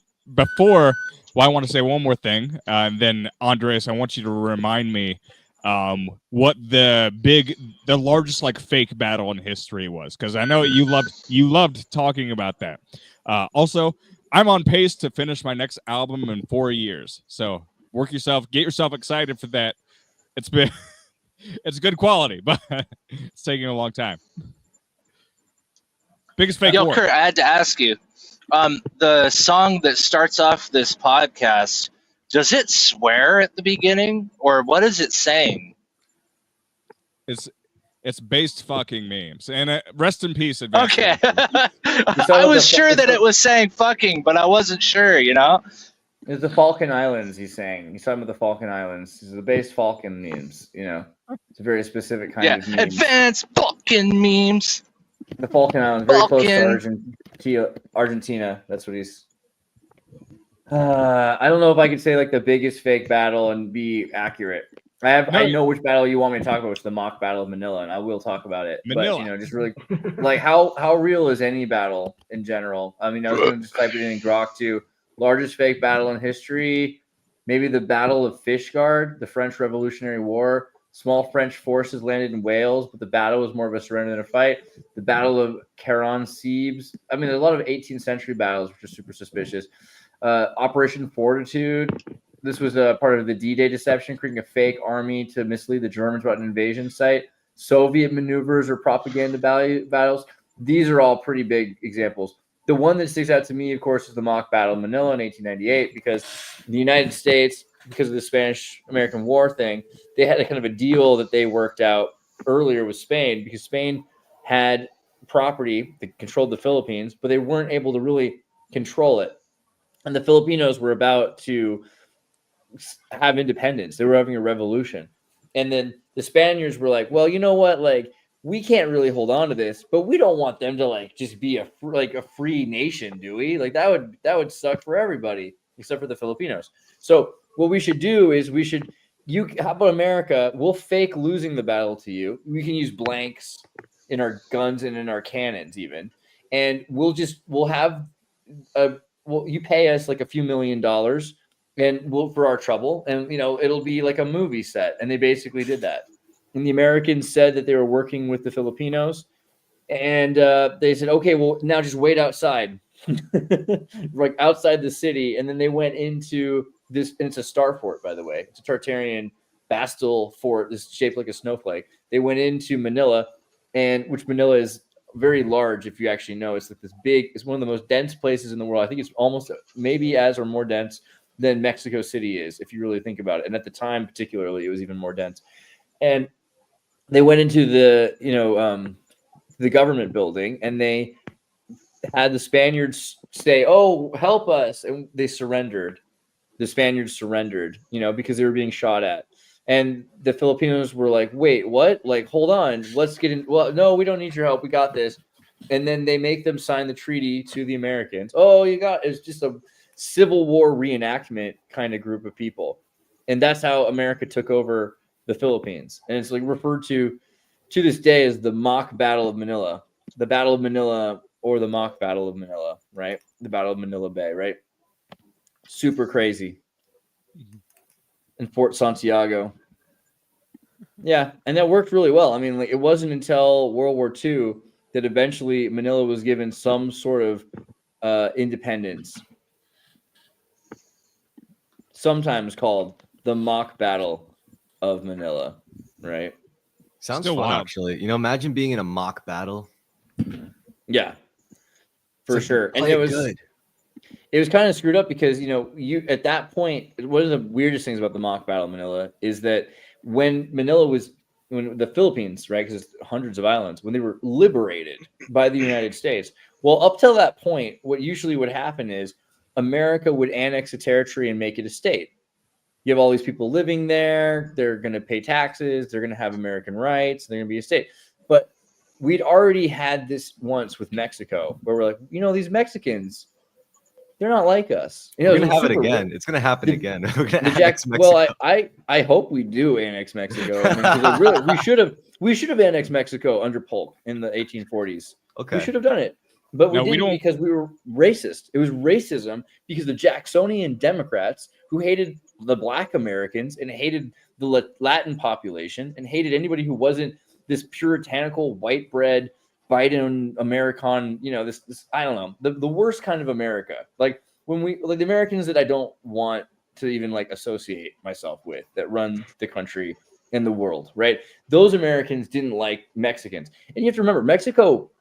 want to say one more thing. And then, Andreas, I want you to remind me what the largest like fake battle in history was, because I know you loved talking about that. Also, I'm on pace to finish my next album in 4 years, so get yourself excited for that. It's good quality, but it's taking a long time. Biggest fake war. Kurt, I had to ask you, the song that starts off this podcast, does it swear at the beginning, or what is it saying? It's based fucking memes, and rest in peace. Adventure. Okay. I was sure that it was saying fucking, but I wasn't sure, It's the Falkland Islands he's saying. He's talking about the Falkland Islands. These are the base Falkland memes, It's a very specific kind of meme. Advanced Falkland memes. The Falkland Islands, very close to Argentina. That's what he's... I don't know if I could say like the biggest fake battle and be accurate. I know which battle you want me to talk about, which is the mock battle of Manila, and I will talk about it. Manila. But just really like how real is any battle in general? I mean, I was going to just type it in Grok too. Largest fake battle in history, maybe the Battle of Fishguard, the French Revolutionary War. Small French forces landed in Wales, but the battle was more of a surrender than a fight. The Battle of Caron-Sebes. I mean, there's a lot of 18th century battles, which are super suspicious. Operation Fortitude. This was a part of the D-Day deception, creating a fake army to mislead the Germans about an invasion site. Soviet maneuvers or propaganda battles. These are all pretty big examples. The one that sticks out to me, of course, is the mock battle of Manila in 1898, because the United States, because of the Spanish-American War thing, they had a kind of a deal that they worked out earlier with Spain, because Spain had property that controlled the Philippines, but they weren't able to really control it. And the Filipinos were about to have independence. They were having a revolution. And then the Spaniards were like, well, you know what? Like, we can't really hold on to this, but we don't want them to like just be a free nation, do we? Like that would suck for everybody except for the Filipinos. So what we should do is how about America? We'll fake losing the battle to you. We can use blanks in our guns and in our cannons even. And you pay us like a few $1 million and for our trouble. And, it'll be like a movie set. And they basically did that. And the Americans said that they were working with the Filipinos. And they said, okay, well, now just wait outside. Like outside the city. And then they went into this, and it's a star fort, by the way. It's a Tartarian Bastille fort. It's shaped like a snowflake. They went into Manila, which Manila is very large, if you actually know. It's like this big, it's one of the most dense places in the world. I think it's almost maybe as or more dense than Mexico City is, if you really think about it. And at the time, particularly, it was even more dense. And they went into the government building, and they had the Spaniards say, "Oh, help us!" And they surrendered. The Spaniards surrendered, because they were being shot at. And the Filipinos were like, "Wait, what? Like, hold on, let's get in." Well, no, we don't need your help. We got this. and then they make them sign the treaty to the Americans. Oh, it's just a Civil War reenactment kind of group of people. And that's how America took over the Philippines. And it's like referred to this day as the mock Battle of Manila, the Battle of Manila, or the mock Battle of Manila, right? The Battle of Manila Bay, right? Super crazy. In Fort Santiago. Yeah, and that worked really well. I mean, like, it wasn't until World War II that eventually Manila was given some sort of independence, sometimes called the mock Battle of Manila, right? Sounds Still fun, wild. actually. You know, imagine being in a mock battle. Yeah, for It's like, sure. And play it was good. it was kind of screwed up because, you know, you at that point, one of the weirdest things about the mock Battle of Manila is that when the Philippines, right, because it's hundreds of islands, when they were liberated by the United States, well, up till that point, what usually would happen is America would annex a territory and make it a state. You have all these people living there. They're going to pay taxes. They're going to have American rights. They're going to be a state. But we'd already had this once with Mexico, where we're like, you know, these Mexicans, they're not like us. You know, We're gonna have it super again. weird. It's gonna happen again. We're gonna The annex Mexico. Well, I hope we do annex Mexico. I mean, 'cause it really, we should have annexed Mexico under Polk in the 1840s. Okay. We should have done it, but we No, we didn't don't- because we were racist. It was racism because the Jacksonian Democrats, who hated the Black Americans and hated the Latin population and hated anybody who wasn't this puritanical white bread Biden American, you know, this I don't know, the worst kind of America. Like the Americans that I don't want to even like associate myself with, that run the country and the world, right? Those Americans didn't like Mexicans. And you have to remember, Mexico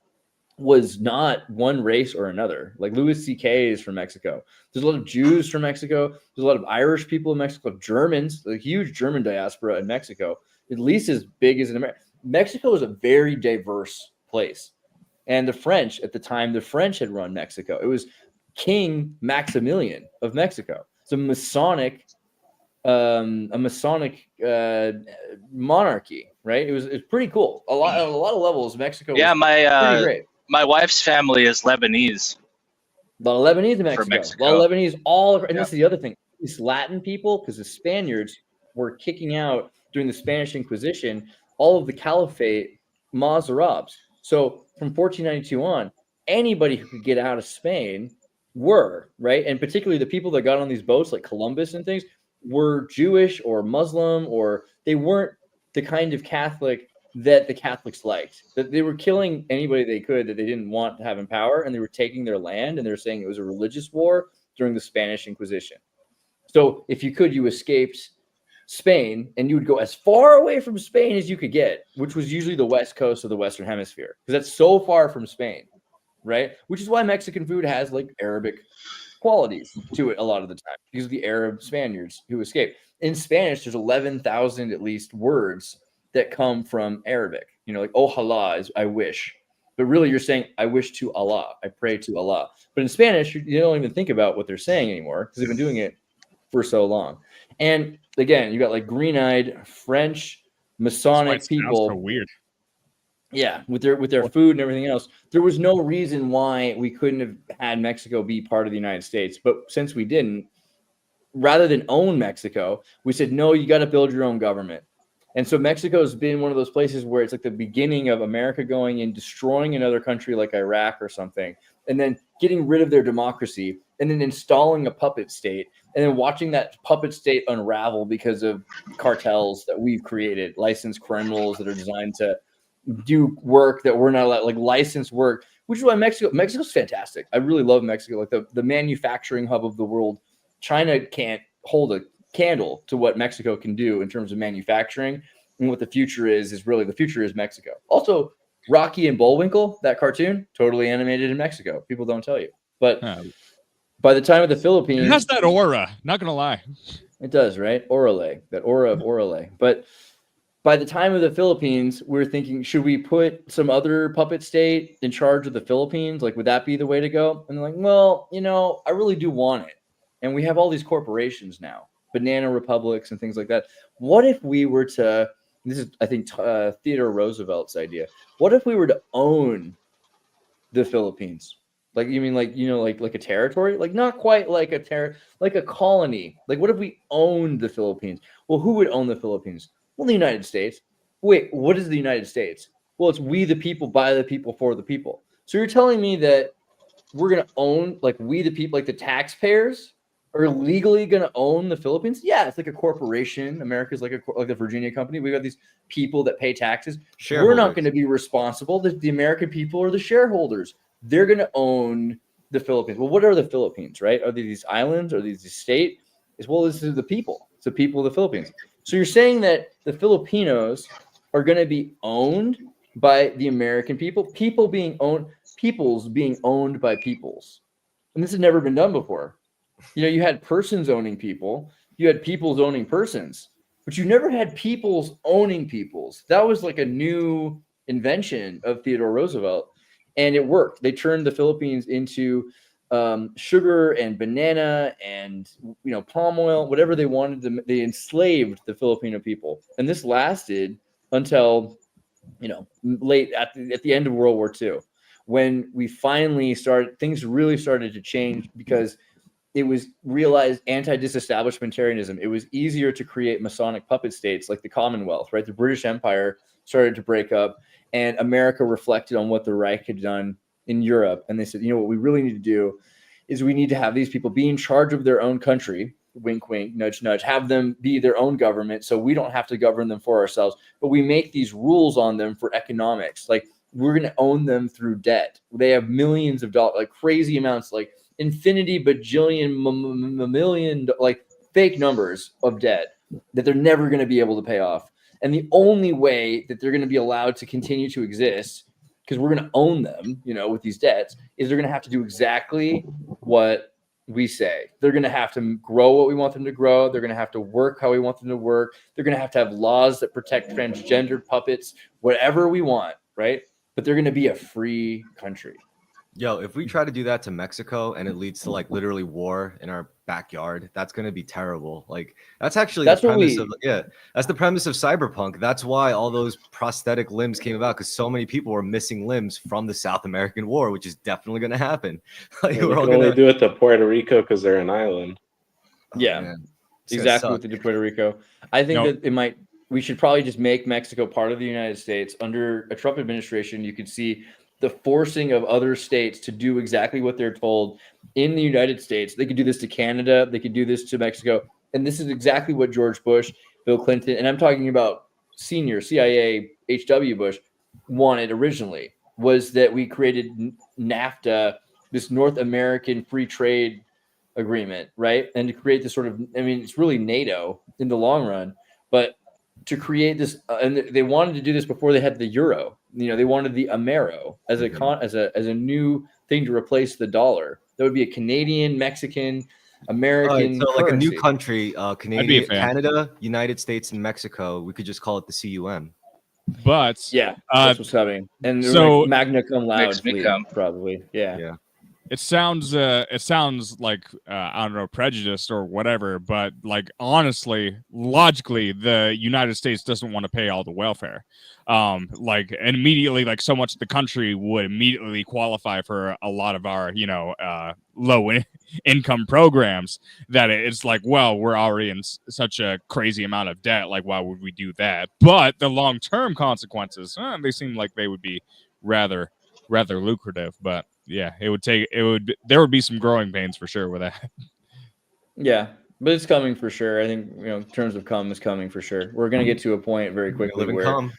was not one race or another. Like Louis C.K. is from Mexico. There's a lot of Jews from Mexico. There's a lot of Irish people in Mexico, Germans, a huge German diaspora in Mexico, at least as big as in America. Mexico is a very diverse place. And the French, at the time, the French had run Mexico. It was King Maximilian of Mexico. It's a Masonic monarchy, right? It's pretty cool. A lot of levels. Mexico. Yeah, was pretty great. my wife's family is Lebanese. A lot of Lebanese in Mexico. Mexico. A lot of Lebanese all over. And Yeah. that's the other thing. These Latin people, because the Spaniards were kicking out during the Spanish Inquisition all of the Caliphate Mozarabs. So from 1492 on, anybody who could get out of Spain were, right? And particularly the people that got on these boats, like Columbus and things, were Jewish or Muslim, or they weren't the kind of Catholic that the Catholics liked. That they were killing anybody they could that they didn't want to have in power, and they were taking their land, and they were saying it was a religious war during the Spanish Inquisition. So if you could, you escaped Spain, and you would go as far away from Spain as you could get, which was usually the west coast of the Western Hemisphere, because that's so far from Spain, right? Which is why Mexican food has like Arabic qualities to it a lot of the time, because of the Arab Spaniards who escaped. In Spanish, there's 11,000 at least words that come from Arabic. You know, like ojalá is I wish, but really you're saying I wish to Allah, I pray to Allah. But in Spanish, you don't even think about what they're saying anymore because they've been doing it for so long. And again, you got like green-eyed French Masonic people. So weird. Yeah, with their food and everything else. There was no reason why we couldn't have had Mexico be part of the United States. But since we didn't, rather than own Mexico, we said, no, you got to build your own government. And so Mexico has been one of those places where it's like the beginning of America going and destroying another country like Iraq or something, and then getting rid of their democracy, and then installing a puppet state, and then watching that puppet state unravel because of cartels that we've created, licensed criminals that are designed to do work that we're not allowed, like licensed work, which is why Mexico's fantastic. I really love Mexico, like the manufacturing hub of the world. China can't hold a candle to what Mexico can do in terms of manufacturing, and what the future is really the future is Mexico. Also, Rocky and Bullwinkle, that cartoon, totally animated in Mexico. People don't tell you, but by the time of the Philippines, It has that aura. Not gonna lie. It does, right? Orale, that aura of Orale. But by the time of the Philippines, we're thinking, should we put some other puppet state in charge of the Philippines? Like, would that be the way to go? And they're like, well, you know, I really do want it. And we have all these corporations now, banana republics and things like that. What if we were to, this is, I think, Theodore Roosevelt's idea. What if we were to own the Philippines? Like, you mean like, like a territory? Like, not quite like like a colony. Like, what if we owned the Philippines? Well, who would own the Philippines? Well, the United States. Wait, what is the United States? Well, it's we the people, by the people, for the people. So you're telling me that we're going to own, like, we the people, like the taxpayers are legally going to own the Philippines? Yeah, it's like a corporation. America's like a Virginia company. We got these people that pay taxes. We're not going to be responsible. The American people are the shareholders. They're going to own the Philippines. Well, what are the Philippines, right? Are they these islands? Are these state? Well, this is the people. It's the people of the Philippines. So you're saying that the Filipinos are going to be owned by the American people, peoples being owned by peoples. And this has never been done before. You had persons owning people, you had peoples owning persons, but you never had peoples owning peoples. That was like a new invention of Theodore Roosevelt. And it worked. They turned the Philippines into sugar and banana and palm oil, whatever they wanted. They enslaved the Filipino people, and this lasted until late at the end of World War II, when we finally things really started to change because it was realized anti-disestablishmentarianism. It was easier to create Masonic puppet states like the Commonwealth, right? The British Empire started to break up. And America reflected on what the Reich had done in Europe. And they said, what we really need to do is we need to have these people be in charge of their own country, wink, wink, nudge, nudge, have them be their own government so we don't have to govern them for ourselves. But we make these rules on them for economics. Like, we're going to own them through debt. They have millions of dollars, like crazy amounts, like infinity, bajillion, million, like fake numbers of debt that they're never going to be able to pay off. And the only way that they're going to be allowed to continue to exist, because we're going to own them, with these debts, is they're going to have to do exactly what we say. They're going to have to grow what we want them to grow. They're going to have to work how we want them to work. They're going to have laws that protect transgender puppets, whatever we want, right? But they're going to be a free country. Yo, if we try to do that to Mexico and it leads to like literally war in our backyard, that's going to be terrible. Like, that's actually the premise that's the premise of cyberpunk. That's why all those prosthetic limbs came about, because so many people were missing limbs from the South American War, which is definitely going to happen. Like, we're all going to do it to Puerto Rico because they're an island. Yeah, exactly what they did to Puerto Rico. I think that we should probably just make Mexico part of the United States. Under a Trump administration, you could see the forcing of other states to do exactly what they're told in the United States. They could do this to Canada. They could do this to Mexico. And this is exactly what George Bush, Bill Clinton, and I'm talking about senior CIA H.W. Bush wanted originally, was that we created NAFTA, this North American free trade agreement, right? And to create this sort of, it's really NATO in the long run, but to create this, and they wanted to do this before they had the euro. They wanted the Amero as a new thing to replace the dollar. That would be a Canadian, Mexican, American. So currency. Like a new country, Canada, United States, and Mexico. We could just call it the CUM. But that's what's coming. And so like magna cum laude fleet, probably. Yeah. It sounds like I don't know, prejudiced or whatever, but like honestly, logically, the United States doesn't want to pay all the welfare. And immediately, like so much of the country would immediately qualify for a lot of our, low income programs that it's like, well, we're already in such a crazy amount of debt. Like, why would we do that? But the long term consequences, they seem like they would be rather lucrative. But yeah, there would be some growing pains for sure with that. Yeah, but it's coming for sure. I think, in terms of cum is coming for sure. We're going to get to a point very quickly where,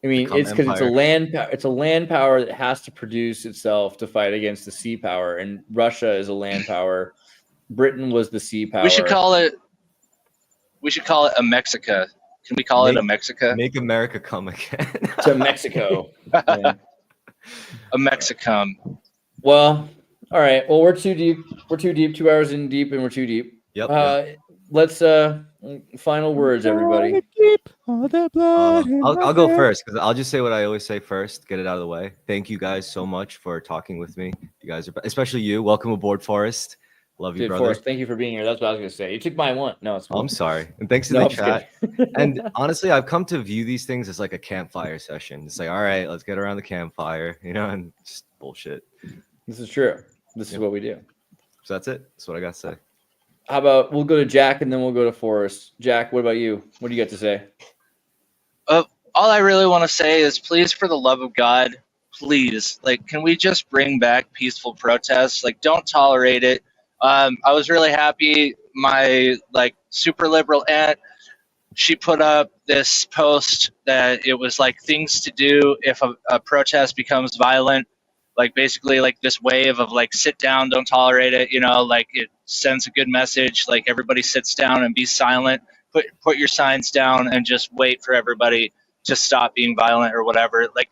it's because it's a land power that has to produce itself to fight against the sea power, and Russia is a land power. Britain was the sea power. We should call it a Mexica. Can we call it a Mexica? Make America come again. To Mexico. Yeah. A Mexicum. Well, all right. Well, we're too deep. 2 hours in deep, and we're too deep. Yep. Let's final words, everybody. I'll go first, because I'll just say what I always say first. Get it out of the way. Thank you guys so much for talking with me. You guys are, especially you. Welcome aboard, Forrest. Love you, Dude, brother. Forrest, thank you for being here. That's what I was gonna say. You took my one. No, it's Oh, cool. I'm sorry. And thanks to No, the I'm just chat. kidding. And honestly, I've come to view these things as like a campfire session. It's like, all right, let's get around the campfire, and just bullshit. This is true. This is Yep. what we do. So that's it. That's what I got to say. How about we'll go to Jack and then we'll go to Forrest. Jack, what about you? What do you got to say? All I really want to say is, please, for the love of God, please, like, can we just bring back peaceful protests? Like, don't tolerate it. I was really happy. My super liberal aunt, she put up this post that it was like things to do if a protest becomes violent. Like, basically, like this wave of like, sit down, don't tolerate it. Like, it sends a good message. Like, everybody sits down and be silent. Put your signs down and just wait for everybody to stop being violent or whatever. Like,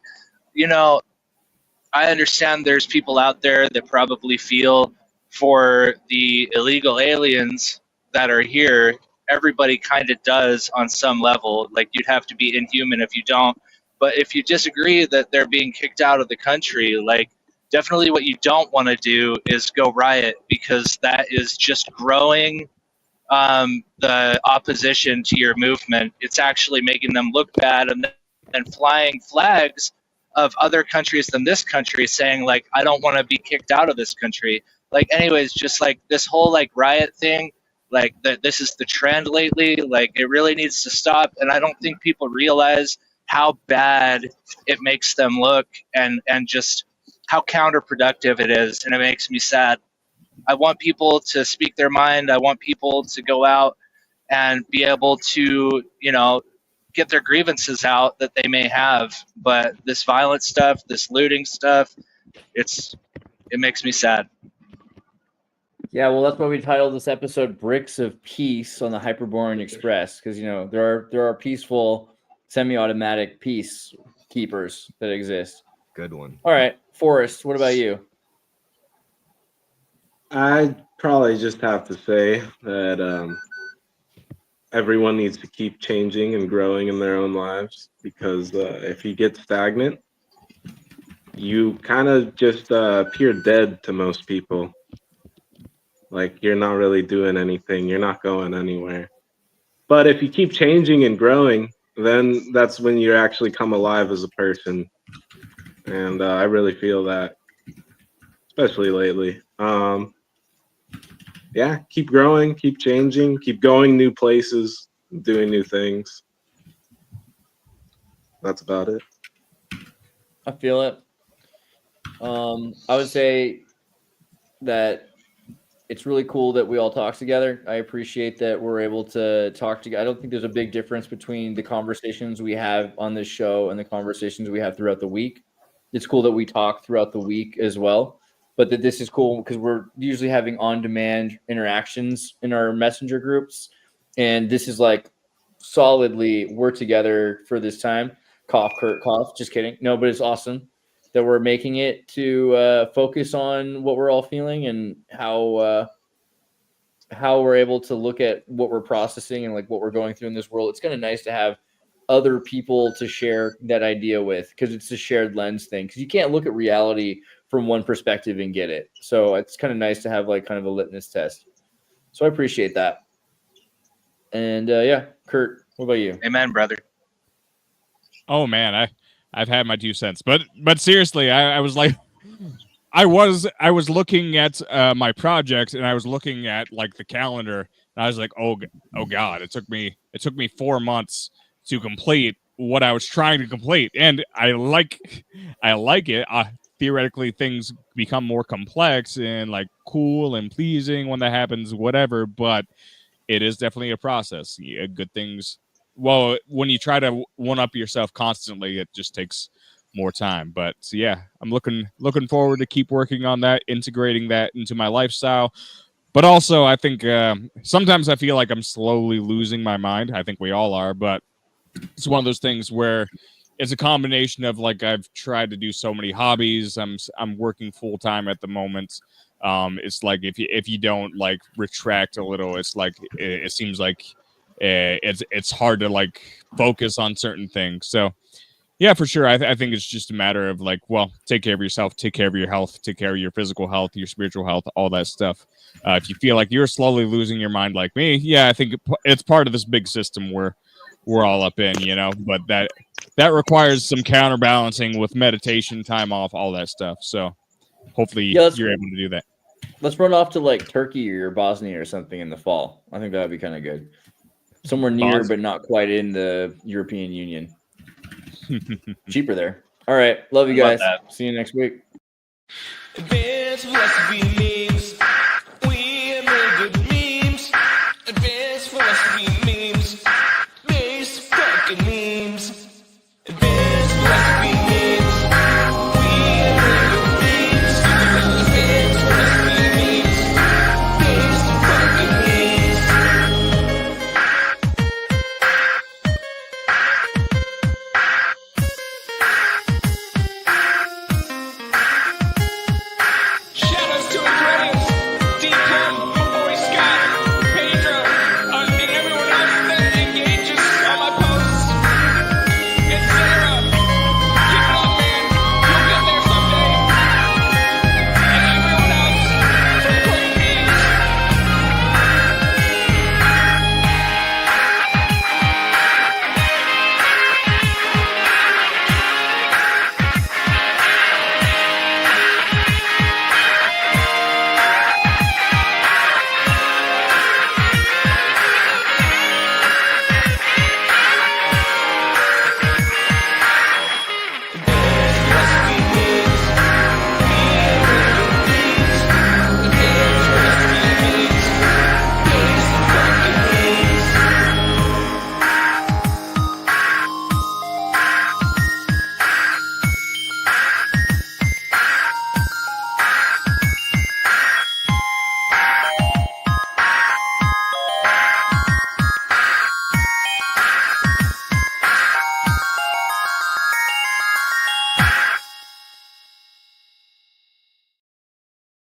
I understand there's people out there that probably feel for the illegal aliens that are here. Everybody kind of does on some level. Like, you'd have to be inhuman if you don't. But if you disagree that they're being kicked out of the country, like, definitely what you don't want to do is go riot, because that is just growing the opposition to your movement. It's actually making them look bad, and then flying flags of other countries than this country, saying like, I don't want to be kicked out of this country. Like, anyways, just like this whole like riot thing, like that this is the trend lately. Like, it really needs to stop, and I don't think people realize how bad it makes them look, and just how counterproductive it is, and it makes me sad. I want people to speak their mind. I want people to go out and be able to, get their grievances out that they may have. But this violent stuff, this looting stuff, it makes me sad. Yeah, well, that's why we titled this episode "Bricks of Peace" on the Hyperborean Express, because there are peaceful, semi-automatic peace keepers that exist. Good one. All right, Forrest, what about you? I probably just have to say that everyone needs to keep changing and growing in their own lives, because if you get stagnant, you kind of just appear dead to most people. Like, you're not really doing anything. You're not going anywhere. But if you keep changing and growing, then that's when you actually come alive as a person. And I really feel that, especially lately. Yeah, keep growing, keep changing, keep going new places, doing new things. That's about it. I feel it. I would say that it's really cool that we all talk together. I appreciate that we're able to talk together. I don't think there's a big difference between the conversations we have on this show and the conversations we have throughout the week. It's cool that we talk throughout the week as well, but that this is cool because we're usually having on-demand interactions in our messenger groups. And this is like solidly, we're together for this time. Cough, Kurt, cough. Just kidding. No, but it's awesome that we're making it to focus on what we're all feeling and how we're able to look at what we're processing and like what we're going through in this world. It's kind of nice to have other people to share that idea with, because it's a shared lens thing, because you can't look at reality from one perspective and get it. So it's kind of nice to have like kind of a litmus test. So I appreciate that. And yeah, Kurt, what about you? Amen, brother. Oh man, I've had my 2 cents, but seriously, I was like, I was looking at my projects, and I was looking at like the calendar, and I was like, oh god, it took me 4 months to complete what I was trying to complete, and I like it. Theoretically, things become more complex and like cool and pleasing when that happens, whatever. But it is definitely a process. Yeah, good things. Well, when you try to one up yourself constantly, it just takes more time. But so yeah, I'm looking forward to keep working on that, integrating that into my lifestyle. But also, I think sometimes I feel like I'm slowly losing my mind. I think we all are, but it's one of those things where it's a combination of like I've tried to do so many hobbies. I'm working full time at the moment. It's like if you don't like retract a little, it's like it seems like it's hard to like focus on certain things. So Yeah, for sure. I think it's just a matter of like, well, take care of yourself, take care of your health, take care of your physical health, your spiritual health, all that stuff. If you feel like you're slowly losing your mind like me, yeah, I think it's part of this big system we're all up in, you know, but that requires some counterbalancing with meditation, time off, all that stuff. So hopefully you're able to do that. Let's run off to like Turkey or Bosnia or something in the fall. I think that would be kind of good. Somewhere near, but not quite in the European Union. Cheaper there. All right. Love you guys. See you next week. There's philosophy